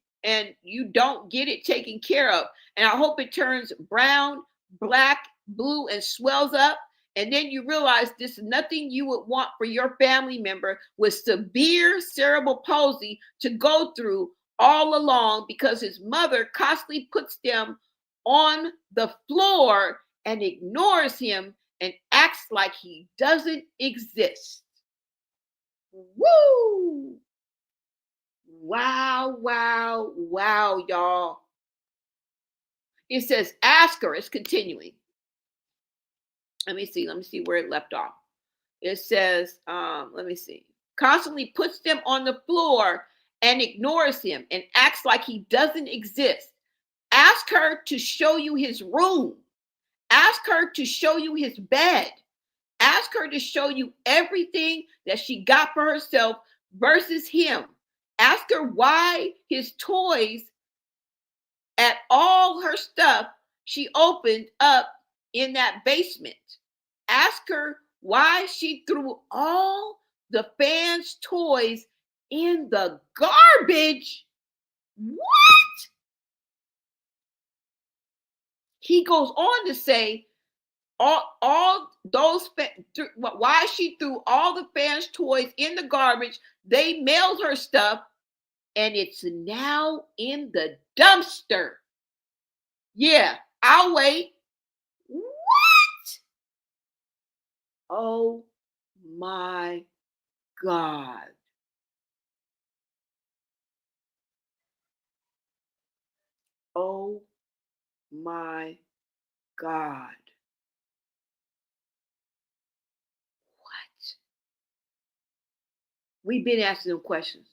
don't get it taken care of. And I hope it turns brown, black, blue, and swells up. And then you realize this is nothing you would want for your family member with severe cerebral palsy to go through all along, because his mother constantly puts them on the floor and ignores him and acts like he doesn't exist. Woo! Wow, wow, wow, y'all. It says, ask her. It's continuing. Let me see where it left off. It says, let me see. Constantly puts them on the floor and ignores him and acts like he doesn't exist. Ask her to show you his room. Ask her to show you his bed. Ask her to show you everything that she got for herself versus him. Ask her why his toys and all her stuff she opened up in that basement. Ask her why she threw all the fans' toys in the garbage. What? He goes on to say, all those why she threw all the fans' toys in the garbage. They mailed her stuff, and it's now in the dumpster. Yeah, I'll wait. What? Oh my God. Oh my God. What? We've been asking them questions.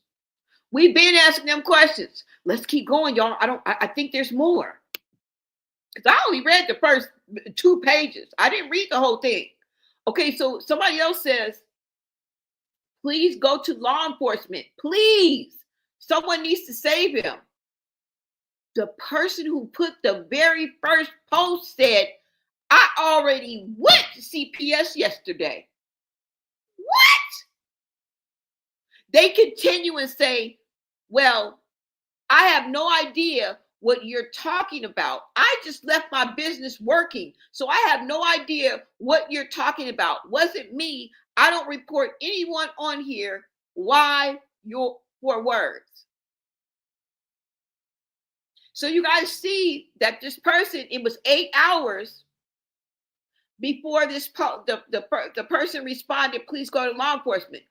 We've been asking them questions. Let's keep going, y'all. I think there's more. Because I only read the first 2 pages. I didn't read the whole thing. Okay, so somebody else says, please go to law enforcement. Please. Someone needs to save him. The person who put the very first post said, I already went to CPS yesterday. What? They continue and say, well, I have no idea what you're talking about. I just left my business working, so I have no idea what you're talking about. Wasn't me. I don't report anyone on here. Why your words? So you guys see that this person, it was 8 hours before this the person responded, please go to law enforcement.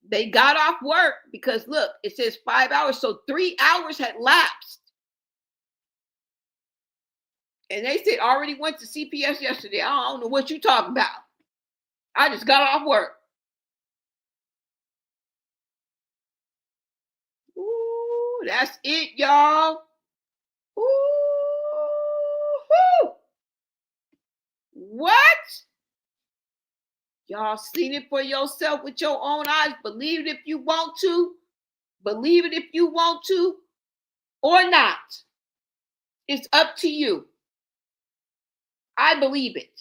They got off work because look, it says 5 hours, so 3 hours had lapsed. And they said, already went to CPS yesterday. I don't know what you talking about. I just got off work. Ooh, that's it, y'all. Ooh, what? Y'all seen it for yourself with your own eyes. Believe it if you want to. Believe it if you want to or not. It's up to you. I believe it.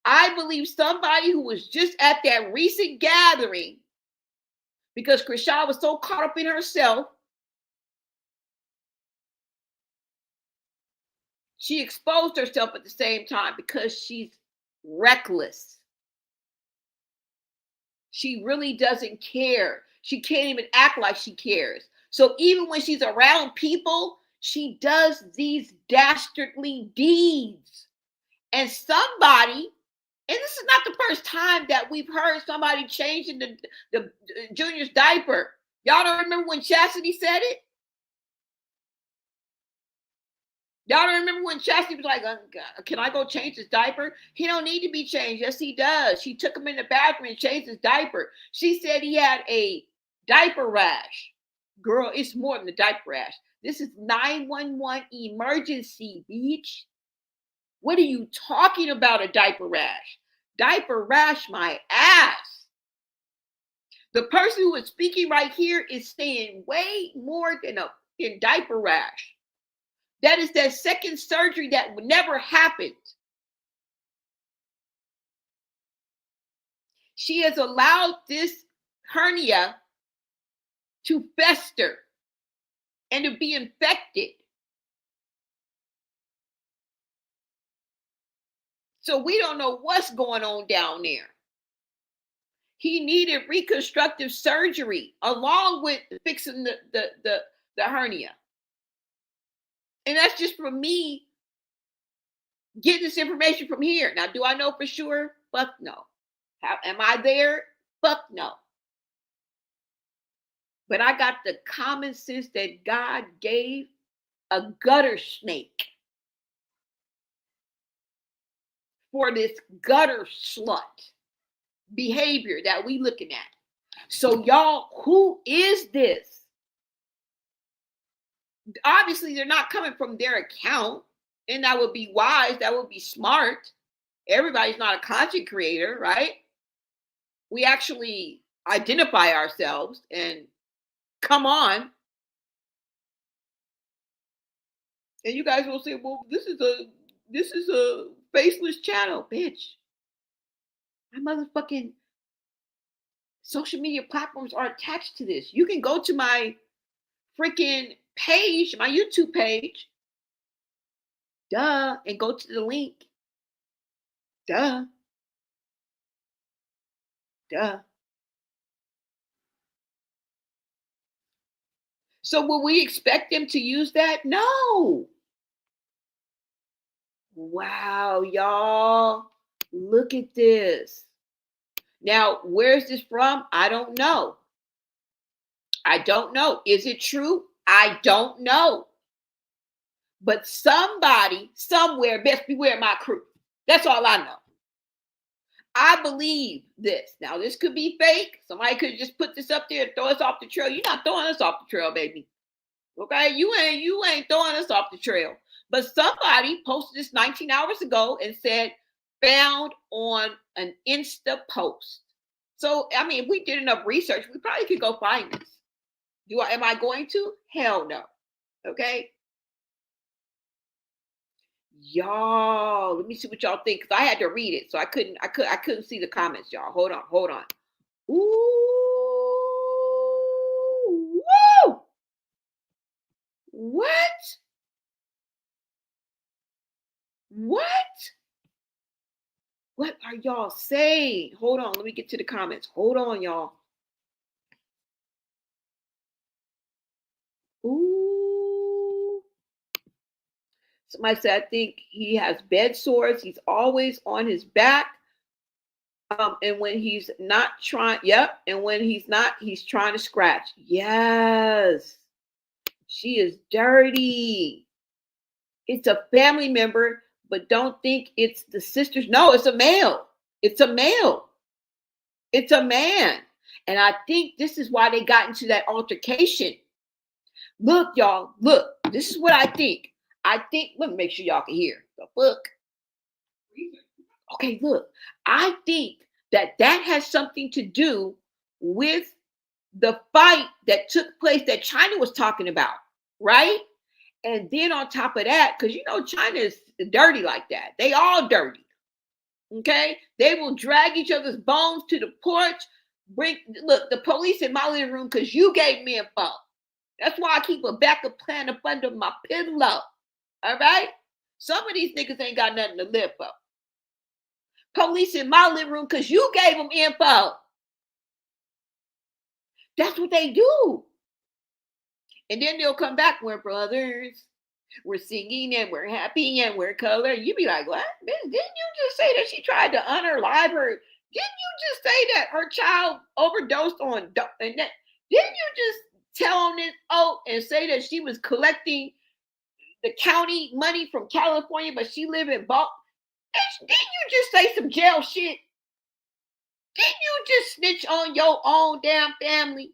I believe somebody who was just at that recent gathering, because Chrisean was so caught up in herself, she exposed herself at the same time because she's reckless. She really doesn't care. She can't even act like she cares. So even when she's around people, she does these dastardly deeds. And somebody, and this is not the first time that we've heard somebody changing the Junior's diaper. Y'all don't remember when Chastity said it? Y'all don't remember when Chastity was like, can I go change his diaper? He don't need to be changed. Yes, he does. She took him in the bathroom and changed his diaper. She said he had a diaper rash. Girl, it's more than a diaper rash. This is 911 emergency, bitch. What are you talking about, a diaper rash? Diaper rash my ass. The person who is speaking right here is saying way more than a diaper rash. That is that second surgery that never happened. She has allowed this hernia to fester and to be infected. So we don't know what's going on down there. He needed reconstructive surgery along with fixing the hernia. And that's just from me getting this information from here. Now, do I know for sure? Fuck no. Am I there? Fuck no. But I got the common sense that God gave a gutter snake for this gutter slut behavior that we looking at. So y'all, who is this? Obviously, they're not coming from their account, and that would be wise. That would be smart. Everybody's not a content creator, right? We actually identify ourselves and come on. And you guys will say, well, this is a faceless channel, bitch. My motherfucking social media platforms are attached to this. You can go to my freaking page, my YouTube page, and go to the link. So will we expect them to use that? No. Wow, y'all. Look at this. Now, where's this from? I don't know. Is it true? I don't know. But somebody, somewhere, best beware my crew. That's all I know. I believe this. Now, this could be fake. Somebody could just put this up there and throw us off the trail. You're not throwing us off the trail, baby. Okay? You ain't throwing us off the trail. But somebody posted this 19 hours ago and said, found on an Insta post. So, I mean, if we did enough research, we probably could go find this. Am I going to? Hell no. Okay? Y'all, let me see what y'all think, because I had to read it, so I couldn't see the comments, y'all. Hold on. Ooh, woo! What? What are y'all saying? Hold on, let me get to the comments. Hold on, y'all. Ooh. Somebody said, I think he has bed sores. He's always on his back. And when he's not trying, and when he's not, he's trying to scratch. Yes. She is dirty. It's a family member, but don't think it's the sisters. No, it's a male. It's a man. And I think this is why they got into that altercation. Look, y'all, look, this is what I think. Let me make sure y'all can hear the book. Okay, look, I think that has something to do with the fight that took place that China was talking about, right? And then on top of that, because China is dirty like that. They all dirty. Okay? They will drag each other's bones to the porch. Look, the police in my living room because you gave me info. That's why I keep a backup plan up under my pillow. All right? Some of these niggas ain't got nothing to live for. Police in my living room because you gave them info. That's what they do. And then they'll come back, we're brothers. We're singing and we're happy and we're color. You be like, what? Didn't you just say that she tried to unalive her? Didn't you just say that her child overdosed on? And that, didn't you just tell on this and say that she was collecting the county money from California, but she live in Baltimore. Didn't you just say some jail shit? Didn't you just snitch on your own damn family?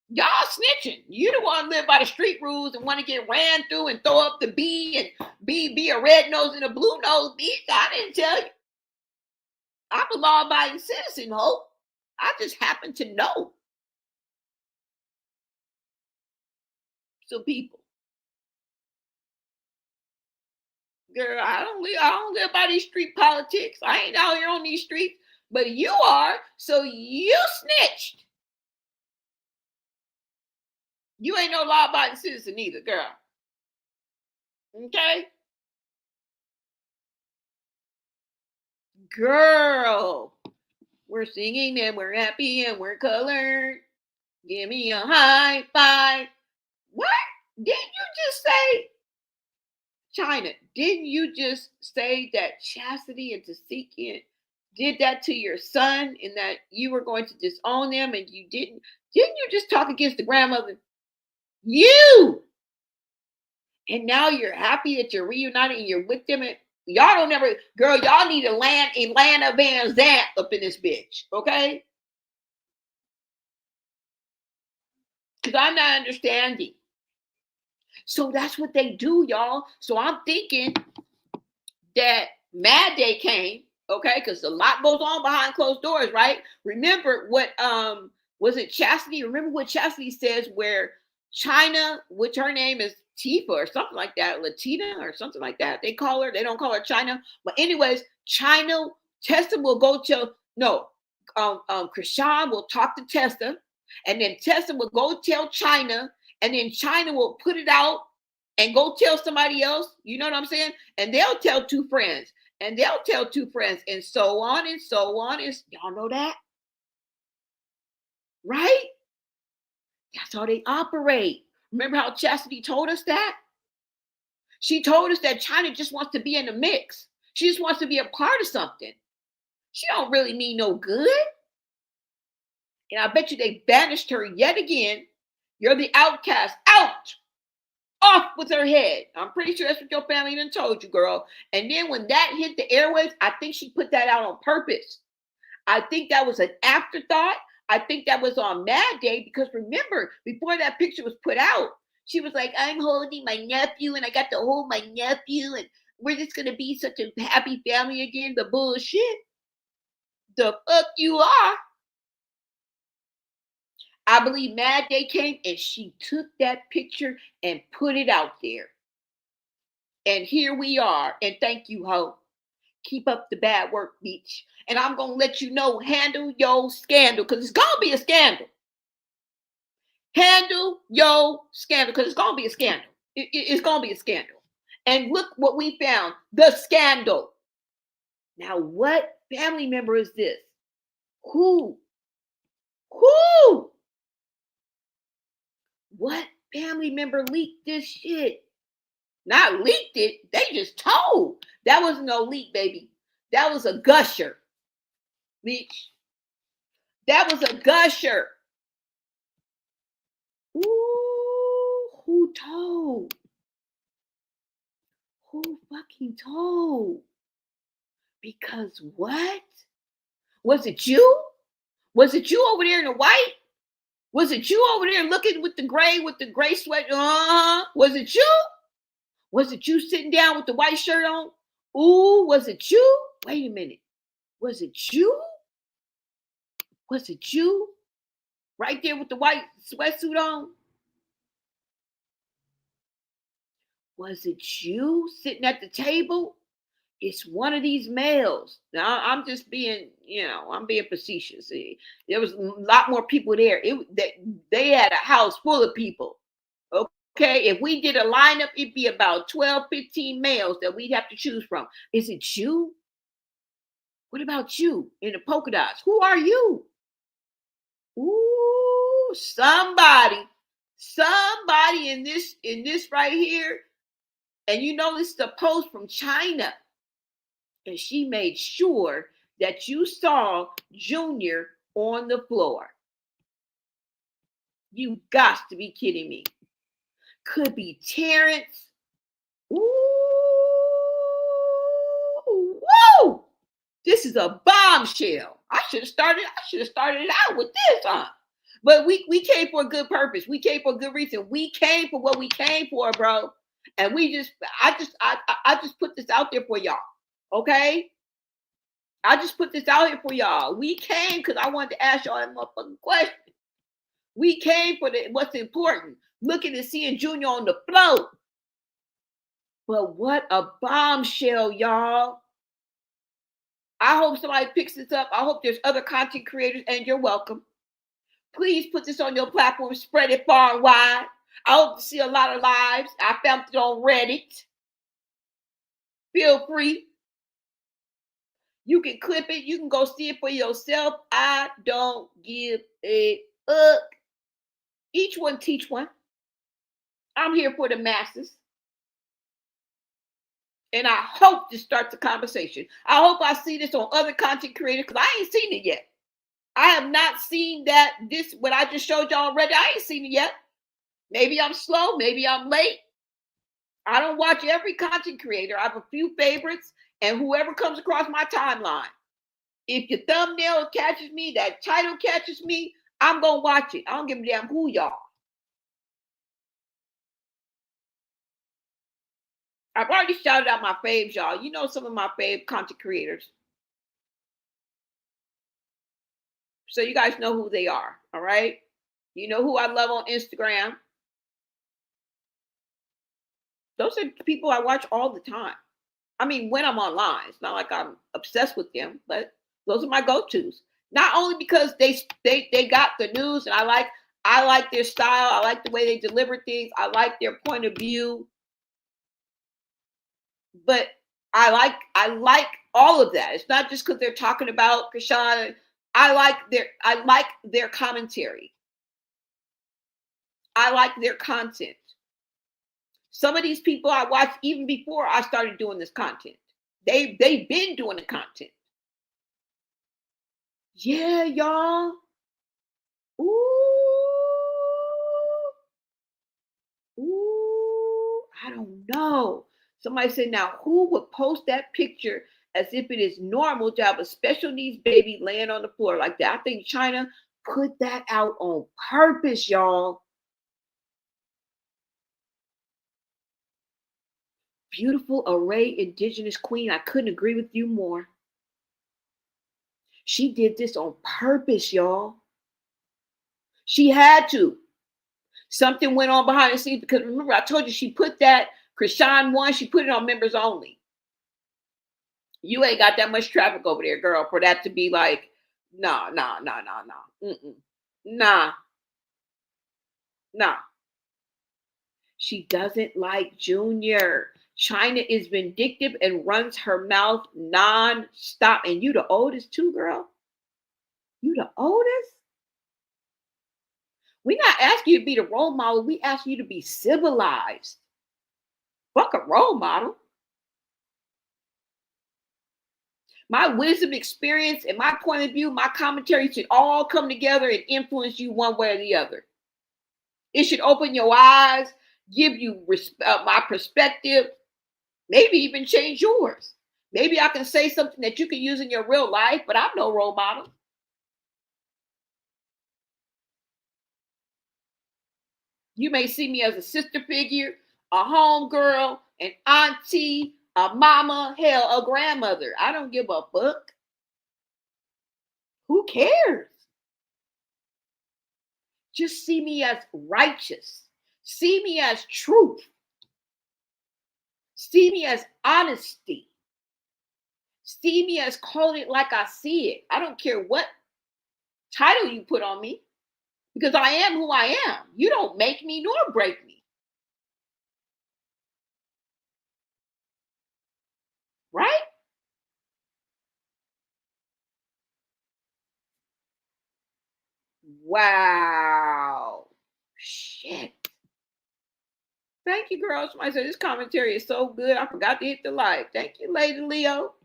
Y'all snitching. You don't want to live by the street rules and want to get ran through and throw up the B and be a red nose and a blue nose, bitch. I didn't tell you. I'm a law-abiding citizen, ho. I just happen to know. So people, girl, I don't live by these street politics. I ain't out here on these streets, but you are. So you snitched. You ain't no law-abiding citizen either, girl. Okay? Girl, we're singing and we're happy and we're colored. Give me a high five. What? Didn't you just say, China, didn't you just say that Chastity and Chrisean did that to your son and that you were going to disown them and you didn't? Didn't you just talk against the grandmother? You! And now you're happy that you're reunited and you're with them. And y'all don't ever, girl, y'all need a Atlanta Van Zant up in this bitch, okay? Because I'm not understanding. So that's what they do, y'all. So I'm thinking that Mad Day came, okay? Because a lot goes on behind closed doors, right? Remember what, was it Chastity? Remember what Chastity says where China, which her name is Tifa or something like that, Latina or something like that. They don't call her China. But anyways, China, Tessa will go to, Chrisean will talk to Tessa, and then Tessa will go tell China, and then China will put it out and go tell somebody else. You know what I'm saying? And they'll tell two friends, and they'll tell two friends, and so on and so on. Y'all know that? Right? That's how they operate. Remember how Chastity told us that? She told us that China just wants to be in the mix. She just wants to be a part of something. She don't really mean no good. And I bet you they banished her yet again. You're the outcast. Out! Off with her head. I'm pretty sure that's what your family done told you, girl. And then when that hit the airwaves, I think she put that out on purpose. I think that was an afterthought. I think that was on Mad Day because remember, before that picture was put out, she was like, I'm holding my nephew and I got to hold my nephew and we're just going to be such a happy family again. The bullshit. The fuck you are. I believe Mad Day came and she took that picture and put it out there. And here we are. And thank you, ho. Keep up the bad work, bitch. And I'm going to let you know, handle your scandal because it's going to be a scandal. Handle your scandal because it's going to be a scandal. It's going to be a scandal. And look what we found. The scandal. Now, what family member is this? Who? What family member leaked this shit? Not leaked it. They just told. That wasn't no leak, baby. That was a gusher. Bitch. That was a gusher. Ooh, who told? Who fucking told? Because what? Was it you? Was it you over there in the white? Was it you over there looking with the gray sweat? Was it you? Was it you sitting down with the white shirt on? Ooh, was it you? Wait a minute. Was it you? Was it you? Right there with the white sweatsuit on? Was it you sitting at the table? It's one of these males. Now, I'm just being, I'm being facetious. There was a lot more people there. They had a house full of people. Okay, if we did a lineup, it'd be about 12, 15 males that we'd have to choose from. Is it you? What about you in the polka dots? Who are you? Ooh, somebody in this right here. And this is a post from China. And she made sure that you saw Junior on the floor. You got to be kidding me. Could be Terrence. Ooh, woo! This is a bombshell. I should have started it out with this, huh? But we came for a good purpose. We came for a good reason. We came for what we came for, bro. And I just put this out there for y'all. Okay? I just put this out here for y'all. We came because I wanted to ask y'all that motherfucking question. We came for what's important. Looking and seeing Junior on the float. But what a bombshell, y'all. I hope somebody picks this up. I hope there's other content creators, and you're welcome. Please put this on your platform. Spread it far and wide. I hope to see a lot of lives. I found it on Reddit. Feel free. You can clip it. You can go see it for yourself. I don't give a fuck. Each one teach one. I'm here for the masses. And I hope this starts a conversation. I hope I see this on other content creators because I ain't seen it yet. I have not seen what I just showed y'all already. I ain't seen it yet. Maybe I'm slow. Maybe I'm late. I don't watch every content creator. I have a few favorites and whoever comes across my timeline. If your thumbnail catches me, that title catches me, I'm going to watch it. I don't give a damn who y'all. I've already shouted out my faves, y'all. You know some of my fave content creators. So you guys know who they are, all right? You know who I love on Instagram. Those are people I watch all the time. I mean, when I'm online. It's not like I'm obsessed with them, but those are my go-tos. Not only because they got the news and I like their style. I like the way they deliver things. I like their point of view. But I like all of that. It's not just because they're talking about Chrisean. I like their commentary. I like their content. Some of these people I watched even before I started doing this content. They've been doing the content. Yeah, y'all. Ooh, I don't know. Somebody said, now who would post that picture as if it is normal to have a special needs baby laying on the floor like that? I think China put that out on purpose, y'all. Beautiful array, indigenous queen. I couldn't agree with you more. She did this on purpose, y'all. She had to. Something went on behind the scenes because remember, I told you she put that Chrisean one, she put it on members only. You ain't got that much traffic over there, girl, for that to be like, nah. Nah. She doesn't like Junior. China is vindictive and runs her mouth non-stop. And you the oldest too, girl. You the oldest? We're not asking you to be the role model. We ask you to be civilized. Fuck a role model. My wisdom, experience, and my point of view, my commentary should all come together and influence you one way or the other. It should open your eyes, give you my perspective, maybe even change yours. Maybe I can say something that you can use in your real life, but I'm no role model. You may see me as a sister figure, a homegirl, an auntie, a mama, hell, a grandmother. I don't give a fuck. Who cares? Just see me as righteous. See me as truth. See me as honesty. See me as calling it like I see it. I don't care what title you put on me because I am who I am. You don't make me nor break me. Right? Wow. Shit. Thank you, girls. Somebody said this commentary is so good. I forgot to hit the like. Thank you, Lady Leo.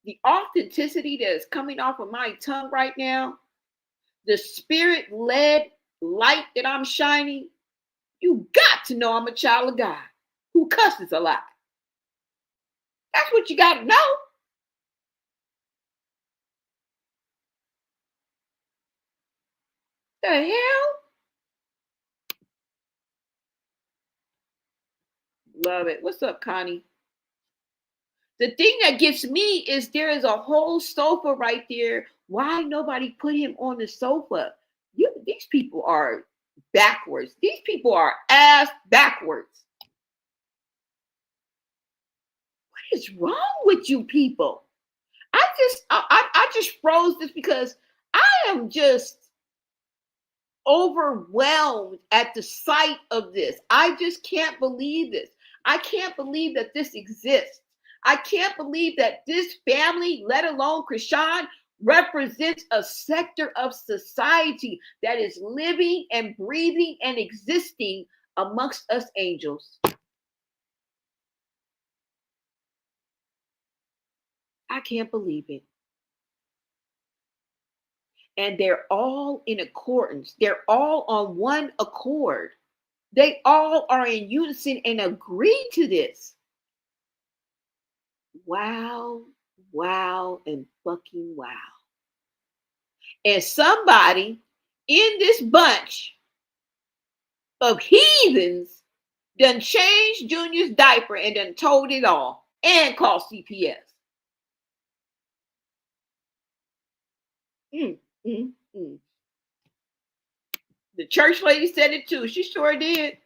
The authenticity that is coming off of my tongue right now, the spirit-led light that I'm shining, you got to know I'm a child of God who cusses a lot. That's what you got to know. The hell? Love it. What's up, Connie? The thing that gets me is there is a whole sofa right there. Why nobody put him on the sofa? These people are backwards. These people are ass backwards. What is wrong with you people? I just froze this because I am just overwhelmed at the sight of this. I just can't believe this. I can't believe that this exists. I can't believe that this family, let alone Chrisean, represents a sector of society that is living and breathing and existing amongst us angels. I can't believe it. And they're all in accordance. They're all on one accord. They all are in unison and agree to this. Wow, wow, and fucking wow. And somebody in this bunch of heathens done changed Junior's diaper and done told it all and called CPS. The church lady said it too. She sure did.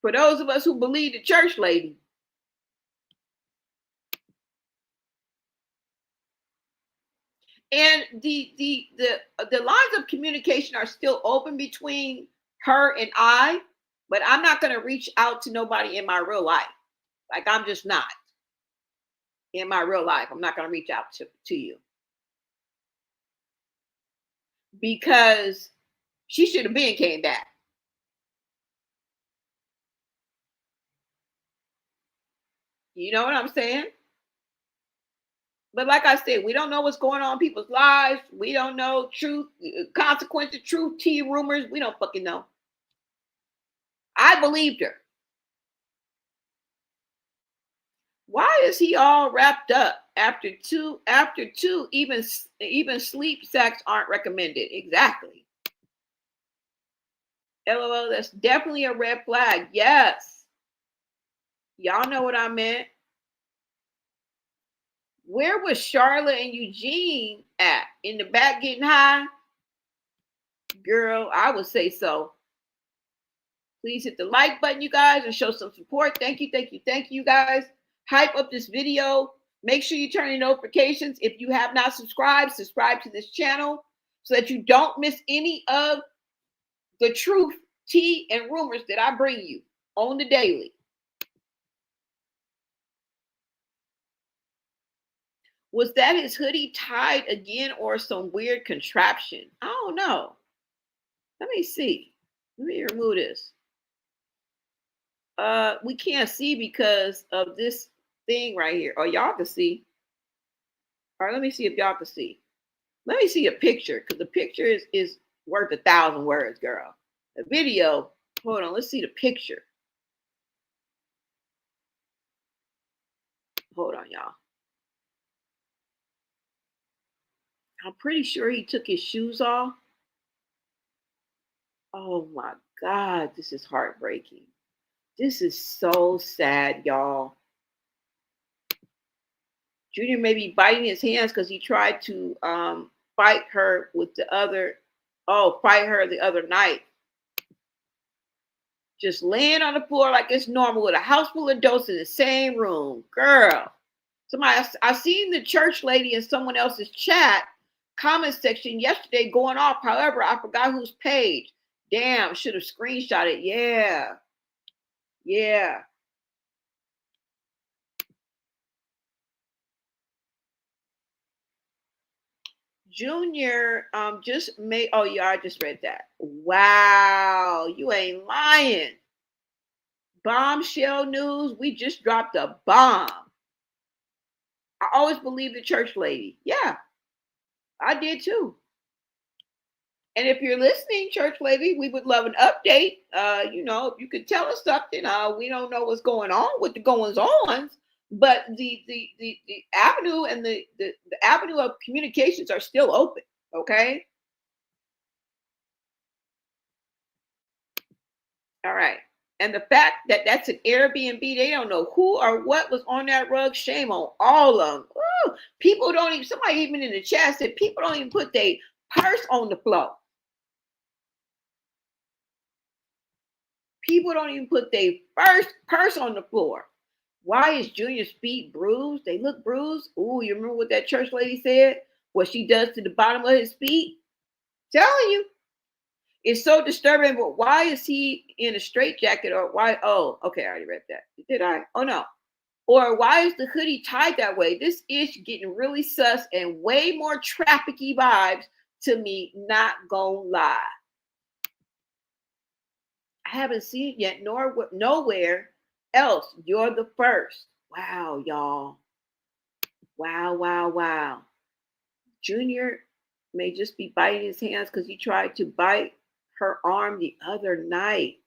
For those of us who believe the church lady. And the lines of communication are still open between her and I, but I'm not going to reach out to nobody in my real life. Like, I'm just not. In my real life, I'm not going to reach out to you. Because she should have been came back. You know what I'm saying? But like I said, we don't know what's going on in people's lives. We don't know truth, consequences, truth, tea, rumors. We don't fucking know. I believed her. Why is he all wrapped up after two? Even sleep sex aren't recommended. Exactly. LOL, that's definitely a red flag. Yes. Y'all know what I meant. Where was Charlotte and Eugene at? In the back getting high? Girl, I would say so. Please hit the like button, you guys, and show some support. Thank you, thank you, thank you, guys. Hype up this video. Make sure you turn on notifications. If you have not subscribed, subscribe to this channel so that you don't miss any of the truth, tea, and rumors that I bring you on the daily. Was that his hoodie tied again or some weird contraption? I don't know. Let me see. Let me remove this. We can't see because of this thing right here. Oh, y'all can see. All right, let me see if y'all can see. Let me see a picture because the picture is worth 1,000 words, girl. The video, hold on, let's see the picture. Hold on, y'all. I'm pretty sure he took his shoes off. Oh my God, this is heartbreaking. This is so sad, y'all. Junior may be biting his hands because he tried to fight her with the other, fight her the other night. Just laying on the floor like it's normal with a house full of adults in the same room. Girl. Somebody, I seen the church lady in someone else's chat comment section yesterday going off. However, I forgot whose page. Damn, should have screenshot it. Yeah. Yeah. Junior just made, oh yeah, I just read that. Wow, you ain't lying. Bombshell news, we just dropped a bomb. I always believed the church lady. Yeah, I did too. And if you're listening, church lady, we would love an update. If you could tell us something. We don't know what's going on with the goings on, but the avenue and the avenue of communications are still open. Okay. All right. And the fact that that's an Airbnb, they don't know who or what was on that rug. Shame on all of them. Ooh, people don't even, somebody even in the chat said people don't even put their purse on the floor. People don't even put their first purse on the floor. Why is Junior's feet bruised? They look bruised. Ooh, you remember what that church lady said? What she does to the bottom of his feet? Telling you. It's so disturbing, but why is he in a straitjacket? Or why? Oh, okay, I already read that. Did I? Oh, no. Or why is the hoodie tied that way? This is getting really sus and way more trafficky vibes to me, not gonna lie. I haven't seen it yet, nor nowhere else. You're the first. Wow, y'all. Wow, wow, wow. Junior may just be biting his hands because he tried to bite her arm the other night.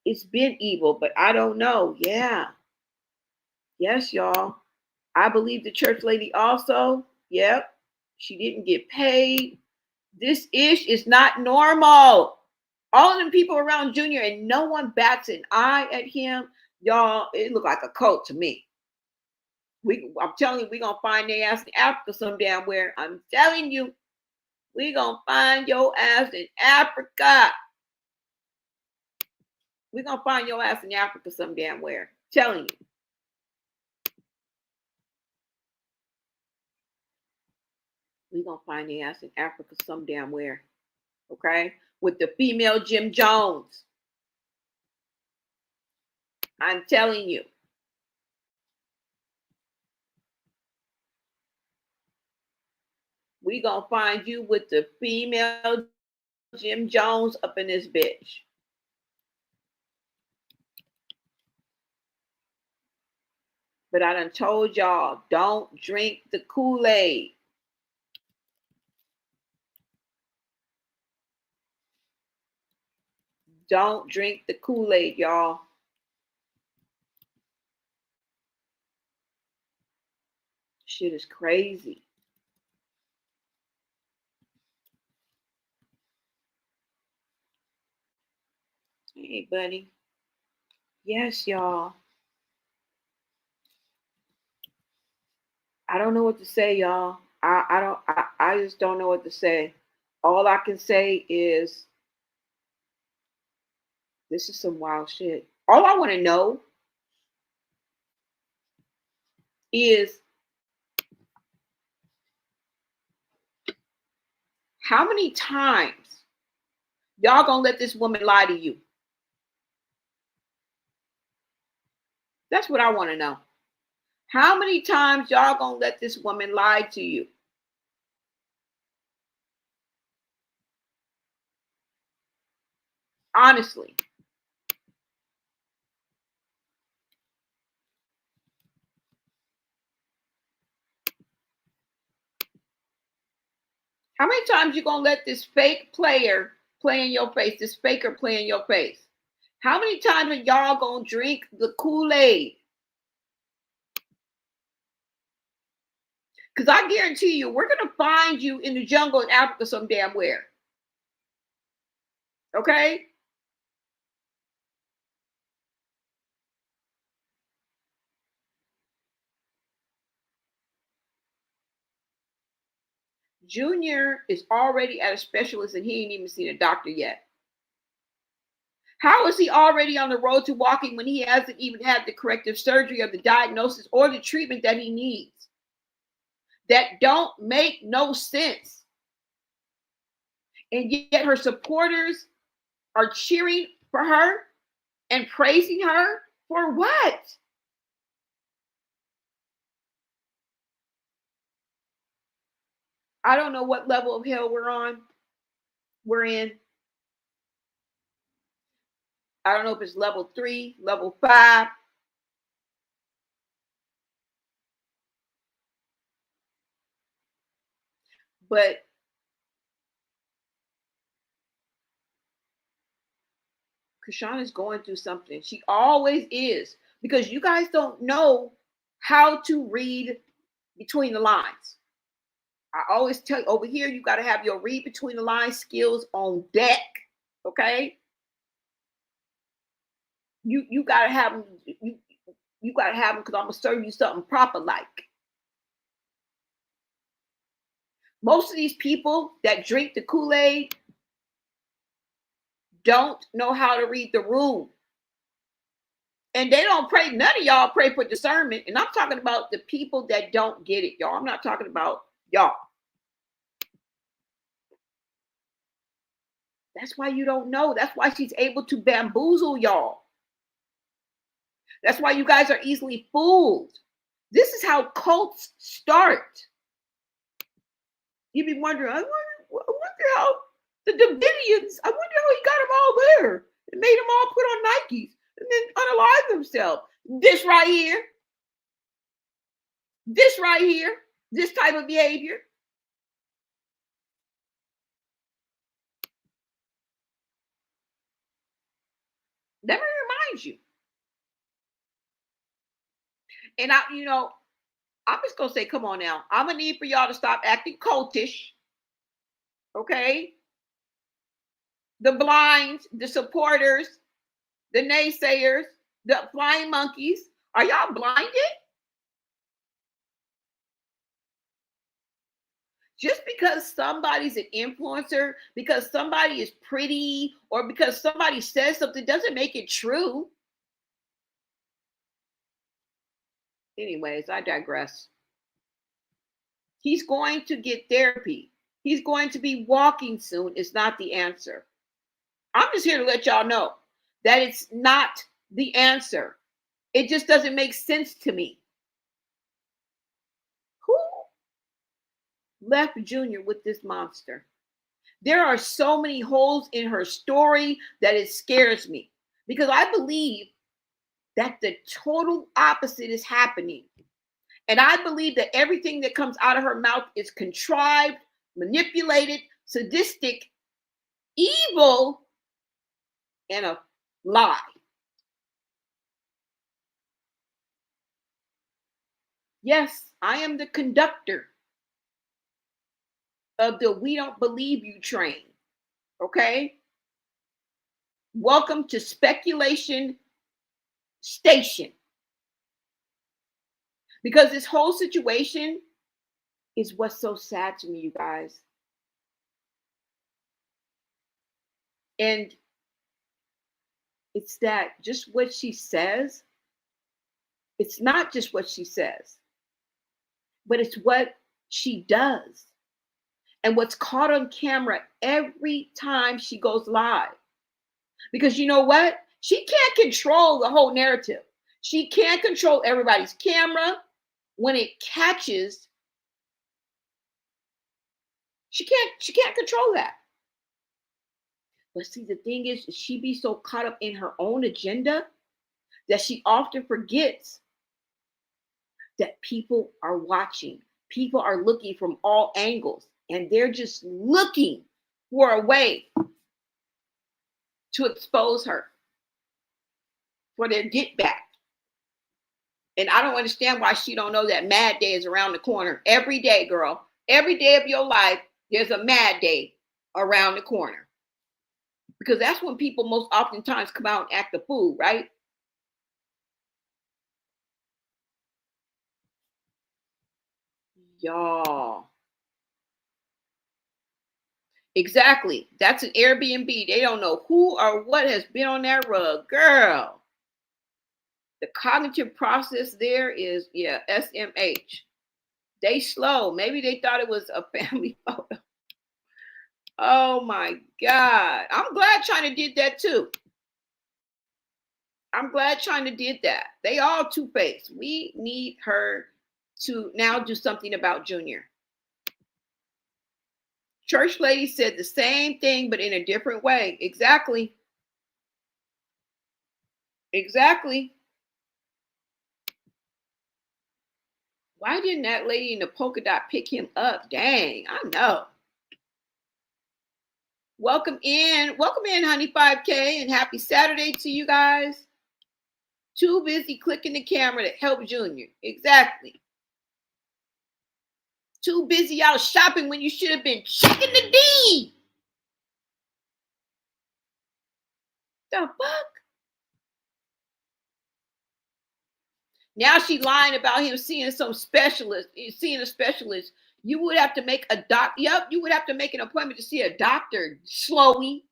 It's been evil, but I don't know. Yeah. Yes, y'all. I believe the church lady also. Yep. She didn't get paid. This ish is not normal. All of them people around Junior and no one bats an eye at him. Y'all, it looked like a cult to me. I'm telling you, we're going to find their ass in Africa some damn where. I'm telling you, we're going to find your ass in Africa. We're going to find your ass in Africa some damn where. Telling you. We're going to find their ass in Africa some damn where. Okay? With the female Jim Jones. I'm telling you. We gonna find you with the female Jim Jones up in this bitch. But I done told y'all, don't drink the Kool-Aid. Don't drink the Kool-Aid, y'all. Shit is crazy. Hey, buddy. Yes, y'all. I don't know what to say, y'all. I just don't know what to say. All I can say is this is some wild shit. All I want to know is how many times y'all gonna let this woman lie to you? That's what I want to know. How many times y'all gonna let this woman lie to you? Honestly. How many times you gonna let this fake player play in your face, this faker play in your face? How many times are y'all gonna drink the Kool-Aid? Because I guarantee you, we're gonna find you in the jungle in Africa some damn where. Okay? Junior is already at a specialist and he ain't even seen a doctor yet. How is he already on the road to walking when he hasn't even had the corrective surgery or the diagnosis or the treatment that he needs? That don't make no sense. And yet her supporters are cheering for her and praising her for what? I don't know what level of hell we're in. I don't know if it's level 3, level 5. But Chrisean is going through something. She always is, because you guys don't know how to read between the lines. I always tell you, over here, you got to have your read between the lines skills on deck. Okay. You got to have them. You got to have them, because I'm going to serve you something proper like. Most of these people that drink the Kool-Aid don't know how to read the room. And they don't pray. None of y'all pray for discernment. And I'm talking about the people that don't get it, y'all. I'm not talking about y'all. That's why you don't know. That's why she's able to bamboozle y'all. That's why you guys are easily fooled. This is how cults start. You'd be wondering, I wonder how the Davidians, I wonder how he got them all there and made them all put on Nikes and then unalive themselves. This right here, this type of behavior. Let me remind you. And I'm just gonna say, come on now. I'm gonna need for y'all to stop acting cultish. Okay? The blinds, the supporters, the naysayers, the flying monkeys. Are y'all blinded? Just because somebody's an influencer, because somebody is pretty, or because somebody says something doesn't make it true. Anyways, I digress. He's going to get therapy. He's going to be walking soon. It's not the answer. I'm just here to let y'all know that it's not the answer. It just doesn't make sense to me. Who left Junior with this monster? There are so many holes in her story that it scares me, because I believe that the total opposite is happening. And I believe that everything that comes out of her mouth is contrived, manipulated, sadistic, evil, and a lie. Yes, I am the conductor of the "we don't believe you" train. Okay? Welcome to Speculation Station. Because this whole situation is what's so sad to me, you guys. And it's that just what she says, it's not just what she says, but it's what she does. And what's caught on camera every time she goes live. Because you know what? She can't control the whole narrative. She can't control everybody's camera. When it catches, she can't control that. But see, the thing is, she be so caught up in her own agenda that she often forgets that people are watching. People are looking from all angles, and they're just looking for a way to expose her for their get back. And I don't understand why she don't know that Mad Day is around the corner. Every day, girl. Every day of your life, there's a Mad Day around the corner. Because that's when people most oftentimes come out and act a fool, right? Y'all. Exactly. That's an Airbnb. They don't know who or what has been on that rug. Girl. The cognitive process there is, SMH. They slow. Maybe they thought it was a family photo. Oh my God. I'm glad China did that too. I'm glad China did that. They all two-faced. We need her to now do something about Junior. Church lady said the same thing, but in a different way. Exactly. Exactly. Why didn't that lady in the polka dot pick him up? Dang, I know. Welcome in, honey 5K, and happy Saturday to you guys. Too busy clicking the camera to help Junior. Exactly. Too busy out shopping when you should have been checking the D. The fuck? Now she lying about him seeing some specialist, seeing a specialist. You would have to make a you would have to make an appointment to see a doctor, Slowy.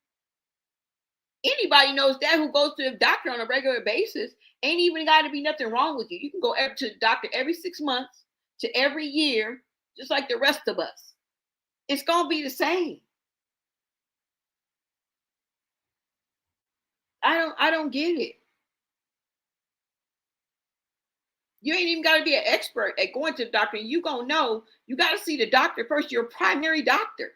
Anybody knows that who goes to a doctor on a regular basis. Ain't even got to be nothing wrong with you. You can go to the doctor every 6 months to every year, just like the rest of us. It's gonna be the same. I don't get it. You ain't even got to be an expert at going to the doctor. And you gonna know you got to see the doctor first, your primary doctor.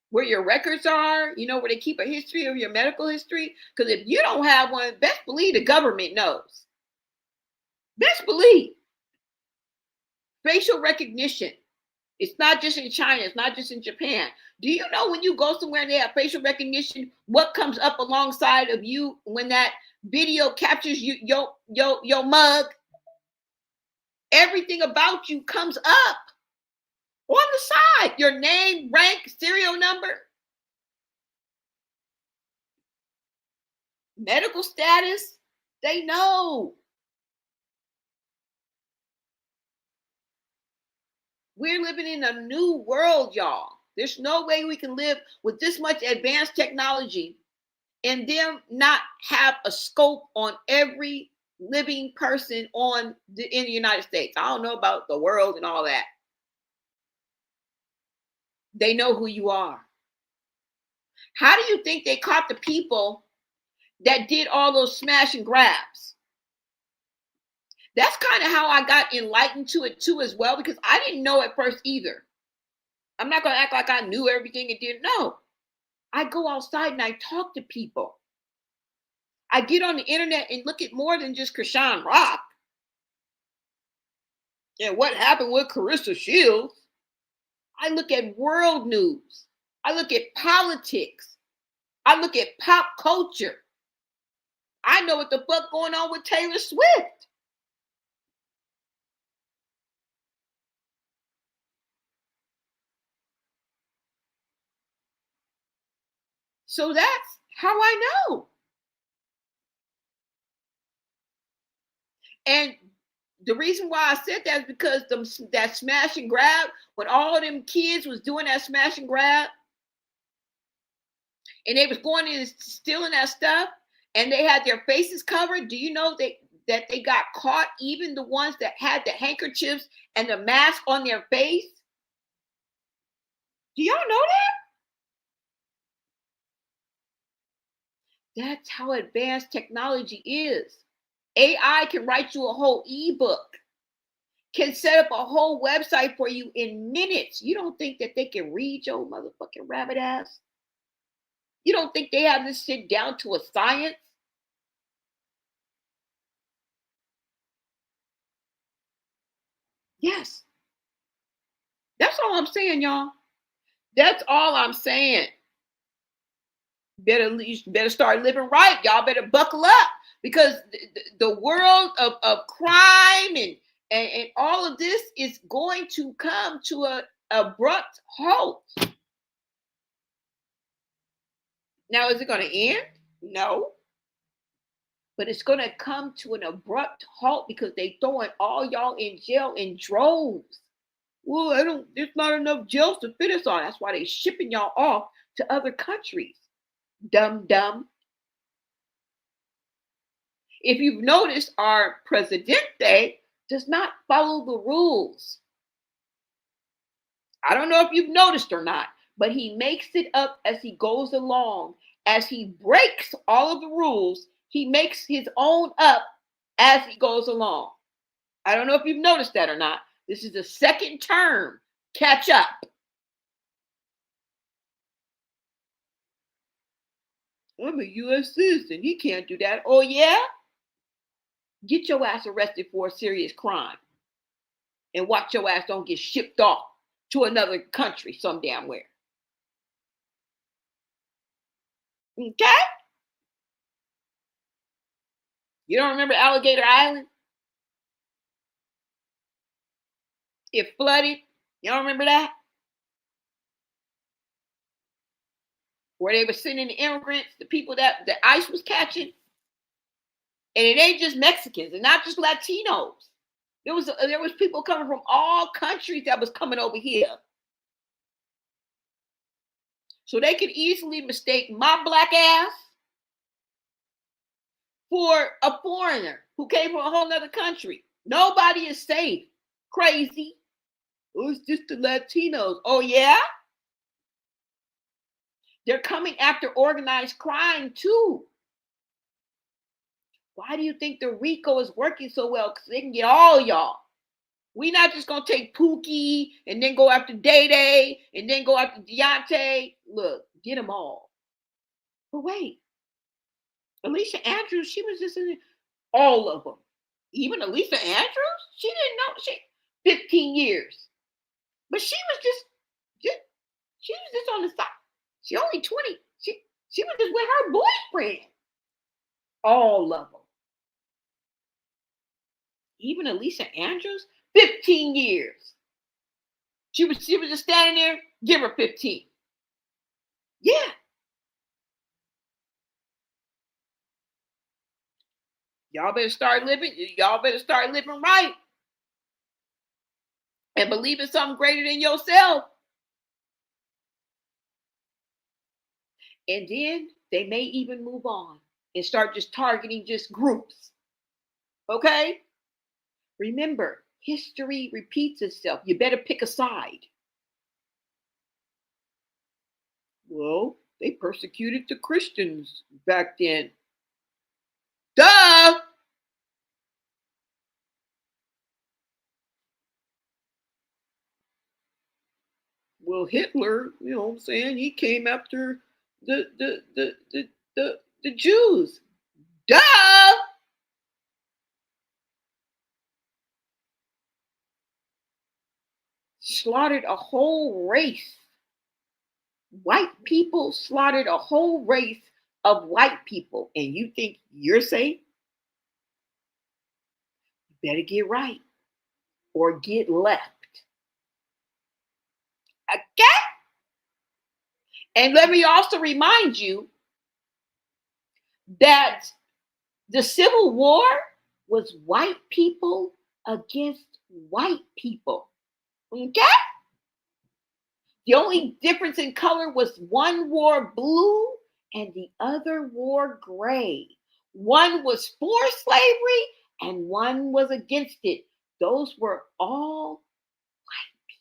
Where your records are, you know, where they keep a history of your medical history. Because if you don't have one, best believe the government knows. Best believe. Facial recognition. It's not just in China. It's not just in Japan. Do you know when you go somewhere and they have facial recognition, what comes up alongside of you when that video captures you, your mug? Everything about you comes up on the side. Your name, rank, serial number, medical status. They know. We're living in a new world, y'all. There's no way we can live with this much advanced technology and then not have a scope on every living person in the United States. I don't know about the world and all that. They know who you are. How do you think they caught the people that did all those smash and grabs? That's kind of how I got enlightened to it too as well, because I didn't know at first either. I'm not going to act like I knew everything and didn't know. I go outside and I talk to people. I get on the internet and look at more than just Chrisean Rock. And what happened with Carissa Shields? I look at world news. I look at politics. I look at pop culture. I know what the fuck going on with Taylor Swift. So that's how I know. And the reason why I said that is because that smash and grab, when all of them kids was doing that smash and grab, and they was going in and stealing that stuff, and they had their faces covered. Do you know that they got caught, even the ones that had the handkerchiefs and the mask on their face? Do y'all know that? That's how advanced technology is. AI can write you a whole ebook, can set up a whole website for you in minutes. You don't think that they can read your motherfucking rabbit ass? You don't think they have this shit down to a science? Yes. That's all I'm saying, y'all. That's all I'm saying. You better start living right. Y'all better buckle up, because the world of crime and all of this is going to come to an abrupt halt. Now, is it going to end? No. But it's going to come to an abrupt halt because they throwing all y'all in jail in droves. Well, there's not enough jails to fit us all. That's why they shipping y'all off to other countries. Dumb. If you've noticed, our presidente does not follow the rules. I don't know if you've noticed or not, but he makes it up as he goes along. As he breaks all of the rules, he makes his own up as he goes along. I don't know if you've noticed that or not. This is the second term. Catch up. I'm a U.S. citizen. He can't do that. Oh, yeah? Get your ass arrested for a serious crime. And watch your ass don't get shipped off to another country some damn where. Okay? You don't remember Alligator Island? It flooded. You don't remember that? Where they were sending the immigrants, the people that the ICE was catching. And it ain't just Mexicans and not just Latinos. There was people coming from all countries that was coming over here. So they could easily mistake my black ass for a foreigner who came from a whole other country. Nobody is safe. Crazy. Oh, it's just the Latinos. Oh, yeah? They're coming after organized crime, too. Why do you think the RICO is working so well? Because they can get all y'all. We're not just going to take Pookie and then go after Day Day and then go after Deontay. Look, get them all. But wait. Alicia Andrews, she was just in all of them. Even Alicia Andrews? She didn't know. She 15 years. But she was just on the side. She only 20. She was just with her boyfriend. All of them. Even Alicia Andrews, 15 years. She was just standing there, give her 15. Yeah. Y'all better start living right. And believe in something greater than yourself. And then they may even move on and start just targeting just groups. Okay? Remember, history repeats itself. You better pick a side. Well, they persecuted the Christians back then. Duh! Well, Hitler, you know what I'm saying, he came after the Jews. Duh! Slaughtered a whole race. White people slaughtered a whole race of white people. And you think you're safe? You better get right or get left. Okay? And let me also remind you that the Civil War was white people against white people. Okay? The only difference in color was one wore blue and the other wore gray. One was for slavery and one was against it. Those were all white people,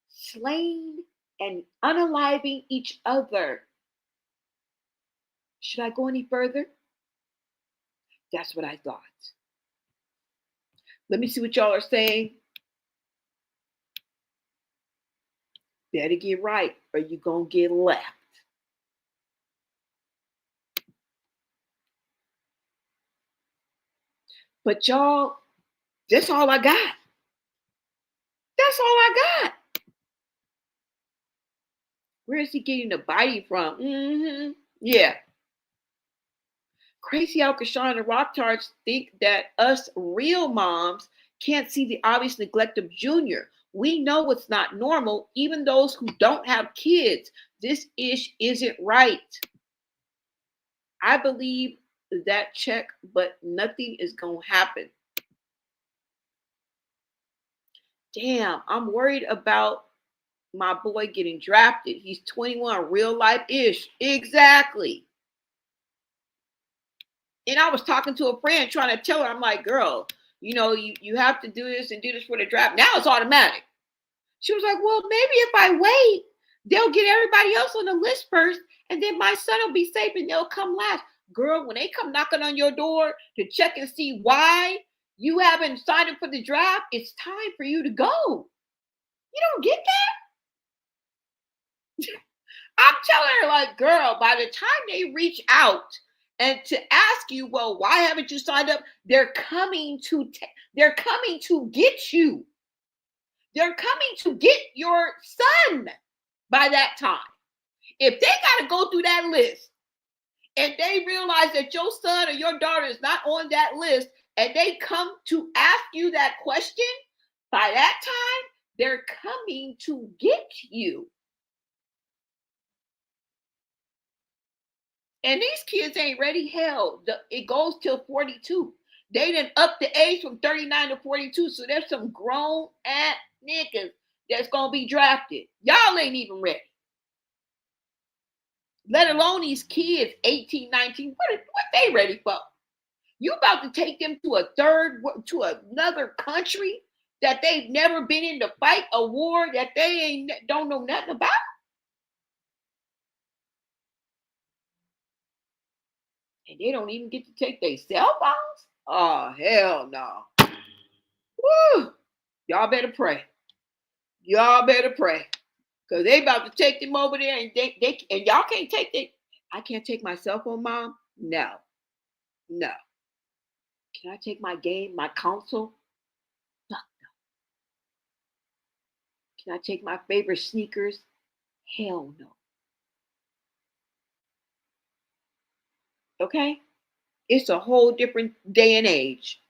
slain and unaliving each other. Should I go any further? That's what I thought. Let me see what y'all are saying. Better get right or you're going to get left. But y'all, that's all I got. That's all I got. Where is he getting the biting from? Yeah. Crazy how Chrisean and Rocktards think that us real moms can't see the obvious neglect of Junior. We know it's not normal, even those who don't have kids. This ish isn't right. I believe that check, but nothing is going to happen. Damn, I'm worried about my boy getting drafted. He's 21, real life ish. Exactly. And I was talking to a friend trying to tell her, I'm like, girl, you know, you have to do this and do this for the draft. Now it's automatic. She was like, well, maybe if I wait, they'll get everybody else on the list first, and then my son will be safe and they'll come last. Girl, when they come knocking on your door to check and see why you haven't signed up for the draft, it's time for you to go. You don't get that? I'm telling her, like, girl, by the time they reach out and to ask you, well, why haven't you signed up? They're coming to get you. They're coming to get your son by that time. If they got to go through that list and they realize that your son or your daughter is not on that list and they come to ask you that question, by that time, they're coming to get you. And these kids ain't ready. Hell, it goes till 42. They done up the age from 39 to 42. So there's some grown ass niggas that's gonna be drafted. Y'all ain't even ready. Let alone these kids, 18, 19. What they ready for? You about to take them to another country that they've never been in to fight a war that they don't know nothing about? And they don't even get to take their cell phones? Oh, hell no. Woo! Y'all better pray. Y'all better pray. Because they about to take them over there and and y'all can't take it. I can't take my cell phone, Mom? No. No. Can I take my game, my console? No. Can I take my favorite sneakers? Hell no. Okay? It's a whole different day and age.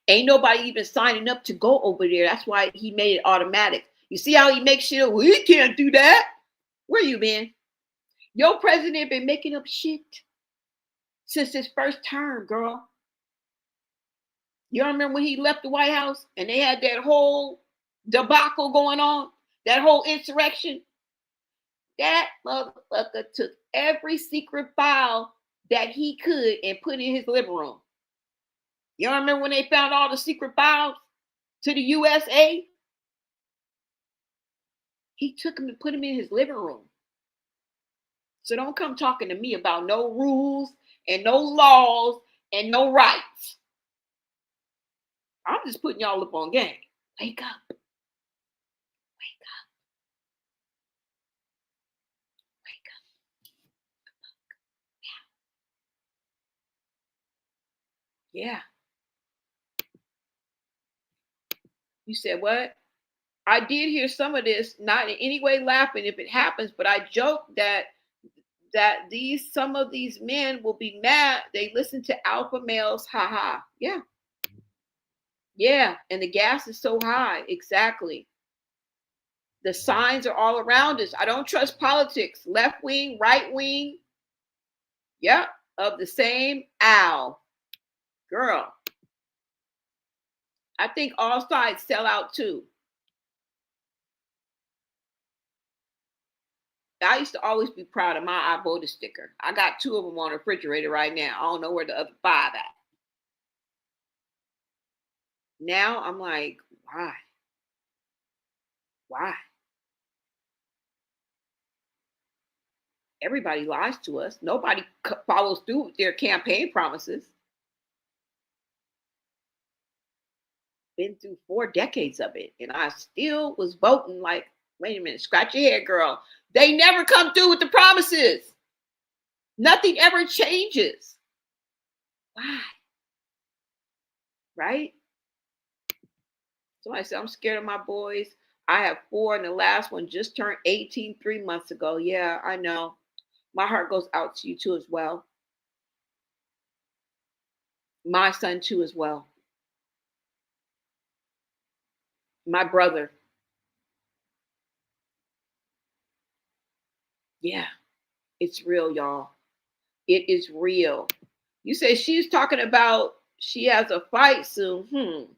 Ain't nobody even signing up to go over there. That's why he made it automatic. You see how he makes shit? Well, he can't do that. Where you been? Your president been making up shit since his first term, girl. You remember when he left the White House and they had that whole debacle going on? That whole insurrection? That motherfucker took every secret file that he could and put in his living room. You remember when they found all the secret files to the USA? He took them and put them in his living room. So don't come talking to me about no rules and no laws and no rights. I'm just putting y'all up on game. Wake up. Wake up. Wake up. Yeah. You said what? I did hear some of this, not in any way laughing if it happens, but I joked that some of these men will be mad. They listen to alpha males. Ha. Yeah. Yeah. And the gas is so high. Exactly. The signs are all around us. I don't trust politics. Left wing, right wing. Yep. Of the same owl. Girl. I think all sides sell out too. I used to always be proud of my I voted sticker. I got 2 of them on the refrigerator right now. I don't know where the other 5 at. Now I'm like, why? Why? Everybody lies to us. Nobody follows through with their campaign promises. Been through 4 decades of it, and I still was voting like, wait a minute, scratch your head, girl. They never come through with the promises. Nothing ever changes. Why? Right? Somebody said, I'm scared of my boys. I have 4, and the last one just turned 18 3 months ago. Yeah, I know. My heart goes out to you too as well. My son too as well. My brother. Yeah, it's real, y'all. It is real. You say she's talking about she has a fight soon.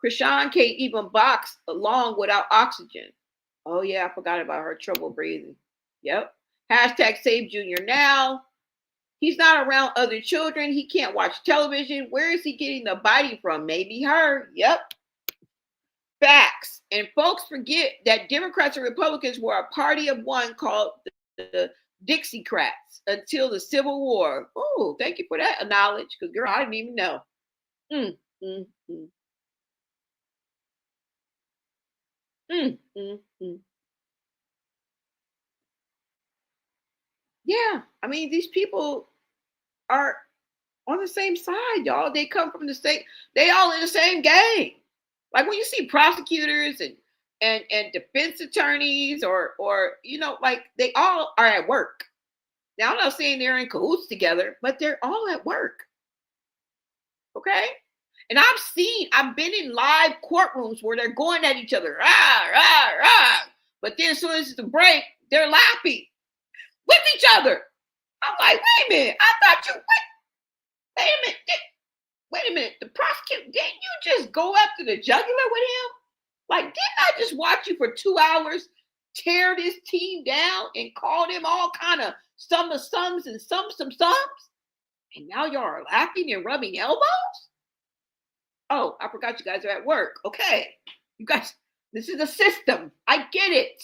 Chrisean can't even box along without oxygen. Oh yeah, I forgot about her trouble breathing. Yep. Hashtag save Junior now. He's not around other children. He can't watch television. Where is he getting the biting from? Maybe her. Yep. Facts. And folks forget that Democrats and Republicans were a party of one called the Dixiecrats until the Civil War. Oh, thank you for that knowledge, because girl, I didn't even know. Mm, mm, mm. Mm, mm, mm. Yeah, I mean, these people are on the same side, y'all. They come from the same, they all in the same game. Like when you see prosecutors and and defense attorneys or like they all are at work. Now I'm not saying they're in cahoots together, but they're all at work. Okay? And I've been in live courtrooms where they're going at each other. Rah, rah, rah. But then as soon as it's a break, they're laughing with each other. I'm like, wait a minute. I thought you wait a minute. The prosecutor, didn't you just go after the jugular with him? Like, didn't I just watch you for 2 hours tear this team down and call them all kind of some sums and some sums? And now y'all are laughing and rubbing elbows? Oh, I forgot you guys are at work. Okay. You guys, this is a system. I get it.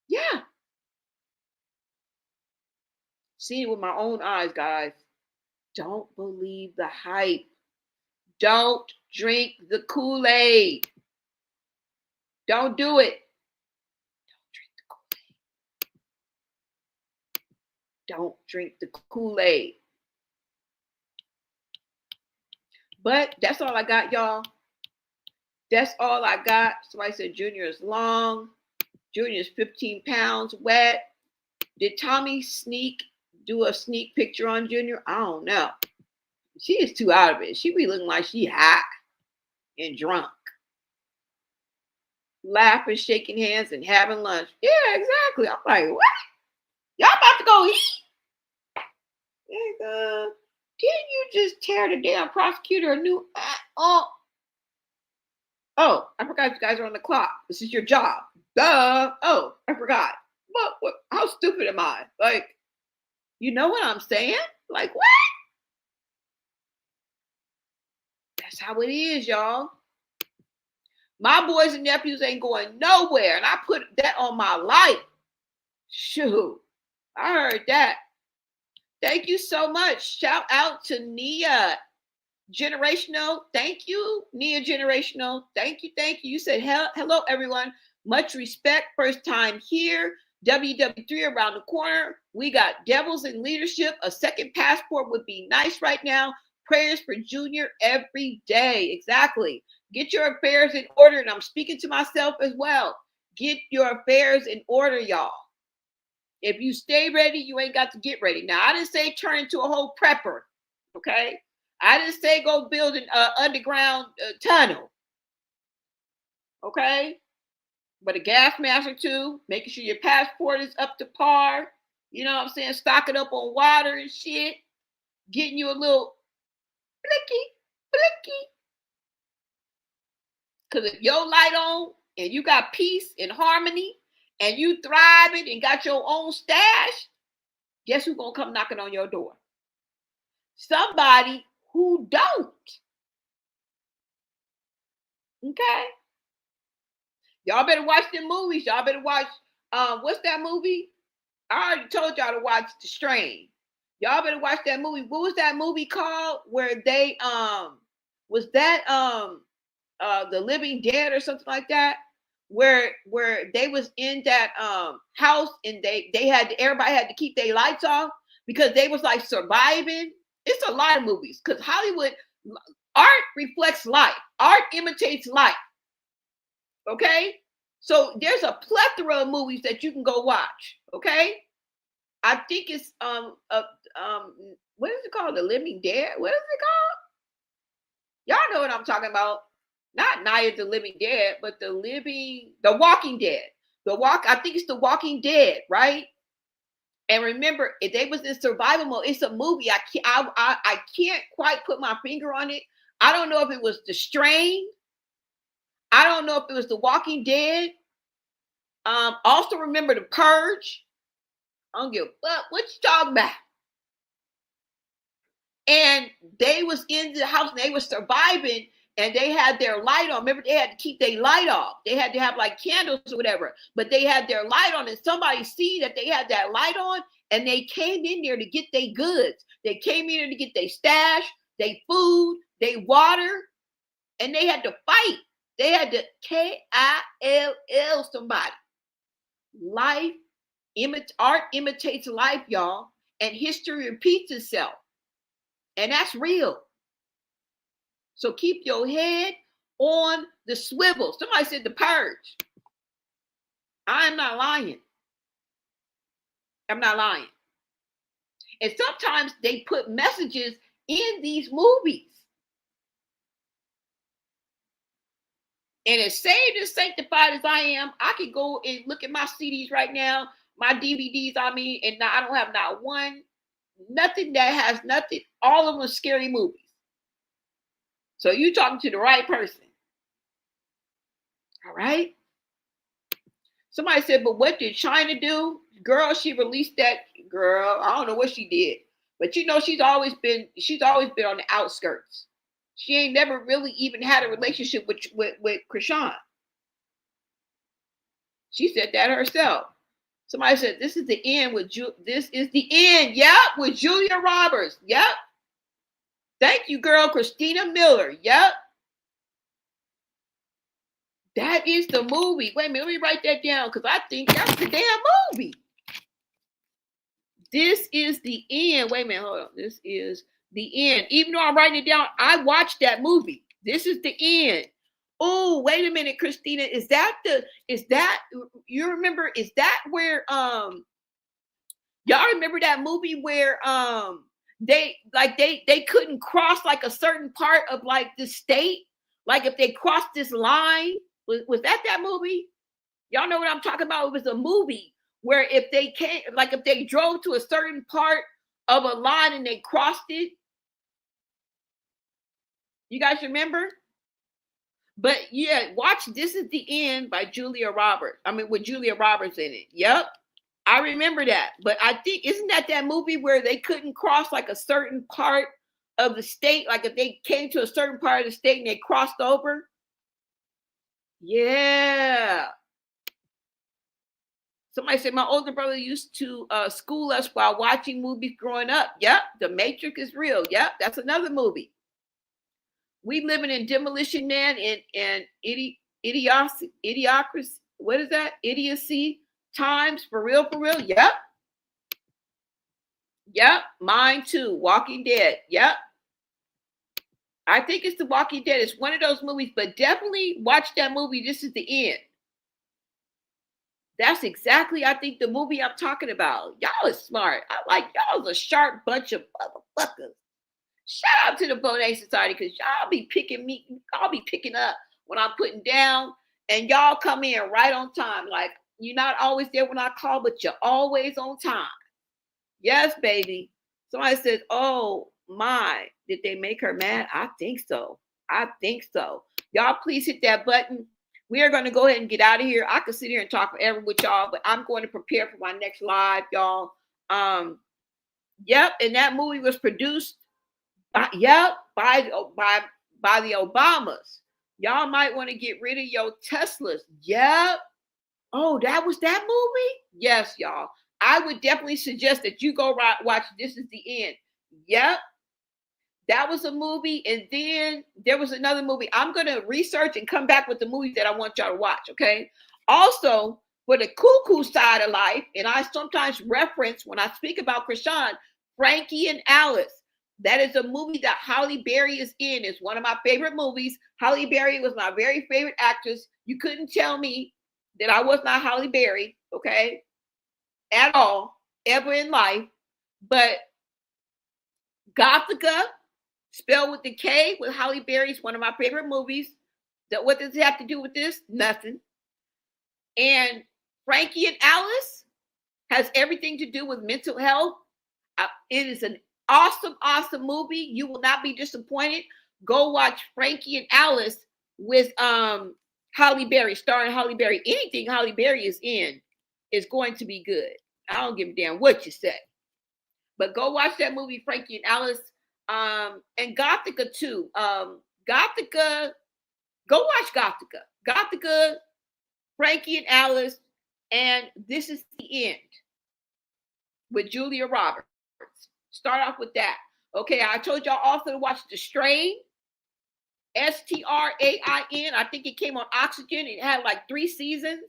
Yeah. Seeing it with my own eyes, guys. Don't believe the hype. Don't drink the Kool-Aid. Don't do it. Don't drink the Kool-Aid. But that's all I got, y'all. That's all I got. Somebody said Junior is long. Junior is 15 pounds wet. Did Tommy do a sneak picture on Junior? I don't know. She is too out of it. She be looking like she high and drunk. Laughing, shaking hands, and having lunch. Yeah, exactly. I'm like, what? Y'all about to go eat? Didn't you just tear the damn prosecutor a new? Oh, I forgot you guys are on the clock. This is your job. Duh. Oh, I forgot. What? How stupid am I? Like, you know what I'm saying? Like, what? That's how it is, y'all. My boys and nephews ain't going nowhere, and I put that on my life. Shoot, I heard that. Thank you so much. Shout out to Nia Generational. Thank you, Nia Generational. Thank you. You said hello, everyone. Much respect. First time here. WW3 around the corner. We got Devils in Leadership. A second passport would be nice right now. Prayers for Junior every day. Exactly. Get your affairs in order. And I'm speaking to myself as well. Get your affairs in order, y'all. If you stay ready, you ain't got to get ready. Now, I didn't say turn into a whole prepper. Okay? I didn't say go build an underground tunnel. Okay? But a gas mask or two, making sure your passport is up to par. You know what I'm saying? Stocking up on water and shit. Getting you a little blicky. Because if your light on and you got peace and harmony and you thriving and got your own stash, guess who's going to come knocking on your door? Somebody who don't. Okay? Y'all better watch them movies. Y'all better watch, what's that movie? I already told y'all to watch The Strain. Y'all better watch that movie. What was that movie called where they, was that, The Living Dead or something like that? Where they was in that house and everybody had to keep their lights off because they was like surviving. It's a lot of movies because Hollywood art reflects life. Art imitates life. Okay, so there's a plethora of movies that you can go watch. Okay, I think it's what is it called? The Living Dead. What is it called? Y'all know what I'm talking about. Not Night of the Living Dead, but The Walking Dead. I think it's The Walking Dead, right? And remember, if they was in survival mode, it's a movie. I can't quite put my finger on it. I don't know if it was The Strain. I don't know if it was The Walking Dead. Also remember The Purge. I don't give a fuck what you talking about. And they was in the house and they were surviving and they had their light on. Remember, they had to keep their light off. They had to have like candles or whatever, but they had their light on and somebody see that they had that light on and they came in there to get their goods. They came in there to get their stash, their food, their water, and they had to fight. They had to kill somebody. Art imitates life, y'all, and history repeats itself. And that's real. So keep your head on the swivel. Somebody said The Purge. I'm not lying. I'm not lying. And sometimes they put messages in these movies. And as saved and sanctified as I am, I can go and look at my CDs right now, my DVDs, and I don't have not one, nothing that has nothing. All of them are scary movies. So you're talking to the right person. All right? Somebody said, but what did China do? Girl, she released that. Girl, I don't know what she did. But she's always been on the outskirts. She ain't never really even had a relationship with Chrisean. She said that herself. Somebody said this is the end with this is the end. Yep, with Julia Roberts. Yep. Thank you, girl, Christina Miller. Yep. That is the movie. Wait a minute, let me write that down because I think that's the damn movie. This is the end. Wait a minute, hold on. This is the end. Even though I'm writing it down, I watched that movie. This is the end. Oh, wait a minute, Christina. Is that you remember? Is that where y'all remember that movie where they couldn't cross like a certain part of like the state? Like if they crossed this line, was that movie? Y'all know what I'm talking about? It was a movie where if they drove to a certain part of a line and they crossed it. You guys remember? But yeah, watch This Is the End by Julia Roberts. With Julia Roberts in it. Yep. I remember that. But I think, isn't that movie where they couldn't cross like a certain part of the state? Like if they came to a certain part of the state and they crossed over? Yeah. Somebody said my older brother used to school us while watching movies growing up. Yep. The Matrix is real. Yep. That's another movie. We living in Demolition Man and idiocracy. What is that? Idiocy times for real. Yep. Yep. Mine too. Walking Dead. Yep. I think it's The Walking Dead. It's one of those movies, but definitely watch that movie. This Is the End. That's exactly, I think, the movie I'm talking about. Y'all is smart. Y'all is a sharp bunch of motherfuckers. Shout out to the Bonet Society because y'all be picking up when I'm putting down, and y'all come in right on time. Like, you're not always there when I call, but you're always on time. Yes, baby. Somebody says, oh my, did they make her mad? I think so. Y'all please hit that button. We are going to go ahead and get out of here. I could sit here and talk forever with y'all, but I'm going to prepare for my next live, y'all. Yep, and that movie was produced by the Obamas. Y'all might want to get rid of your Teslas. Yep. Oh, that was that movie? Yes, y'all. I would definitely suggest that you go watch This Is the End. Yep. That was a movie. And then there was another movie. I'm going to research and come back with the movies that I want y'all to watch, okay? Also, for the cuckoo side of life, and I sometimes reference when I speak about Chrisean, Frankie and Alice. That is a movie that Halle Berry is in. It's one of my favorite movies. Halle Berry was my very favorite actress. You couldn't tell me that I was not Halle Berry, okay? At all, ever in life. But Gothica, spelled with the K, with Halle Berry, is one of my favorite movies. What does it have to do with this? Nothing. And Frankie and Alice has everything to do with mental health. It is an awesome movie. You will not be disappointed. Go watch Frankie and Alice with Halle Berry, starring Halle Berry. Anything Halle Berry is in is going to be good. I don't give a damn what you say. But go watch that movie, Frankie and Alice. And Gothica too. Gothica, go watch Gothica. Gothica, Frankie and Alice, and This Is the End with Julia Roberts. Start off with that. Okay, I told y'all also to watch The Strain. Strain. I think it came on Oxygen. It had like 3 seasons.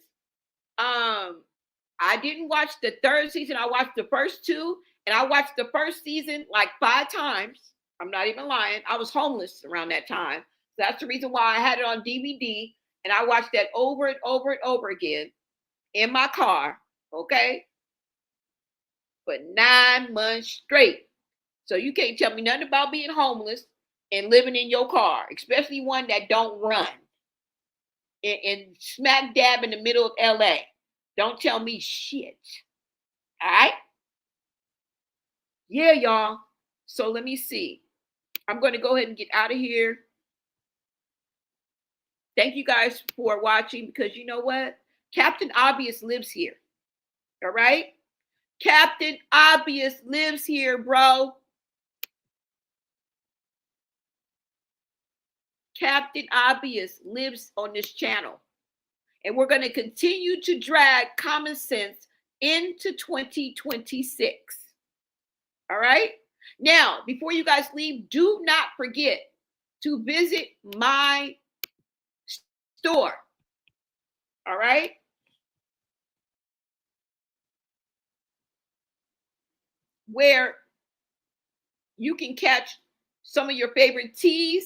I didn't watch the 3rd season. I watched the first 2, and I watched the first season like 5 times. I'm not even lying. I was homeless around that time. That's the reason why I had it on DVD, and I watched that over and over and over again in my car, okay? For 9 months straight. So you can't tell me nothing about being homeless and living in your car, especially one that don't run and smack dab in the middle of LA. Don't tell me shit. All right? Yeah, y'all. So let me see. I'm going to go ahead and get out of here. Thank you guys for watching, because you know what? Captain Obvious lives here. All right? Captain Obvious lives here, bro. Captain Obvious lives on this channel. And we're going to continue to drag common sense into 2026. All right? Now, before you guys leave, do not forget to visit my store. All right? Where you can catch some of your favorite teas,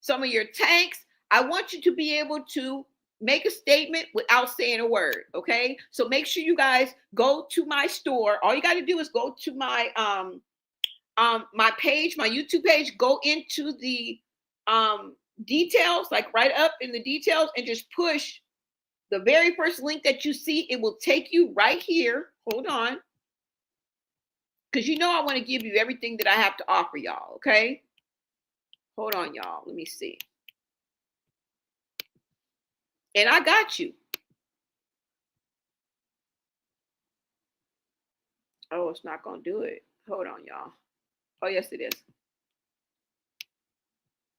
some of your tanks. I want you to be able to make a statement without saying a word, okay? So make sure you guys go to my store. All you got to do is go to my my page, my YouTube page, go into the details, like right up in the details, and just push the very first link that you see. It will take you right here. Hold on. Because you know I want to give you everything that I have to offer y'all, okay? Hold on, y'all. Let me see. And I got you. Oh, it's not going to do it. Hold on, y'all. Oh, yes, it is.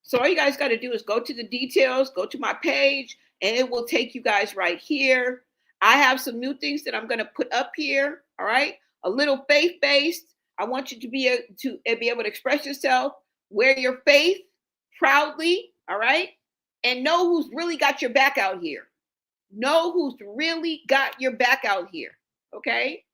So all you guys got to do is go to the details, go to my page, and it will take you guys right here. I have some new things that I'm going to put up here, all right? A little faith-based. I want you to be able to express yourself, wear your faith proudly, all right? And know who's really got your back out here. Know who's really got your back out here, okay?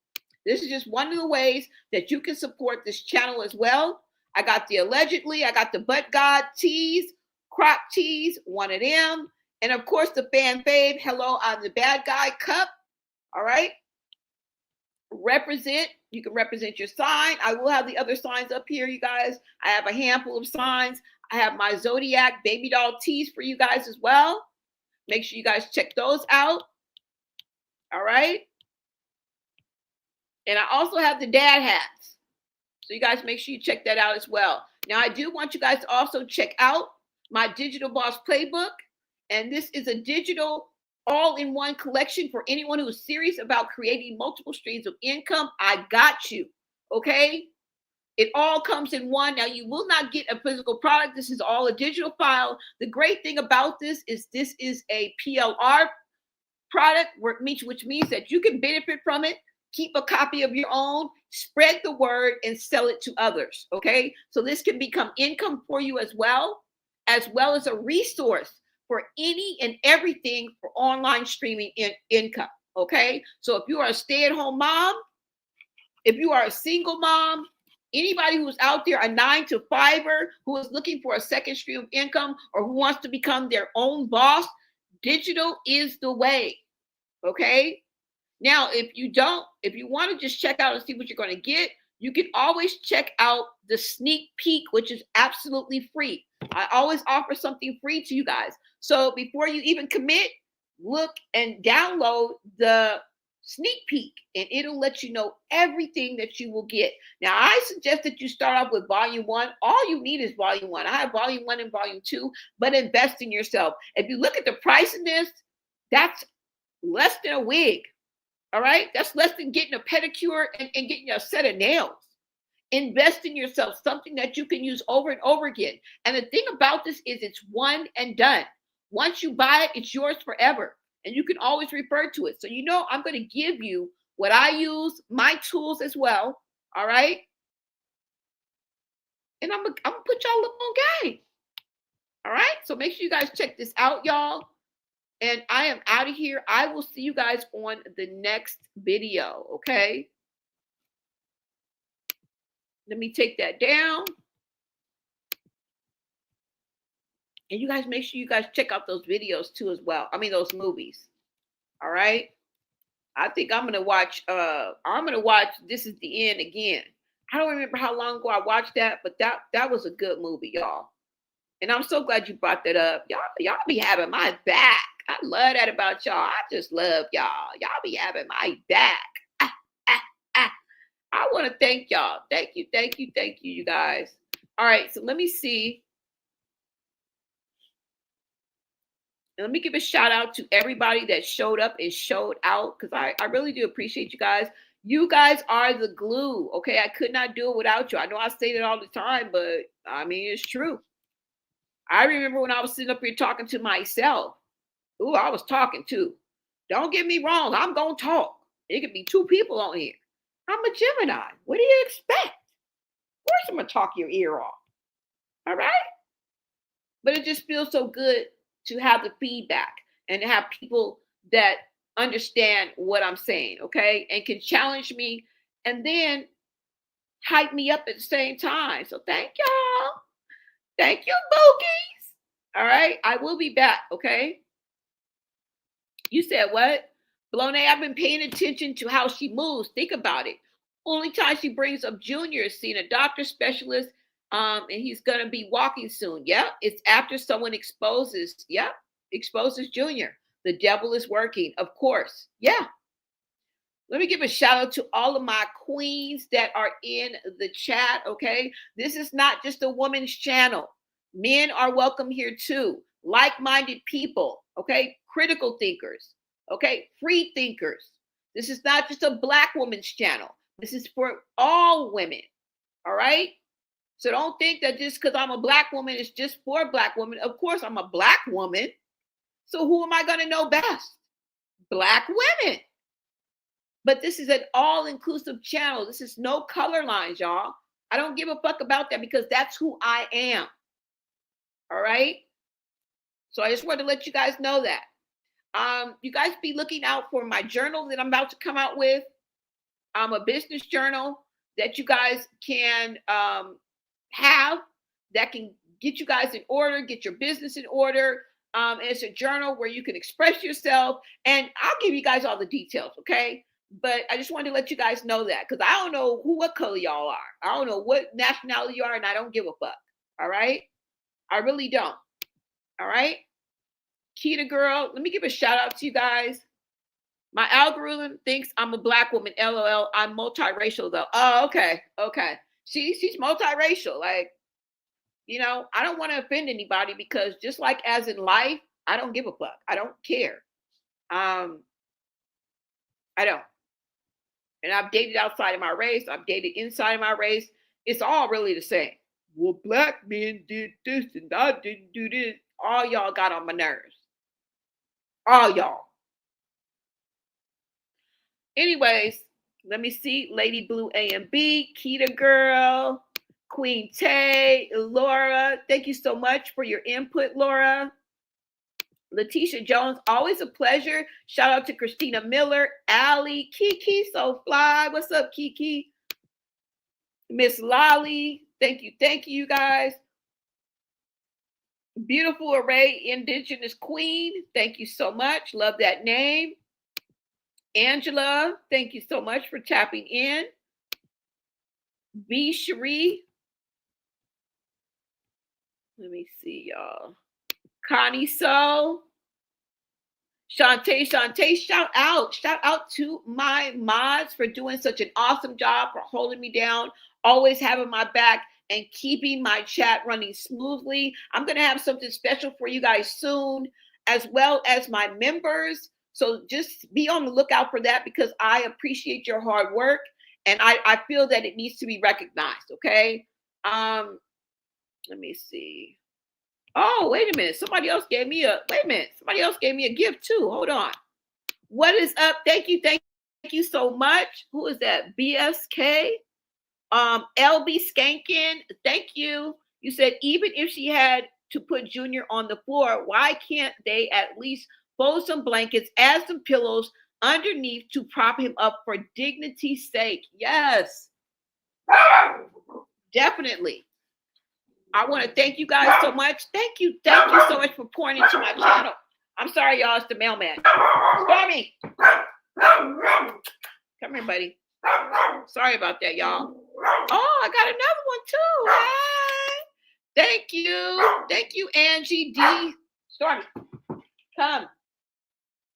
This is just one of the ways that you can support this channel as well. I got the allegedly, I got the But God tees, crop tees, one of them. And of course, the fan fave, hello, I'm the bad guy cup, all right? Represent, you can represent your sign. I will have the other signs up here, you guys. I have a handful of signs. I have my Zodiac baby doll tees for you guys as well. Make sure you guys check those out. All right. And I also have the dad hats. So you guys make sure you check that out as well. Now, I do want you guys to also check out my Digital Boss Playbook. And this is a digital all-in-one collection for anyone who is serious about creating multiple streams of income. I got you. Okay. It all comes in one. Now, you will not get a physical product. This is all a digital file. The great thing about this is a PLR product, which means that you can benefit from it, keep a copy of your own, spread the word, and sell it to others, okay? So this can become income for you as well as a resource for any and everything for online streaming income, okay? So if you are a stay-at-home mom, if you are a single mom, anybody who's out there, a 9-to-5er who is looking for a second stream of income or who wants to become their own boss, digital is the way, okay? Now, if you want to just check out and see what you're going to get, you can always check out the sneak peek, which is absolutely free. I always offer something free to you guys. So before you even commit, look and download the sneak peek, and it'll let you know everything that you will get. Now, I suggest that you start off with volume 1. All you need is volume 1. I have volume 1 and volume 2, but invest in yourself. If you look at the price of this, that's less than a wig. All right. That's less than getting a pedicure and getting a set of nails. Invest in yourself, something that you can use over and over again. And the thing about this is it's one and done. Once you buy it, it's yours forever. And you can always refer to it. So, you know, I'm going to give you what I use, my tools as well. All right. And I'm going to put y'all up on game. All right. So make sure you guys check this out, y'all. And I am out of here. I will see you guys on the next video, okay? Let me take that down. And you guys make sure you guys check out those videos too as well. I mean those movies. All right. I think I'm gonna watch This Is the End again. I don't remember how long ago I watched that, but that was a good movie, y'all. And I'm so glad you brought that up. Y'all be having my back. I love that about y'all. I just love y'all. Y'all be having my back. I want to thank y'all. Thank you, you guys. All right, so let me see. And let me give a shout out to everybody that showed up and showed out, because I really do appreciate you guys. You guys are the glue, okay? I could not do it without you. I know I say that all the time, but I mean, it's true. I remember when I was sitting up here talking to myself. Ooh, I was talking too. Don't get me wrong. I'm going to talk. It could be two people on here. I'm a Gemini. What do you expect? Of course I'm going to talk your ear off. All right? But it just feels so good to have the feedback and to have people that understand what I'm saying, okay? And can challenge me and then hype me up at the same time. So thank y'all. Thank you, Bookies. All right? I will be back, okay? You said what? Blone, I've been paying attention to how she moves. Think about it. Only time she brings up Junior is seeing a doctor specialist, and he's going to be walking soon. Yep. It's after someone exposes Junior. The devil is working, of course. Yeah. Let me give a shout out to all of my queens that are in the chat, okay? This is not just a woman's channel. Men are welcome here too. Like-minded people, okay? Critical thinkers, okay? Free thinkers. This is not just a Black woman's channel. This is for all women, all right? So don't think that just because I'm a Black woman, it's just for Black women. Of course, I'm a Black woman. So who am I going to know best? Black women. But this is an all-inclusive channel. This is no color lines, y'all. I don't give a fuck about that because that's who I am. All right? So I just wanted to let you guys know that. You guys be looking out for my journal that I'm about to come out with. A business journal that you guys can have that can get you guys in order, get your business in order. And it's a journal where you can express yourself. And I'll give you guys all the details, okay? But I just wanted to let you guys know that because I don't know what color y'all are. I don't know what nationality you are, and I don't give a fuck. All right? I really don't. All right? Kita girl, let me give a shout out to you guys. My algorithm thinks I'm a Black woman. LOL. I'm multiracial though. Oh, okay. Okay. She's multiracial. Like, you know, I don't want to offend anybody because just like as in life, I don't give a fuck. I don't care. I don't. And I've dated outside of my race. I've dated inside of my race. It's all really the same. Well, Black men did this and I didn't do this. All y'all got on my nerves. All y'all. Anyways, let me see. Lady Blue A and B, Kita Girl, Queen Tay, Laura. Thank you so much for your input, Laura. Letitia Jones, always a pleasure. Shout out to Christina Miller, Allie, Kiki, so fly. What's up, Kiki? Miss Lolly, thank you, you guys. Beautiful Array, Indigenous Queen, thank you so much. Love that name. Angela, thank you so much for tapping in. B. Cherie. Let me see, y'all. Connie So. Shantae, shout out to my mods for doing such an awesome job, for holding me down, always having my back, and keeping my chat running smoothly. I'm going to have something special for you guys soon, as well as my members. So just be on the lookout for that because I appreciate your hard work and I feel that it needs to be recognized, okay? Let me see. Oh, wait a minute. Somebody else gave me a gift too. Hold on. What is up? Thank you so much. Who is that? BSK? LB Skankin. Thank you. You said even if she had to put Junior on the floor, why can't they at least fold some blankets, add some pillows underneath to prop him up for dignity's sake? Yes. Definitely. I want to thank you guys so much. Thank you so much for pouring into my channel. I'm sorry, y'all. It's the mailman. Stormy, come here, buddy. Sorry about that, y'all. Oh, I got another one too. Hey. Thank you, Angie D. Stormy, come.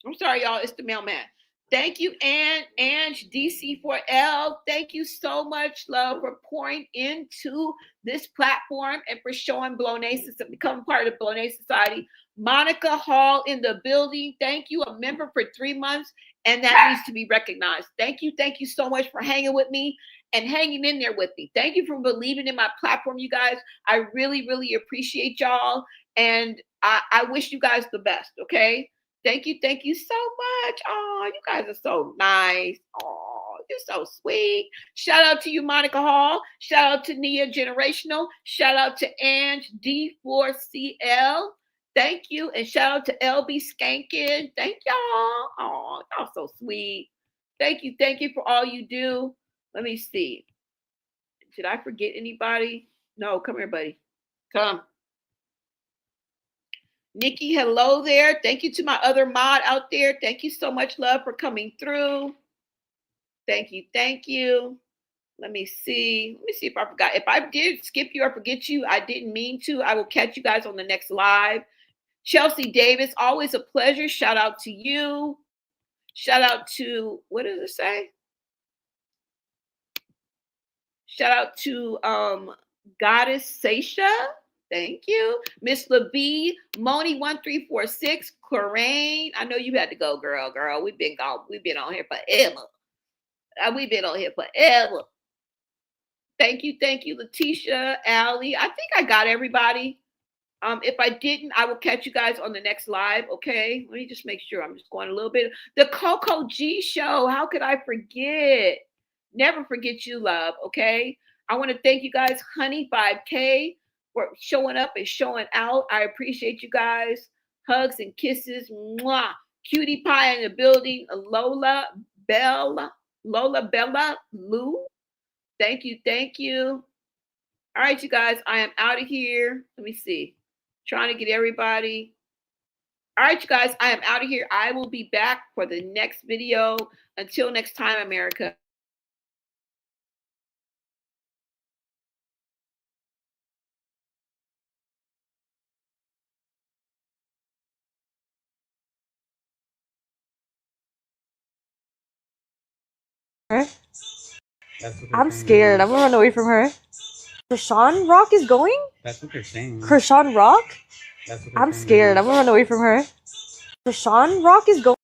I'm sorry, y'all. It's the mailman. Thank you, Ange DC4L. Thank you so much, love, for pouring into this platform and for showing Blonaces and becoming part of the Blonace Society. Monica Hall in the building. Thank you, a member for 3 months, and that needs to be recognized. Thank you so much for hanging with me and hanging in there with me. Thank you for believing in my platform, you guys. I really, really appreciate y'all, and I wish you guys the best, okay? Thank you so much. Oh, you guys are so nice. Oh, you're so sweet. Shout out to you, Monica Hall. Shout out to Nia Generational. Shout out to Ange D4CL. Thank you. And shout out to LB Skankin. Thank y'all. Oh, y'all so sweet. Thank you for all you do. Let me see. Did I forget anybody? No, come here, buddy. Come. Nikki, hello there. Thank you to my other mod out there. Thank you so much, love, for coming through. Thank you. Let me see if I forgot. If I did skip you or forget you, I didn't mean to. I will catch you guys on the next live. Chelsea Davis, always a pleasure. Shout out to you. Shout out to, what does it say? Shout out to Goddess Seisha. Thank you. Miss LaVie, Moni1346, Coraine. I know you had to go, girl. We've been gone. We've been on here forever. Thank you, Letitia, Allie. I think I got everybody. If I didn't, I will catch you guys on the next live, okay? Let me just make sure. I'm just going a little bit. The Coco G Show. How could I forget? Never forget you, love, okay? I want to thank you guys, Honey 5K, for showing up and showing out. I appreciate you guys. Hugs and kisses. Mwah. Cutie Pie in the building. Lola Bella Lou. Thank you. All right, you guys, I am out of here. Let me see. Trying to get everybody. All right, you guys, I am out of here. I will be back for the next video. Until next time, America. I'm scared. I'm gonna run away from her. Chrisean Rock is going? That's what they're saying. Chrisean Rock? That's what I'm scared. I'm gonna run away from her. Chrisean Rock is going.